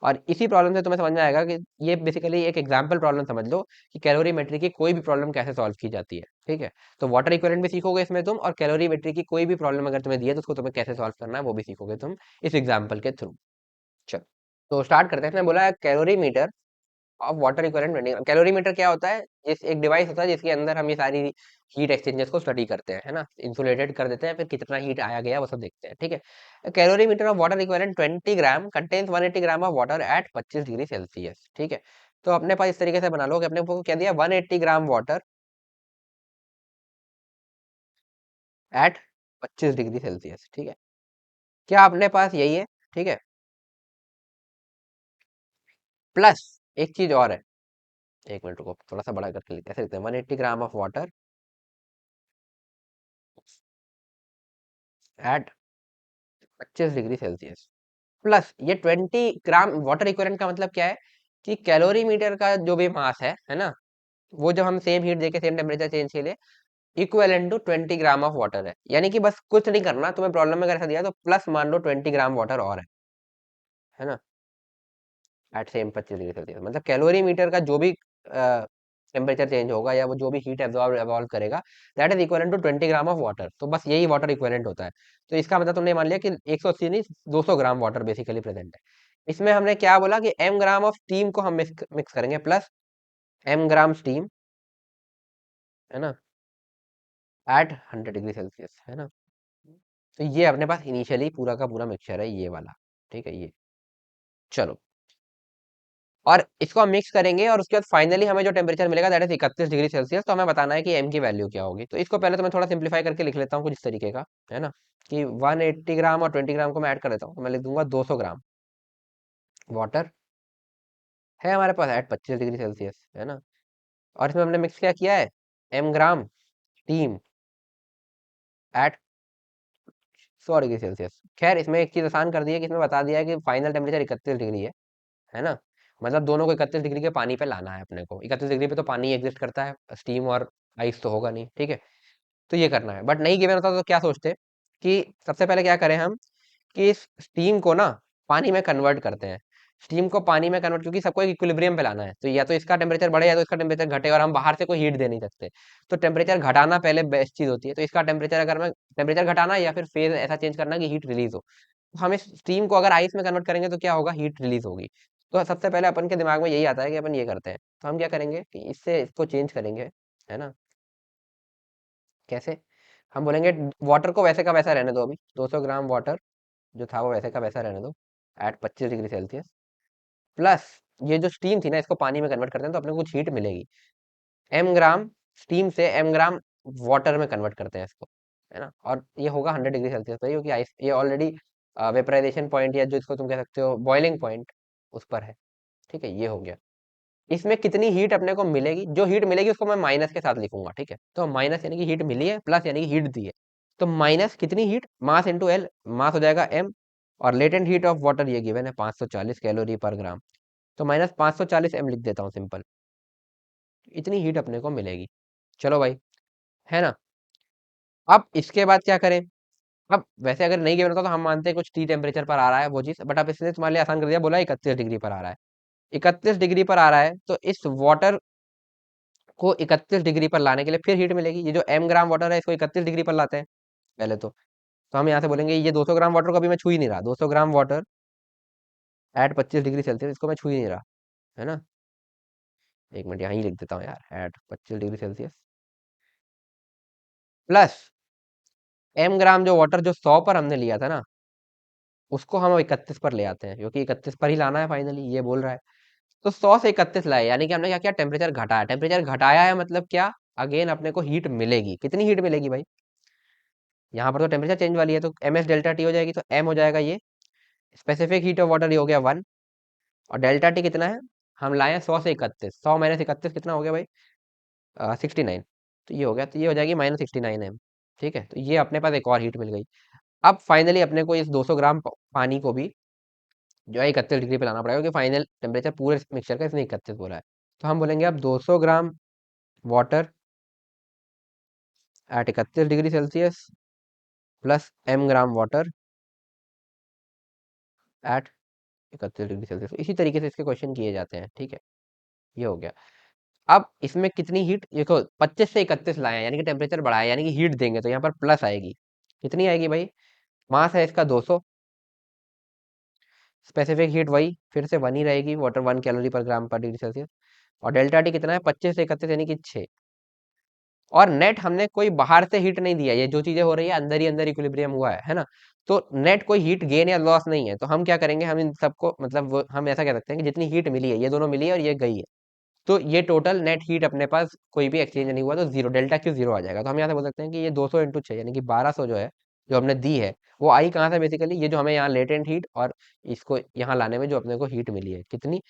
और इसी प्रॉब्लम से तुम्हें समझ में आएगा कि ये बेसिकली एक एग्जाम्पल प्रॉब्लम समझ लो कि कैलोरीमेट्री की कोई भी प्रॉब्लम कैसे सॉल्व की जाती है, ठीक है। तो वाटर इक्विवेलेंट भी सीखोगे इसमें तुम, और कैलोरीमेट्री की कोई भी प्रॉब्लम अगर तुम्हें दी है तो उसको तुम्हें कैसे सॉल्व करना है वो भी सीखोगे तुम इस एग्जाम्पल के थ्रू। चलो, तो स्टार्ट करते हैं। इसने बोला है calorimeter of water equivalent vending. Calorimeter क्या होता है, जिस एक डिवाइस होता है जिसके अंदर हम ये सारी हीट एक्सचेंजर्स को स्टडी करते हैं, है ना। इंसुलेटेड कर देते हैं, फिर कितना हीट आया गया वो सब देखते हैं, ठीक है। Calorimeter of water equivalent 20 gram contains 180 gram of water at 25 degree Celsius, ठीक है। तो अपने पास इस तरीके से बना लो कि अपने को क्या दिया, 180 ग्राम वाटर एट 25 डिग्री सेल्सियस, ठीक है। क्या अपने पास यही है, ठीक है। प्लस एक चीज और है, एक मिनट को थोड़ा सा बड़ा करके लिखते हैं, ऐसे लिखते हैं 180 ग्राम of water at 25 degree Celsius, plus ये 20 ग्राम वाटर इक्विवेलेंट का मतलब क्या है कि कैलोरीमीटर का जो भी मास है ना, वो जब हम सेम हीट देके सेम टेम्परेचर चेंज के लिए equivalent to 20 gram of water है। यानी कि बस कुछ नहीं करना तुम्हें, प्रॉब्लम में अगर ऐसा दिया तो प्लस मान लो 20 ग्राम वाटर और है ना, एट सेम 25 डिग्री सेल्सियस। मतलब कैलोरीमीटर का जो भी टेम्परेचर चेंज होगा या वो जो भी हीट एब्जॉर्ब एवॉल्व करेगा, that is equal to 20 gram of water. तो बस यही वाटर इक्विवेलेंट होता है। तो इसका मतलब तुमने मान लिया कि 180 नहीं, 200 ग्राम वाटर बेसिकली प्रेजेंट है। इसमें हमने क्या बोला कि m ग्राम ऑफ स्टीम को हम मिक्स करेंगे, प्लस m ग्राम स्टीम, है ना, एट 100 डिग्री सेल्सियस, है ना। तो ये अपने पास इनिशियली पूरा का पूरा मिक्सचर है ये वाला, ठीक है। ये चलो, और इसको हम मिक्स करेंगे और उसके बाद फाइनली हमें जो टेम्परेचर मिलेगा दैट इज 31 डिग्री सेल्सियस। तो हमें बताना है कि m की वैल्यू क्या होगी। तो इसको पहले तो मैं थोड़ा सिंप्लीफाई करके लिख लेता हूँ कुछ इस तरीके का, है ना, कि 180 ग्राम और 20 ग्राम को मैं ऐड कर देता हूँ, तो मैं लिख दूंगा 200 ग्राम वाटर है हमारे पास एट 25 डिग्री सेल्सियस, है ना। और इसमें हमने मिक्स क्या किया है, m gram steam at 100 degree Celsius. खैर इसमें एक चीज आसान कर दी है कि इसमें बता दिया है कि फाइनल टेम्परेचर 31 डिग्री है ना। मतलब दोनों को 31 डिग्री के पानी पे लाना है अपने को। 31 डिग्री पे तो पानी एग्जिस्ट करता है, स्टीम और आइस तो होगा नहीं, ठीक है। तो ये करना है, बट नहीं गिवन होता तो क्या सोचते कि सबसे पहले क्या करें हम कि इस स्टीम को ना पानी में कन्वर्ट करते हैं। स्टीम को पानी में कन्वर्ट, क्योंकि सबको एक इक्विलिब्रियम पे लाना है, तो या तो इसका टेम्परेचर बढ़े या तो इसका टेम्परेचर घटे, और हम बाहर से कोई हीट दे नहीं सकते। तो टेम्परेचर घटाना पहले बेस्ट चीज होती है। तो इसका टेम्परेचर अगर मैं टेम्परेचर घटाना या फिर फेज ऐसा चेंज करना कि हीट रिलीज हो। तो हम इस स्टीम को अगर आइस में कन्वर्ट करेंगे तो क्या होगा, हीट रिलीज होगी। तो सबसे पहले अपन के दिमाग में यही आता है कि अपन ये करते हैं, तो हम क्या करेंगे कि इससे इसको चेंज करेंगे, है ना। कैसे? हम बोलेंगे वाटर को वैसे का वैसा रहने दो, अभी 200 ग्राम वाटर जो था वो वैसे का वैसा रहने दो एट 25 डिग्री सेल्सियस, प्लस ये जो स्टीम थी ना इसको पानी में कन्वर्ट करते हैं तो अपने को कुछ हीट मिलेगी। एम ग्राम स्टीम से एम ग्राम वाटर में कन्वर्ट करते हैं इसको, है ना। और ये होगा 100 डिग्री सेल्सियस पर, क्योंकि आइस ये ऑलरेडी वेपराइजेशन पॉइंट या जो इसको तुम कह सकते हो बॉइलिंग पॉइंट उस पर है। ठीक है, ये हो गया। इसमें कितनी हीट अपने को मिलेगी, जो हीट मिलेगी उसको मैं माइनस के साथ लिखूंगा, ठीक है। तो माइनस यानी कि हीट मिली है, प्लस यानी कि हीट दी है। तो माइनस कितनी हीट, मास इंटू एल, मास हो जाएगा एम, और लेटेंट हीट ऑफ वाटर ये गिवन है 540 कैलोरी पर ग्राम, तो माइनस 540 एम लिख देता हूँ सिंपल। इतनी हीट अपने को मिलेगी। चलो भाई, है ना। अब इसके बाद क्या करें? अब वैसे अगर नहीं गिवन होता तो हम मानते हैं कुछ टी टेम्परेचर पर आ रहा है वो चीज, बट अब इसने तुम्हारे लिए आसान कर दिया, बोला 31 डिग्री पर आ रहा है। 31 डिग्री पर आ रहा है तो इस वाटर को 31 डिग्री पर लाने के लिए फिर हीट मिलेगी। ये जो एम ग्राम वाटर है इसको 31 डिग्री पर लाते हैं पहले तो हम यहाँ से बोलेंगे ये 200 ग्राम वाटर को अभी मैं छू ही नहीं रहा, 200 gram water eight 25 degree Celsius, इसको मैं छू ही नहीं रहा, है ना। एक मिनट यहाँ ही लिख देता हूँ यार, at 25 degree Celsius, plus M gram जो वाटर जो 100 पर हमने लिया था ना उसको हम 31 पर ले आते हैं, क्योंकि 31 पर ही लाना है फाइनली, ये बोल रहा है। तो 100 से 31 लाए, यानी कि हमने क्या किया, टेम्परेचर घटाया। टेम्परेचर घटाया है मतलब क्या, अगेन अपने को हीट मिलेगी। कितनी हीट मिलेगी भाई, यहाँ पर तो टेम्परेचर चेंज वाली है तो एम एस डेल्टा टी हो जाएगी, तो एम हो जाएगा ये स्पेसिफिक हीट ऑफ वाटर, ये हो गया 1। और डेल्टा टी कितना है, हम लाए हैं 100 से 31, 100 माइनस 31 कितना हो गया भाई, 69। तो ये हो गया, तो ये हो जाएगी -69 एम। ठीक है, तो ये अपने पास एक और हीट मिल गई। अब फाइनली अपने को इस 200 ग्राम पानी को भी जो है 31 डिग्री पे लाना पड़ेगा, क्योंकि फाइनल टेम्परेचर पूरे मिक्सचर का इसने 31 बोला है। तो हम बोलेंगे अब 200 gram water at 31 degree Celsius plus M gram water at 31 degree Celsius. इसी तरीके से इसके क्वेश्चन किए जाते हैं, ठीक है। ये हो गया। अब इसमें कितनी हीट देखो, 25 से 31 लाए हैं यानी कि टेम्परेचर बढ़ाया, यानी कि हीट देंगे तो यहाँ पर प्लस आएगी। कितनी आएगी भाई, मास है इसका 200, स्पेसिफिक हीट वही फिर से 1 ही रहेगी, वाटर 1 कैलोरी पर ग्राम पर डिग्री सेल्सियस। और डेल्टा टी कितना है, 25 से 31 यानी कि 6। और नेट हमने कोई बाहर से हीट नहीं दिया, ये जो चीजें हो रही है अंदर ही अंदर इक्विलिब्रियम हुआ है ना। तो नेट कोई हीट गेन या लॉस नहीं है, तो हम क्या करेंगे, हम इन सबको मतलब हम ऐसा कह सकते हैं कि जितनी हीट मिली है ये दोनों मिली है और ये गई है, तो ये टोटल नेट हीट अपने पास कोई भी एक्सचेंज नहीं हुआ, तो जीरो, डेल्टा क्यू जीरो आ जाएगा। तो हम यहाँ से बोल सकते हैं कि ये 200 इंटू 6 यानी कि 1200 जो है, जो हमने दी है वो आई कहाँ से, बेसिकली ये जो हमें यहाँ लेटेंट हीट और इसको यहाँ लाने में जो अपने को हीट मिली है कितनी,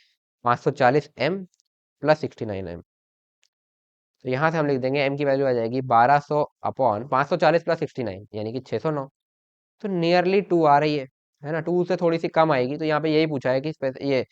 540 एम प्लस 69 एम। तो यहाँ से हम लिख देंगे एम की वैल्यू आ जाएगी 1200 अपॉन 540 प्लस 69 यानी कि 609। तो नियरली 2 आ रही है ना, 2 से थोड़ी सी कम आएगी। तो यहाँ पे यही पूछा है कि ये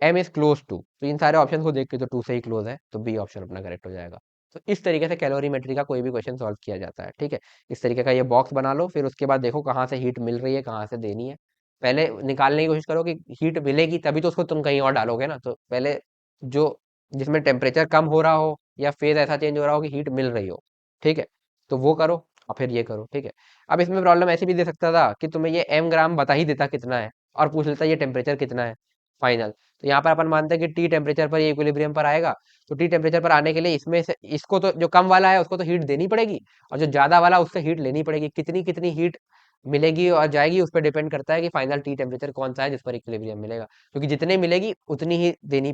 एम इज क्लोज टू, तो इन सारे ऑप्शन को देख के तो 2 से ही क्लोज है, तो बी ऑप्शन अपना करेक्ट हो जाएगा। तो इस तरीके से कैलोरीमेट्री का कोई भी क्वेश्चन सॉल्व किया जाता है, ठीक है। इस तरीके का ये बॉक्स बना लो, फिर उसके बाद देखो कहाँ से हीट मिल रही है, कहाँ से देनी है। पहले निकालने की कोशिश करो कि हीट मिलेगी तभी तो उसको तुम कहीं और डालोगे ना, तो पहले जो जिसमें टेम्परेचर कम हो रहा हो या फेज ऐसा चेंज हो रहा हो कि हीट मिल रही हो, ठीक है, तो वो करो और फिर ये करो, ठीक है। अब इसमें प्रॉब्लम ऐसी भी दे सकता था कि तुम्हें ये एम ग्राम बता ही देता कितना है और पूछ लेता ये टेम्परेचर कितना है फाइनल। तो यहाँ पर अपन मानते हैं कि टी टेम्परेचर पर ये इक्विलिब्रियम पर आएगा, तो टी टेम्परेचर पर आने के लिए इसमें से इसको तो जो कम वाला है उसको तो हीट देनी पड़ेगी, और जो ज्यादा वाला उससे हीट लेनी पड़ेगी। कितनी कितनी हीट मिलेगी और जाएगी उस पर डिपेंड करता है कि फाइनल टी टेम्परेचर कौन सा है जिस पर इक्विलिब्रियम मिलेगा, क्योंकि जितनी मिलेगी उतनी ही देनी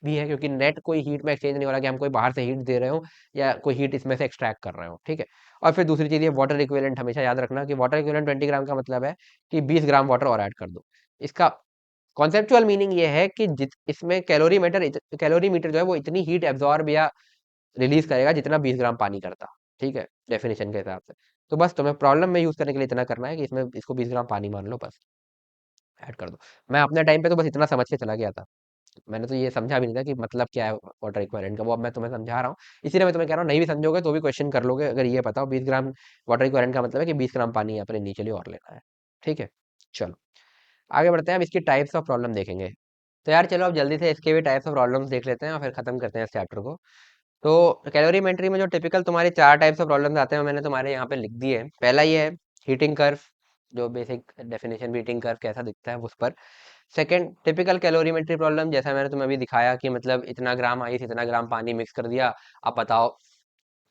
भी है, क्योंकि नेट कोई हीट में एक्सचेंज नहीं हो रहा कि हम कोई बाहर से हीट दे रहे हो या कोई हीट इसमें से एक्सट्रैक्ट कर रहे हो, ठीक है। और फिर दूसरी चीज ये वाटर इक्विवेलेंट, हमेशा याद रखना कि वाटर इक्विवेलेंट 20 ग्राम का मतलब है कि 20 ग्राम वाटर और ऐड कर दो। इसका कॉन्सेप्चुअल मीनिंग ये है कि इसमें कैलोरी मीटर जो है वो इतनी हीट एब्जॉर्ब या रिलीज करेगा जितना 20 ग्राम पानी करता, ठीक है, डेफिनेशन के हिसाब से। तो बस तुम्हें प्रॉब्लम में यूज करने के लिए इतना करना है कि इसमें इसको 20 ग्राम पानी मान लो, बस ऐड कर दो। मैं अपने टाइम पे तो बस इतना समझ के चला गया था, मैंने तो ये समझा भी नहीं था कि मतलब क्या है वाटर इक्विवेलेंट का, वो अब मैं तुम्हें समझा रहा हूँ। इसीलिए मैं तुम्हें कह रहा हूँ नहीं भी समझोगे तो भी क्वेश्चन कर लोगे अगर ये पता हो 20 ग्राम वाटर इक्विवेलेंट का मतलब है कि 20 ग्राम पानी अपने नीचे लिए और लेना है, ठीक है। चलो आगे बढ़ते हैं, अब इसकी टाइप्स ऑफ प्रॉब्लम देखेंगे। तो यार चलो अब जल्दी से इसके भी टाइप्स ऑफ प्रॉब्लम्स देख लेते हैं और फिर खत्म करते हैं इस चैप्टर को। तो कैलोरीमेट्री में जो टिपिकल तुम्हारे 4 टाइप्स ऑफ प्रॉब्लम्स आते हैं वो मैंने तुम्हारे यहाँ पे लिख दिए हैं। पहला ये है हीटिंग कर्व, जो बेसिक डेफिनेशन हीटिंग कर्व कैसा दिखता है उस पर। सेकंड, टिपिकल कैलोरीमेट्री प्रॉब्लम, जैसा मैंने तुम्हें अभी दिखाया कि मतलब इतना ग्राम आइस इतना ग्राम पानी मिक्स कर दिया, अब बताओ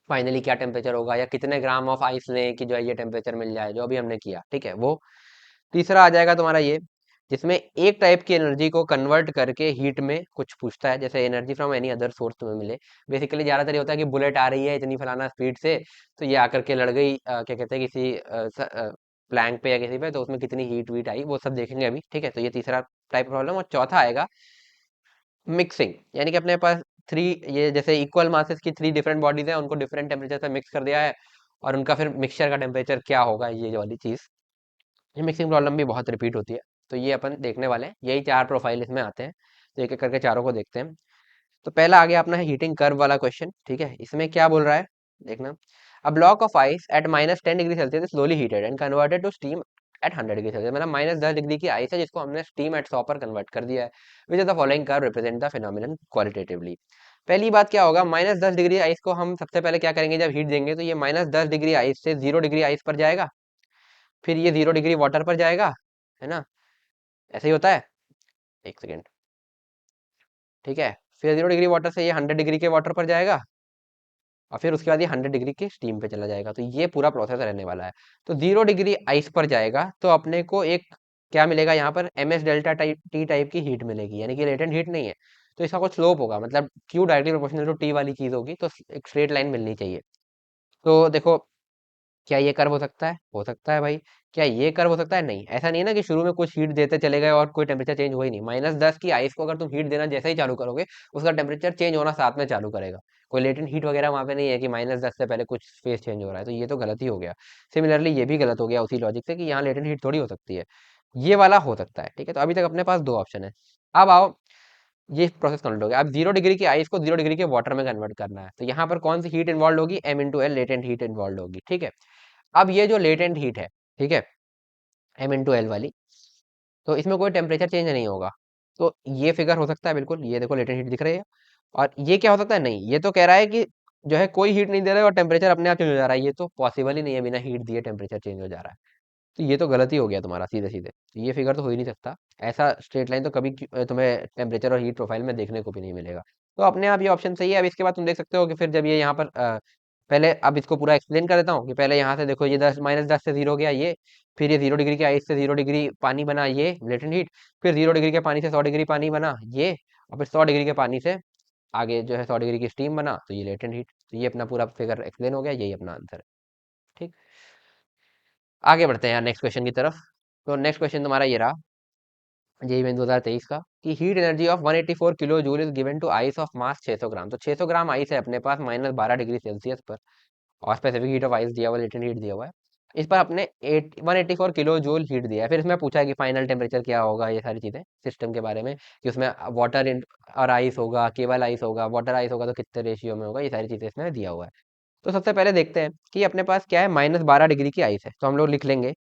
फाइनली क्या टेम्परेचर होगा, या कितने ग्राम ऑफ आइस लें कि जो है ये टेम्परेचर मिल जाए, जो अभी हमने किया, ठीक है वो। तीसरा आ जाएगा तुम्हारा ये, जिसमें एक टाइप की एनर्जी को कन्वर्ट करके हीट में कुछ पूछता है, जैसे energy from any other source तुम्हें मिले। बेसिकली ज्यादातर ये होता है कि बुलेट आ रही है इतनी फलाना स्पीड से, तो ये आकर के लड़ गई क्या कहते हैं किसी प्लैंक पे या किसी पे, तो उसमें कितनी हीट वीट आई वो सब देखेंगे अभी, ठीक है। तो ये तीसरा टाइप प्रॉब्लम। और चौथा आएगा मिक्सिंग, यानी कि अपने पास थ्री, ये जैसे इक्वल मासेस की थ्री डिफरेंट बॉडीज है, उनको डिफरेंट टेम्परेचर पे मिक्स कर दिया है, और उनका फिर मिक्सचर का टेम्परेचर क्या होगा, ये जो वाली चीज, ये मिक्सिंग प्रॉब्लम भी बहुत रिपीट होती है। तो ये अपन देखने वाले हैं, यही चार प्रोफाइल इसमें आते हैं, तो एक एक करके चारों को देखते हैं। तो पहला आ गया अपना हीटिंग कर्व वाला क्वेश्चन, ठीक है। इसमें क्या बोल रहा है, देखना। A block of ice at -10 degree Celsius is slowly heated and converted to steam at 100 degree Celsius, मतलब -10 डिग्री की आइस है जिसको हमने स्टीम एट 100 पर कन्वर्ट कर दिया है। Which is the following curve represent the phenomenon qualitatively. पहली बात क्या होगा, -10 डिग्री आइस को हम सबसे पहले क्या करेंगे, जब हीट देंगे तो ये -10 डिग्री आइस से 0 डिग्री आइस पर जाएगा, फिर ये 0 डिग्री वाटर पर जाएगा, है ना, ऐसे ही होता है। एक सेकेंड, ठीक है। फिर 0 डिग्री वाटर से ये 100 डिग्री के वाटर पर जाएगा, और फिर उसके बाद ये 100 डिग्री की स्टीम पे चला जाएगा। तो ये पूरा प्रोसेस रहने वाला है। तो 0 डिग्री आइस पर जाएगा तो अपने को एक क्या मिलेगा यहाँ पर, MS delta type T type की हीट मिलेगी, यानी कि लेटेंट हीट नहीं है। तो इसका कुछ स्लोप होगा, मतलब Q directly proportional to T वाली चीज होगी, तो एक स्ट्रेट लाइन मिलनी चाहिए। तो देखो, क्या ये कर्व हो सकता है, हो सकता है भाई। क्या ये कर्व हो सकता है, नहीं। ऐसा नहीं है ना कि शुरू में कुछ हीट देते चले गए और कोई टेम्परेचर चेंज हुआ ही नहीं। -10 की आइस को अगर तुम हीट देना जैसे ही चालू करोगे, उसका टेम्परेचर चेंज होना साथ में चालू करेगा। कोई लेटेंट हीट वगैरह वहां पे नहीं है कि -10 से पहले कुछ फेस चेंज हो रहा है, तो ये तो गलत ही हो गया। सिमिलरली ये भी गलत हो गया उसी लॉजिक से कि यहाँ लेटेंट हीट थोड़ी हो सकती है। ये वाला हो सकता है, ठीक है। तो अभी तक अपने पास दो ऑप्शन है। अब आओ, ये प्रोसेस कंप्लीट हो गया। अब 0 डिग्री की आइस को 0 डिग्री के वाटर में कन्वर्ट करना है, तो यहाँ पर कौन सी हीट इन्वॉल्व होगी, M × L latent heat involve होगी, ठीक है। अब ये जो लेटेंट हीट है, ठीक है, M × L वाली, तो इसमें कोई टेम्परेचर चेंज नहीं होगा। तो ये फिगर हो सकता है बिल्कुल, ये देखो लेटेंट हीट दिख रही है। और ये क्या हो सकता है, नहीं, ये तो कह रहा है कि जो है कोई हीट नहीं दे रहा है और टेम्परेचर अपने आप चेंज हो जा रहा है, ये तो पॉसिबल ही नहीं है, बिना हीट दिए टेम्परेचर चेंज हो जा रहा है। तो ये तो गलत ही हो गया तुम्हारा सीधे सीधे, तो ये फिगर तो हो ही नहीं सकता। ऐसा स्ट्रेट लाइन तो कभी तुम्हें टेम्परेचर और हीट प्रोफाइल में देखने को भी नहीं मिलेगा। तो अपने आप ये ऑप्शन सही है। अब इसके बाद तुम देख सकते हो कि फिर जब ये यहाँ पर पहले, अब इसको पूरा एक्सप्लेन कर देता हूँ कि पहले यहाँ से देखो, ये -10 से 0 गया ये, फिर ये 0 डिग्री के आइस से 0 डिग्री पानी बना, ये लेटेंट हीट, फिर 0 डिग्री के पानी से 100 डिग्री पानी बना ये, और फिर 100 डिग्री के पानी से आगे जो है 100 डिग्री की स्टीम बना, तो ये लेटेंट हीट। तो ये अपना पूरा फिगर एक्सप्लेन हो गया, यही अपना आंसर है, ठीक। आगे बढ़ते हैं यार नेक्स्ट क्वेश्चन की तरफ। तो नेक्स्ट क्वेश्चन तुम्हारा ये रहा, जेईई मेन 2023 का, कि heat energy of 184 kilojoule is given to ice of mass 600 gram. तो 600 ग्राम आइस है अपने पास -12 डिग्री सेल्सियस पर, और स्पेसिफिक हीट ऑफ आइस दिया हुआ, लेटेंट हीट दिया हुआ है। इस पर अपने 184 किलो जूल हीट दिया है। फिर इसमें पूछा है कि फाइनल टेम्परेचर क्या होगा, ये सारी चीजें सिस्टम के बारे में, कि उसमें वाटर और आइस होगा, केवल आइस होगा, वाटर आइस होगा तो कितने रेशियो में होगा, ये सारी चीजें इसमें दिया हुआ है। तो सबसे पहले देखते हैं कि अपने पास क्या है, -12 डिग्री की आइस है, तो हम लोग लिख लेंगे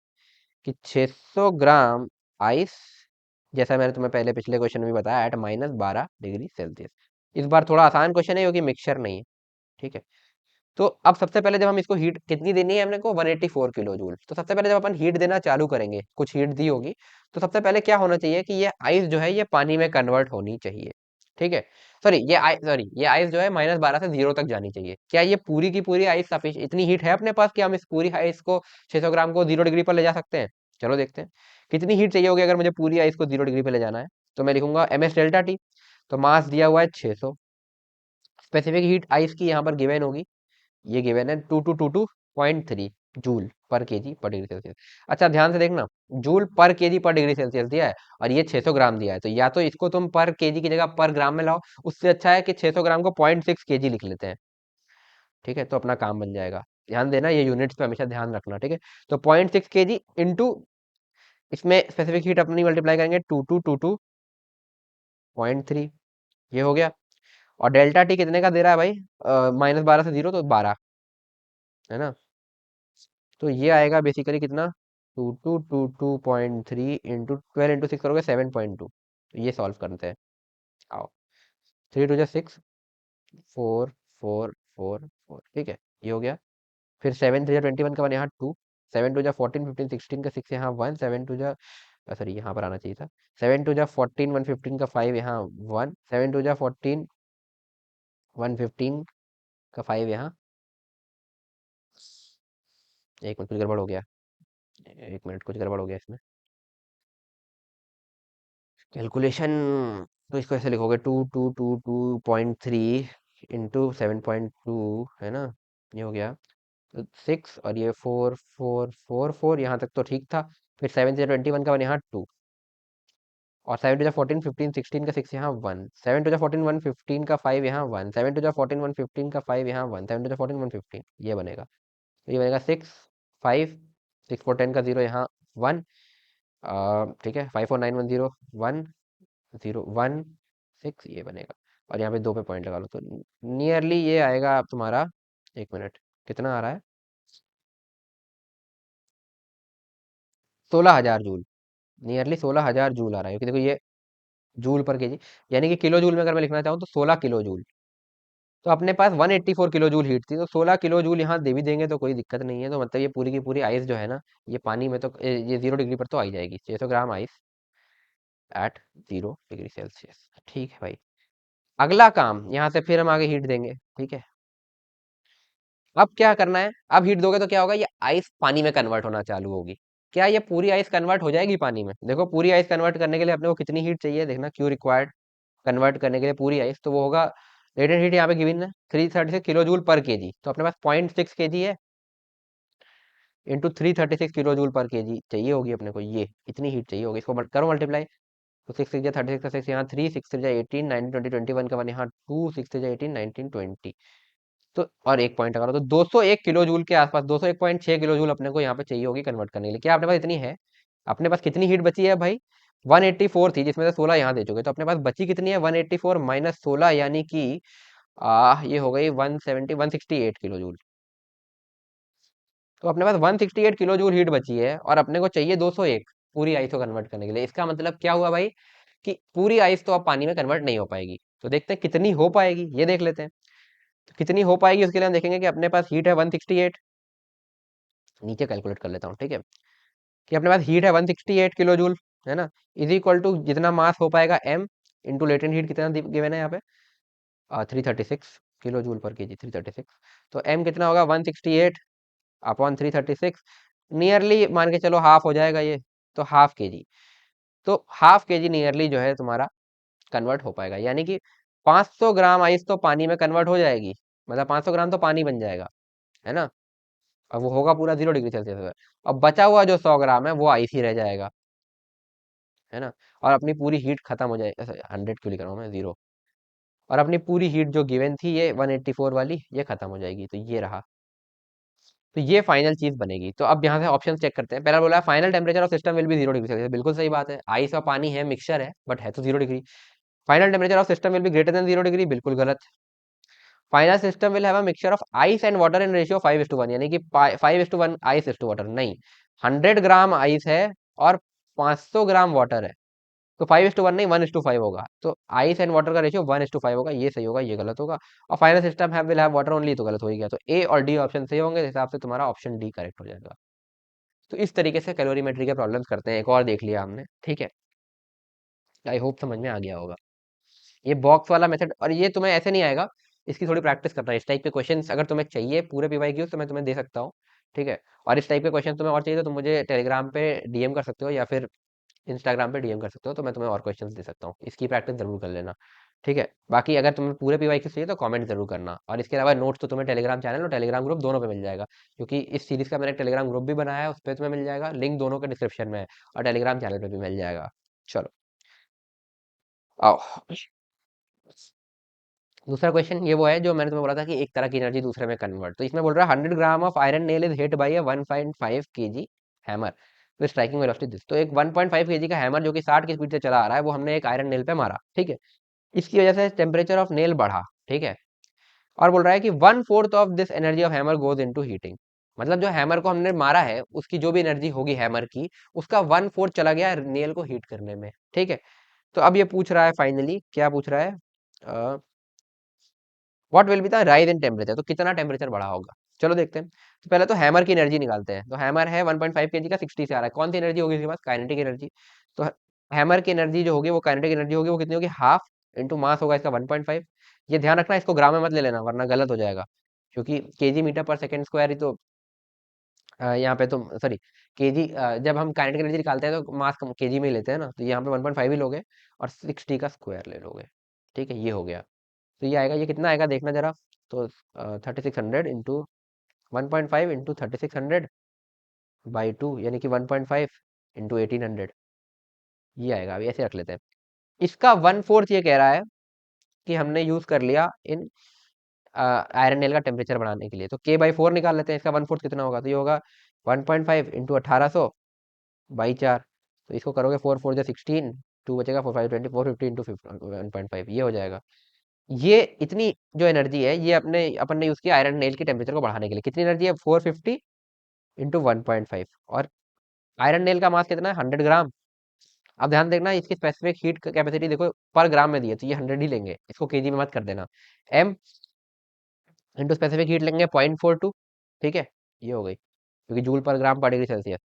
कि 600 ग्राम आइस, जैसा मैंने तुम्हें पहले पिछले क्वेश्चन में भी बताया, एट -12 डिग्री सेल्सियस। इस बार थोड़ा आसान क्वेश्चन है क्योंकि मिक्सचर नहीं है, ठीक है। तो अब सबसे पहले जब हम इसको हीट कितनी देनी है हमने को, 184 किलो जूल। तो सबसे पहले जब अपन हीट देना चालू करेंगे, कुछ हीट दी होगी, तो सबसे पहले क्या होना चाहिए कि ये आइस जो है ये पानी में कन्वर्ट होनी चाहिए, ठीक है। सॉरी, ये आइस जो है -12 से 0 तक जानी चाहिए। क्या ये पूरी की पूरी आइस सफिश इतनी हीट है अपने पास कि हम इस पूरी आइस को 600 ग्राम को 0 डिग्री पर ले जा सकते हैं? चलो देखते हैं कितनी हीट चाहिए होगी अगर मुझे पूरी आइस को 0 डिग्री पे ले जाना है। तो मैं लिखूंगा MS ΔT। तो मास दिया हुआ है 600, स्पेसिफिक हीट आइस की यहाँ पर गिवन होगी, ये गिवन है 2222.3 जूल पर केजी पर डिग्री सेल्सियस। अच्छा ध्यान से देखना, जूल पर केजी पर डिग्री सेल्सियस दिया है, और ये 600 ग्राम दिया है, तो या तो इसको तुम पर केजी की जगह पर ग्राम में लाओ, उससे अच्छा है कि 600 ग्राम को 0.6 केजी लिख लेते हैं, ठीक है, तो अपना काम बन जाएगा। ध्यान देना, ये यूनिट्स पे हमेशा ध्यान रखना, ठीक है। तो 0.6 केजी इंटू, इसमें स्पेसिफिक हीट अपनी मल्टीप्लाई करेंगे 2222.3, ये हो गया। और डेल्टा टी कितने का दे रहा है भाई, -12 से 0 तो 12, है ना। तो ये आएगा बेसिकली कितना, 2222.3 इंटू 12 इंटू 6 करोगे 7.2। तो ये सॉल्व करते हैं, आओ। 3 2 जा 6, 4 4 4 4, ठीक है, ये हो गया। फिर 7 3 जा 21 का 1 यहाँ 2, 7 2 जा 14 15 16 का 6 यहाँ 1, 7 2 जा सॉरी यहाँ पर आना चाहिए था। 7 2 जा 14, 115 का 5 यहाँ 1, 7 2 जा 14, 115 का 5 यहाँ। एक मिनट, कुछ गड़बड़ हो गया। एक मिनट, कुछ गड़बड़ हो गया इसमें कैलकुलेशन। तो इसको ऐसे लिखोगे 2 2 2 2.3 इंटू 7.2, है ना। ये हो गया 6, और ये 4 4 4 4, यहाँ तक तो ठीक था। फिर 7 से 21 का 1 यहाँ 2, और 7 2 जा 14, 15 16 का 6 यहाँ 1, 7 2 जा 14, 115 का 5 यहाँ 1, 7 2 जा 14, 115 का 5 यहाँ 1, 7 2 जा 14, 115, ये बनेगा। तो ये बनेगा 6 5, 6 4 10 का 0 यहाँ 1, ठीक है। 5 4 9 1 0 1 0 1 6, ये बनेगा। और यहाँ पे 2 पे पॉइंट लगा लो, तो नियरली ये आएगा आप तुम्हारा। एक मिनट, कितना आ रहा है? 16,000 जूल। नियरली 16,000 जूल आ रहा है, क्योंकि देखो ये जूल पर केजी, यानी कि किलो जूल में अगर मैं लिखना चाहूँ तो 16 किलो जूल। तो अपने पास 184 किलो जूल हीट थी, तो 16 किलो जूल यहाँ दे भी देंगे तो कोई दिक्कत नहीं है। तो मतलब ये पूरी की पूरी आइस जो है ना, ये पानी में तो ये 0 डिग्री पर तो आ ही जाएगी। 600 gram ice eight 0 degree Celsius. ठीक है भाई। अगला काम, यहाँ से फिर हम आगे हीट देंगे, ठीक है। अब क्या करना है? अब हीट दोगे तो क्या होगा, ये आइस पानी में कन्वर्ट होना चालू होगी। क्या ये पूरी आइस कन्वर्ट हो जाएगी पानी में? देखो, पूरी आइस कन्वर्ट करने के लिए अपने को कितनी हीट चाहिए, देखना, क्यू रिक्वायर्ड कन्वर्ट करने के लिए पूरी आइस, तो वो होगा लेटेंट हीट यहाँ पे गिवन है 336 किलो जूल पर केजी। तो अपने पास 0.6 kg है, इंटू 336 किलो जूल पर केजी चाहिए होगी अपने को, ये इतनी हीट चाहिए होगी। इसको करो मल्टीप्लाई। तो 6 6 36 का 6 यहाँ 3, 6 3 18, 19 20 21 का 1 यहाँ 2, 6 3 18 19 20। तो और एक पॉइंट अगर हो तो 201 किलो जूल के आसपास, 201.6 किलो जूल अपने को यहाँ पे चाहिए होगी कन्वर्ट करने के लिए। क्या अपने पास इतनी है? अपने पास कितनी हीट बची है भाई? 184 थी, जिसमें से 16 यहाँ दे चुके, तो अपने पास बची कितनी है? 184 माइनस 16, यानी कि ये हो गई 168 किलो जूल। तो अपने पास 168 किलो जूल हीट बची है, और अपने को चाहिए 201 पूरी आइस को कन्वर्ट करने के लिए। इसका मतलब क्या हुआ भाई, कि पूरी आइस तो अब पानी में कन्वर्ट नहीं हो पाएगी। तो देखते हैं कितनी हो पाएगी, ये देख लेते हैं। तो कितनी हो पाएगी उसके लिए हम देखेंगे कि अपने पास हीट है 168। नीचे कैलकुलेट कर लेता हूँ, ठीक है। कि अपने पास हीट है 168 किलो जूल, है ना। इज इक्वल टू जितना मास हो पाएगा m, इंटू लेटेंट हीट कितना गिवन है यहाँ पे, 336 किलो जूल पर केजी, 336। तो m कितना होगा, 168 अपॉन 336, नियरली मान के चलो हाफ हो जाएगा ये, तो हाफ के जी। तो हाफ के जी नियरली जो है तुम्हारा कन्वर्ट हो पाएगा, यानी कि 500 ग्राम आइस तो पानी में कन्वर्ट हो जाएगी। मतलब 500 ग्राम तो पानी बन जाएगा, है ना। अब वो होगा पूरा 0 डिग्री सेल्सियस पर। अब बचा हुआ जो 100 ग्राम है वो आइस ही रह जाएगा, है ना। और अपनी पूरी हीट खत्म हो जाएगी, 100 क्यों लिख रहा हूँ मैं, 0। और अपनी पूरी हीट जो गिवन थी ये 184 वाली, ये खत्म हो जाएगी, तो ये रहा। तो ये फाइनल चीज बनेगी। तो अब यहाँ से ऑप्शन चेक करते हैं। पहला बोला final temperature of system will be 0 degree Celsius, बिल्कुल सही बात है। आइस और पानी है, मिक्सचर है, बट है तो 0 degree. Final temperature of system will be greater than 0 degree, बिल्कुल गलत। Final system will have a mixture of ice and water in ratio 5:1, यानी कि 5:1 आइस इस टू वाटर नहीं। 100 ग्राम आइस है और 500 ग्राम वाटर है, तो 5:1 नहीं, 1:5 होगा। तो आइस एंड वाटर का रेशियो 1:5 होगा, ये सही होगा, ये गलत होगा। और फाइनल सिस्टम है विल हैव वाटर ओनली, तो गलत हो ही गया। तो ए और डी ऑप्शन सही होंगे, इस हिसाब से तुम्हारा ऑप्शन डी करेक्ट हो जाएगा। तो इस तरीके से कैलोरीमेट्री के प्रॉब्लम्स करते हैं। एक और देख लिया हमने, ठीक है। आई होप समझ में आ गया होगा। ये बॉक्स वाला मेथड, और ये तुम्हें ऐसे नहीं आएगा, इसकी थोड़ी प्रैक्टिस करना है। इस टाइप के क्वेश्चंस अगर तुम्हें चाहिए पूरे पीवाईक्यूज, तो मैं तुम्हें दे सकता हूँ, ठीक है। और इस टाइप के क्वेश्चन तुम्हें और चाहिए तो तुम मुझे टेलीग्राम पे डीएम कर सकते हो, या फिर इंस्टाग्राम पे डीएम कर सकते हो, तो मैं तुम्हें और क्वेश्चंस दे सकता हूँ। इसकी प्रैक्टिस जरूर कर लेना, ठीक है। बाकी अगर तुम्हें पूरे पीवाईक्यूज चाहिए तो कमेंट जरूर करना। और इसके अलावा नोट्स तो तुम्हें टेलीग्राम चैनल और टेलीग्राम ग्रुप दोनों पे मिल जाएगा, क्योंकि इस सीरीज का मैंने टेलीग्राम ग्रुप भी बनाया है, उस पर तुम्हें मिल जाएगा लिंक, दोनों के डिस्क्रिप्शन में है। और टेलीग्राम चैनल पे भी मिल जाएगा। चलो आओ, दूसरा क्वेश्चन ये वो है जो मैंने तुम्हें बोला था कि एक तरह की एनर्जी दूसरे में कन्वर्ट। तो इसमें बोल रहा है 100 gram of iron nail is hit by a 1.5 KG hammer with striking velocity this. तो एक 1.5 केजी का हैमर जो कि 60 की स्पीड से चला आ रहा है, वो हमने एक आयरन नेल पे मारा, ठीक है। इसकी वजह से टेम्परेचर ऑफ नेल बढ़ा, ठीक है। और बोल रहा है कि 1/4 of this energy of hammer goes into heating. मतलब जो हैमर को हमने मारा है उसकी जो भी एनर्जी होगी हैमर की, उसका 1/4 चला गया नेल को हीट करने में, ठीक है। तो अब ये पूछ रहा है, फाइनली क्या पूछ रहा है, what will be the rise in temperature, तो कितना टेम्परेचर बढ़ा होगा। चलो देखते हैं। तो पहले तो हैमर की एनर्जी निकालते हैं। तो हैमर है 1.5 केजी का, 60 से आ रहा है। कौन सी एनर्जी होगी इसके पास? Kinetic energy. तो हैमर की एनर्जी जो होगी वो काइनेटिक एनर्जी होगी, वो कितनी होगी? हाफ इंटू मास होगा इसका 1.5। ये ध्यान रखना, इसको ग्राम में मत ले लेना वरना गलत हो जाएगा, क्योंकि केजी मीटर पर सेकंड स्क्वायर ही तो यहाँ पे तुम सॉरी केजी, जब हम काइनेटिक एनर्जी निकालते हैं तो मास केजी में ही लेते हैं ना, तो यहाँ पे 1.5 ही लोगे और 60 का स्क्वायर ले लोगे। ठीक है, ये हो गया। तो ये आएगा, ये कितना आएगा देखना जरा। तो 3600 इंटू 1.5 इंटू 3600 बाई 2, यानी कि 1.5 इंटू 1800, ये आएगा। अभी ऐसे रख लेते हैं। इसका 1/4 ये कह रहा है कि हमने यूज कर लिया इन आयरन नेल का टेम्परेचर बढ़ाने के लिए। तो k/4 निकाल लेते हैं, इसका 1/4 कितना होगा? तो ये होगा 1.5 इंटू 1800 बाई 4। तो इसको करोगे 4 4 16, 2 बचेगा, 4 5 20, 450 इंटू 1.5, ये हो जाएगा। ये इतनी जो एनर्जी है ये अपने अपन ने यूज किया आयरन नेल के टेम्परेचर को बढ़ाने के लिए। कितनी एनर्जी है? 450 इंटू 1.5। और आयरन नेल का मास कितना है? 100 ग्राम। अब ध्यान देखना, इसकी स्पेसिफिक हीट कैपेसिटी देखो पर ग्राम में दी है, तो ये 100 ही लेंगे, इसको केजी में मत कर देना। एम इंटू स्पेसिफिक हीट लेंगे 0.42। ठीक है, ये हो गई, क्योंकि जूल पर ग्राम पर डिग्री सेल्सियस।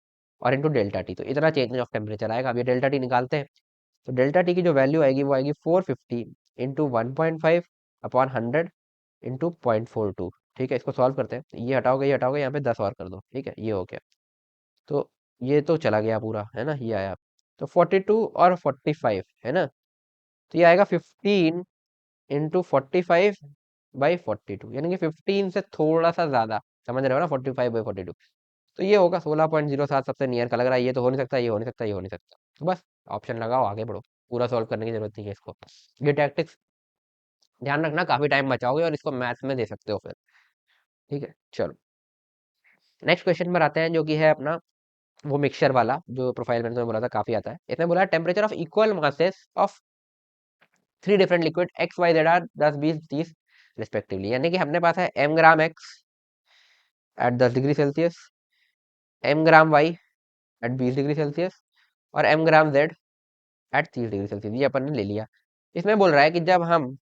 और इंटू डेल्टा टी, तो इतना चेंज ऑफ टेम्परेचर आएगा। अब ये डेल्टा टी निकालते हैं। तो डेल्टा टी की जो वैल्यू आएगी वो आएगी 450 इंटू 1.5 अपॉन 100 इंटू 0.42। ठीक है, इसको सॉल्व करते हैं। ये हटाओगे, ये हटाओगे, यहाँ पे 10 और कर दो। ठीक है, ये हो गया। तो ये तो चला गया पूरा, है ना, ये आया। तो 42 और 45 है ना, तो ये आएगा 15 इंटू 45/42, यानी कि 15 से थोड़ा सा ज्यादा। समझ रहे हो ना, 45/42। तो ये होगा 16.07, सबसे नियर का लग रहा है। ये तो हो नहीं सकता, ये हो नहीं सकता, ये हो नहीं सकता। तो बस ऑप्शन लगाओ, आगे बढ़ो। पूरा सॉल्व करने की जरूरत नहीं है इसको। ये टैक्टिक्स ध्यान रखना, काफी टाइम बचाओगे और इसको मैथ्स में दे सकते हो फिर। ठीक है, चलो नेक्स्ट क्वेश्चन पर आते हैं, जो कि है अपना वो मिक्सचर वाला, जो प्रोफाइल मैंने तुम्हें बोला था काफी आता है। इसमें बोला temperature of equal masses of 3 different liquid X Y Z are 10 20 30 respectively. यानी कि अपने पास है m gram x at 10 degree Celsius, m gram y at 20 degree Celsius, और m gram z at 30 degree Celsius. ये अपन ने ले लिया। इसमें बोल रहा है कि जब हम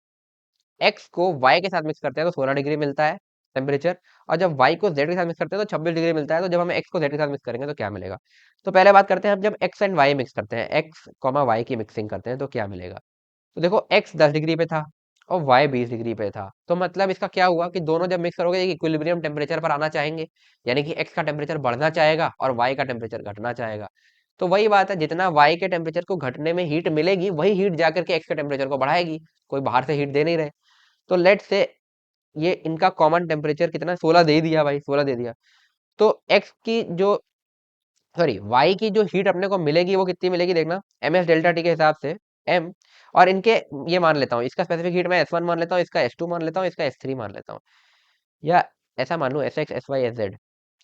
x को y के साथ मिक्स करते हैं तो 16 डिग्री मिलता है टेम्परेचर, और जब y को z के साथ मिक्स करते हैं तो 26 डिग्री मिलता है। तो जब हम x को z के साथ मिक्स करेंगे तो क्या मिलेगा? तो पहले बात करते हैं, हम जब x एंड y मिक्स करते हैं, x कॉमा y की मिक्सिंग करते हैं तो क्या मिलेगा? तो देखो x 10 डिग्री पे था और y 20 डिग्री पे था, तो मतलब इसका क्या हुआ कि दोनों जब मिक्स करोगे एक इक्विलिब्रियम टेम्परेचर पर आना चाहेंगे। यानी कि x का टेम्परेचर बढ़ना चाहेगा और y का टेम्परेचर घटना चाहेगा। तो वही बात है, जितना y के टेम्परेचर को घटने में हीट मिलेगी, वही हीट जाकर के x के टेम्परेचर को बढ़ाएगी। कोई बाहर से हीट दे नहीं रहे। तो लेट से ये इनका कॉमन टेम्परेचर कितना है? 16 दे ही दिया भाई, 16 दे दिया। तो x की जो सॉरी y की जो हीट अपने को मिलेगी वो कितनी मिलेगी देखना, एम एस डेल्टा टी के हिसाब से। m और इनके ये मान लेता हूँ, इसका स्पेसिफिक हीट मैं S1 मान लेता हूँ, इसका S2 मान लेता हूँ, इसका S3 मान लेता हूँ, या ऐसा मान लूँ S X S Y S Z,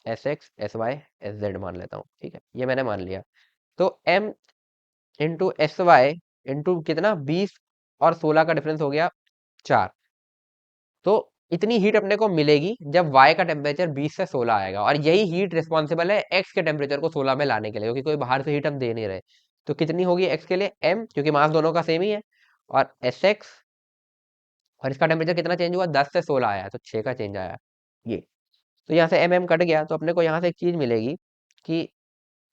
S X S Y S Z मान लेता हूँ। ठीक है, ये मैंने मान लिया। तो m into S Y into कितना 20 और 16 का डिफरेंस हो गया 4। तो इतनी हीट अपने को मिलेगी जब y का टेम्परेचर 20 से 16 आएगा, और यही हीट रिस्पॉन्सिबल है x के टेम्परेचर को 16 में लाने के लिए, क्योंकि कोई बाहर से हीट हम दे नहीं रहे। तो कितनी होगी x के लिए? m, क्योंकि मास दोनों का सेम ही है, और एस एक्स, और इसका टेम्परेचर कितना चेंज हुआ? 10 से 16 आया, तो 6 का चेंज आया ये। तो यहाँ से एम एम कट गया, तो अपने को यहाँ से एक चीज मिलेगी कि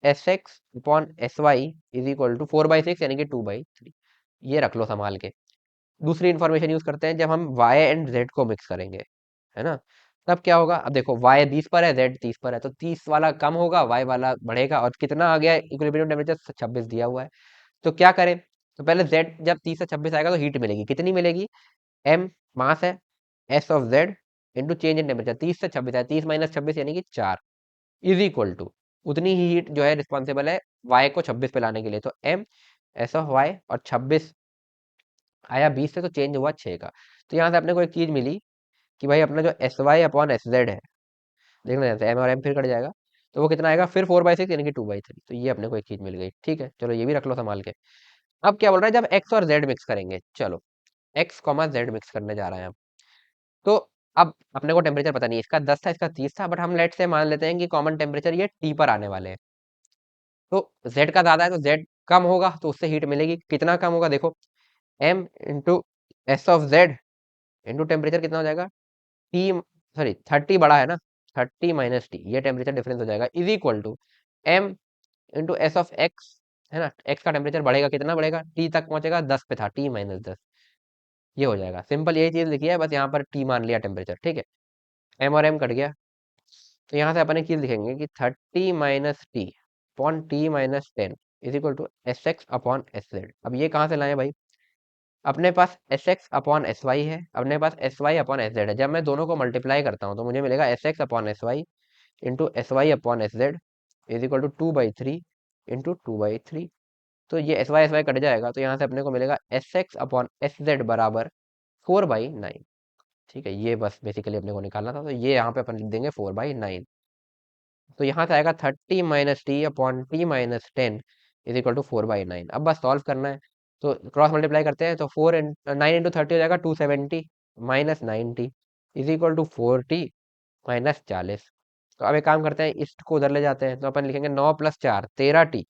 S x upon S Y is equal to 4/6, यानी कि 2/3। ये रख लो संभाल के। दूसरी इंफॉर्मेशन यूज करते हैं, जब हम y एंड z को मिक्स करेंगे, है ना, तब क्या होगा? अब देखो y 20 पर है, z 30 पर है, तो 30 वाला कम होगा, y वाला बढ़ेगा। और कितना आ गया इक्विलिब्रियम टेम्परेचर? 26 दिया हुआ है। तो क्या करें? तो पहले z जब 30 से 26 आएगा तो हीट मिलेगी, कितनी मिलेगी? m मास है, s of z into change in temperature. 30 से 26 है, 30 माइनस 26 यानी कि 4 इज इक्वल टू उतनी ही हीट जो है रिस्पॉन्सिबल है y को 26 पे लाने के लिए। तो m s ऑफ y, और 26 आया 20 से, तो चेंज हुआ 6 का। तो यहाँ से अपने को एक चीज मिली कि भाई अपना जो S Y upon S Z है, देखना जैसे एम और एम फिर कट जाएगा, तो वो कितना आएगा फिर 4/6, यानी कि 2/3। तो ये अपने को एक चीज मिल गई। ठीक है, चलो ये भी रख लो संभाल के। अब क्या बोल रहा है, जब एक्स और जेड मिक्स करेंगे, चलो एक्स कॉमा जेड मिक्स करने जा रहे हैं हम। तो अब अपने को टेम्परेचर पता नहीं है, इसका 10 था, इसका 30 था, बट हम लेट से मान लेते हैं कि कॉमन टेम्परेचर ये टी पर आने वाले हैं। तो जेड का ज्यादा है तो जेड कम होगा, तो उससे हीट मिलेगी। कितना कम होगा देखो, M into S of Z into temperature कितना हो जाएगा? टी, सॉरी 30 बड़ा है ना, 30 - T, ये टेम्परेचर डिफरेंस हो जाएगा, is equal to m into S of X, है ना। एक्स का टेम्परेचर बढ़ेगा, कितना बढ़ेगा, टी तक पहुंचेगा, 10 पे था, T - 10, ये हो जाएगा। सिंपल यही चीज लिखी है, बस यहाँ पर टी मान लिया टेम्परेचर, ठीक है। एम और एम कट गया, तो यहाँ से अपन एक चीज लिखेंगे कि 30 - T upon T - 10 is equal to S x upon S z. अब ये कहाँ से लाए भाई, अपने पास S x upon S y है, अपने पास S Y upon S Z है। जब मैं दोनों को मल्टीप्लाई करता हूँ तो मुझे मिलेगा S x upon S Y into S Y upon S z is equal to 2/3 into 2/3। तो ये एस वाई कट जाएगा, तो यहाँ से अपने को मिलेगा S x upon S Z बराबर 4/9। ठीक है, ये बस बेसिकली अपने को निकालना था, तो ये यहाँ पे अपन लिख देंगे 4/9। तो यहाँ से आएगा 30 - T upon T - 10 is equal to 4/9। अब बस सॉल्व करना है, तो क्रॉस मल्टीप्लाई करते हैं, तो 9 × 30 हो जाएगा 270 माइनस 90 इज इक्वल टू 40 - 40। तो अब एक काम करते हैं, इसको उधर ले जाते हैं, तो अपन लिखेंगे 9 + 4 13T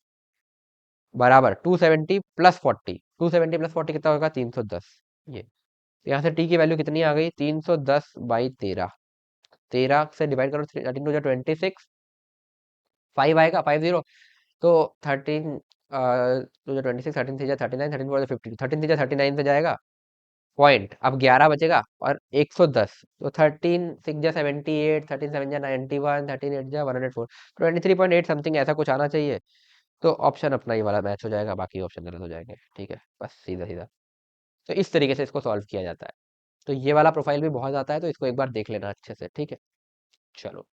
बराबर 270 प्लस 40। 270 + 40 कितना होगा, 310। ये यहाँ से टी की वैल्यू कितनी आ गई, 310/13। 13 से डिवाइड करो, 13 × 2 = 26, 5 आएगा, 50। तो 13 2 26, 13 3 39, 13 4 52, 13 3 39 से जाएगा पॉइंट, अब 11 बचेगा और 110, तो 13 6 = 78, 13 7 = 91, 13 8 = 104, 23.8 समथिंग ऐसा कुछ आना चाहिए। तो ऑप्शन अपना ये वाला मैच हो जाएगा, बाकी ऑप्शन गलत हो जाएंगे, ठीक है, बस सीधा सीधा। तो इस तरीके से इसको सॉल्व किया जाता है। तो ये वाला प्रोफाइल भी बहुत आता है, तो इसको एक बार देख लेना अच्छे से, ठीक है। चलो,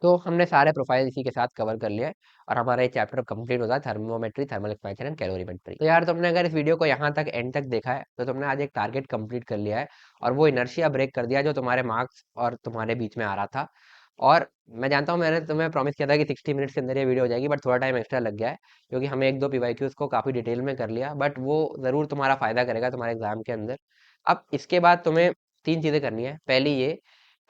तो हमने सारे प्रोफाइल इसी के साथ कवर कर लिया है, और हमारा ये चैप्टर कंप्लीट होता है, thermometry, thermal expansion and calorimetry. तो यार तुमने अगर इस वीडियो को यहाँ तक एंड तक देखा है, तो तुमने आज एक टारगेट कंप्लीट कर लिया है, और वो इनर्शिया ब्रेक कर दिया जो तुम्हारे मार्क्स और तुम्हारे बीच में आ रहा था। और मैं जानता हूँ, मैंने तुम्हें प्रॉमिस किया था कि 60 मिनट्स के अंदर ये वीडियो हो जाएगी, बट थोड़ा टाइम एक्स्ट्रा लग गया है, क्योंकि हमने एक दो पीवाईक्यूज को काफी डिटेल में कर लिया, बट वो जरूर तुम्हारा फायदा करेगा तुम्हारे एग्जाम के अंदर। अब इसके बाद तुम्हें तीन चीजें करनी है। पहली ये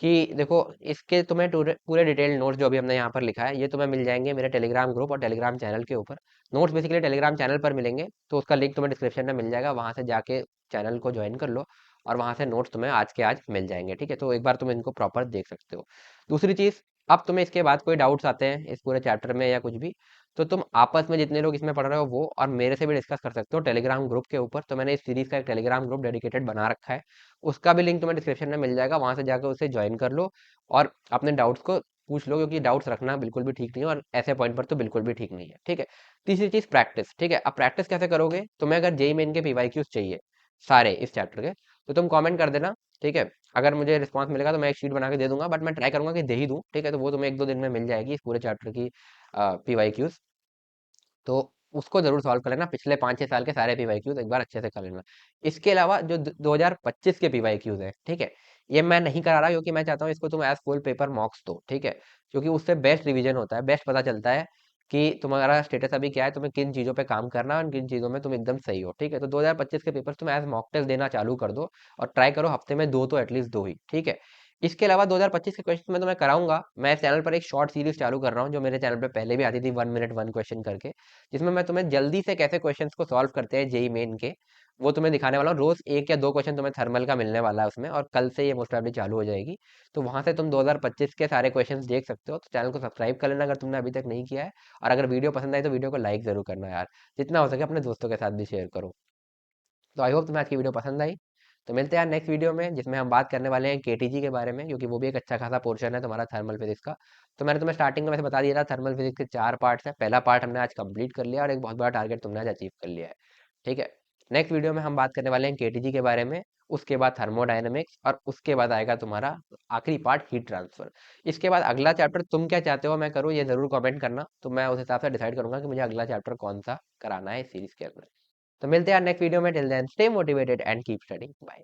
कि देखो, इसके तुम्हें पूरे डिटेल नोट्स जो भी हमने यहाँ पर लिखा है, ये तुम्हें मिल जाएंगे मेरे टेलीग्राम ग्रुप और टेलीग्राम चैनल के ऊपर। नोट्स बेसिकली टेलीग्राम चैनल पर मिलेंगे, तो उसका लिंक तुम्हें डिस्क्रिप्शन में मिल जाएगा, वहां से जाके चैनल को ज्वाइन कर लो, और वहां से नोट्स तुम्हें आज के आज मिल जाएंगे, ठीक है। तो एक बार तुम इनको प्रॉपर देख सकते हो। दूसरी चीज, अब तुम्हें इसके बाद कोई डाउट्स आते हैं इस पूरे चैप्टर में या कुछ भी, तो तुम आपस में जितने लोग इसमें पढ़ रहे हो वो और मेरे से भी डिस्कस कर सकते हो टेलीग्राम ग्रुप के ऊपर। तो मैंने इस सीरीज का एक टेलीग्राम ग्रुप डेडिकेटेड बना रखा है, उसका भी लिंक तुम्हें डिस्क्रिप्शन में मिल जाएगा, वहां से जाकर उसे ज्वाइन कर लो और अपने डाउट्स को पूछ लो, क्योंकि डाउट्स रखना बिल्कुल भी ठीक नहीं है, और ऐसे पॉइंट पर तो बिल्कुल भी ठीक नहीं है, ठीक है। तीसरी चीज प्रैक्टिस, ठीक है। अब प्रैक्टिस कैसे करोगे, तुम्हें अगर जेई मेन के पीवाईक्यूज चाहिए सारे इस चैप्टर के, तो तुम कमेंट कर देना, ठीक है। अगर मुझे रिस्पांस मिलेगा तो मैं एक शीट बना के दे दूंगा, बट मैं ट्राई करूंगा कि दे ही दूं, ठीक है। तो वो तुम्हें एक दो दिन में मिल जाएगी इस पूरे चैप्टर की पीवाईक्यूज। तो उसको जरूर सॉल्व कर लेना, पिछले 5 6 साल के सारे पीवाईक्यूज एक बार अच्छे से कर लेना। इसके अलावा जो 2025 के पीवाईक्यूज है, ठीक है, ये मैं नहीं करा रहा, क्योंकि मैं चाहता हूँ इसको तुम एज फुल पेपर मॉक्स दो, ठीक है। क्योंकि उससे बेस्ट रिवीजन होता है, बेस्ट पता चलता है कि तुम्हारा स्टेटस अभी क्या है, तुम्हें किन चीजों पे काम करना है और किन चीजों में तुम एकदम सही हो, ठीक है। तो 2025 के पेपर तुम एज मॉक टेस्ट देना चालू कर दो, और ट्राई करो हफ्ते में दो तो एटलीस्ट दो ही, ठीक है। इसके अलावा 2025 के क्वेश्चन मैं तुम्हें कराऊंगा। मैं चैनल पर एक शॉर्ट सीरीज चालू कर रहा हूँ, जो मेरे चैनल पे पहले भी आती थी, 1 मिनट 1 क्वेश्चन करके, जिसमें मैं तुम्हें जल्दी से कैसे क्वेश्चंस को सॉल्व करते हैं जेई मेन के, वो तुम्हें दिखाने वाला हूँ। रोज एक या दो क्वेश्चन तुम्हें थर्मल का मिलने वाला है उसमें, और कल से ये मोस्ट प्रोबेबली चालू हो जाएगी। तो वहां से तुम 2025 के सारे क्वेश्चंस देख सकते हो। तो चैनल को सब्सक्राइब कर लेना अगर तुमने अभी तक नहीं किया है, और अगर वीडियो पसंद आई तो वीडियो को लाइक जरूर करना यार, जितना हो सके अपने दोस्तों के साथ भी शेयर करो। तो आई होप तुम्हें आज की वीडियो पसंद आई। तो मिलते हैं यार नेक्स्ट वीडियो में, जिसमें हम बात करने वाले हैं केटीजी के बारे में, क्योंकि वो भी एक अच्छा खासा पोर्शन है तुम्हारा थर्मल फिजिक्स का। तो मैंने तुम्हें स्टार्टिंग में वैसे बता दिया था, थर्मल फिजिक्स के 4 पार्ट्स हैं, पहला पार्ट हमने आज कंप्लीट कर लिया, और एक बहुत बड़ा टारगेट तुमने आज अचीव कर लिया है, ठीक है। नेक्स्ट वीडियो में हम बात करने वाले हैं केटीजी के बारे में, उसके बाद थर्मोडायनेमिक्स, और उसके बाद आएगा तुम्हारा आखिरी पार्ट हीट ट्रांसफर। इसके बाद अगला चैप्टर तुम क्या चाहते हो मैं करूँ, ये जरूर कमेंट करना, तो मैं उस हिसाब से डिसाइड करूंगा कि मुझे अगला चैप्टर कौन सा कराना है इस सीरीज के अंदर। तो मिलते हैं नेक्स्ट वीडियो में, till then stay motivated and keep studying, bye.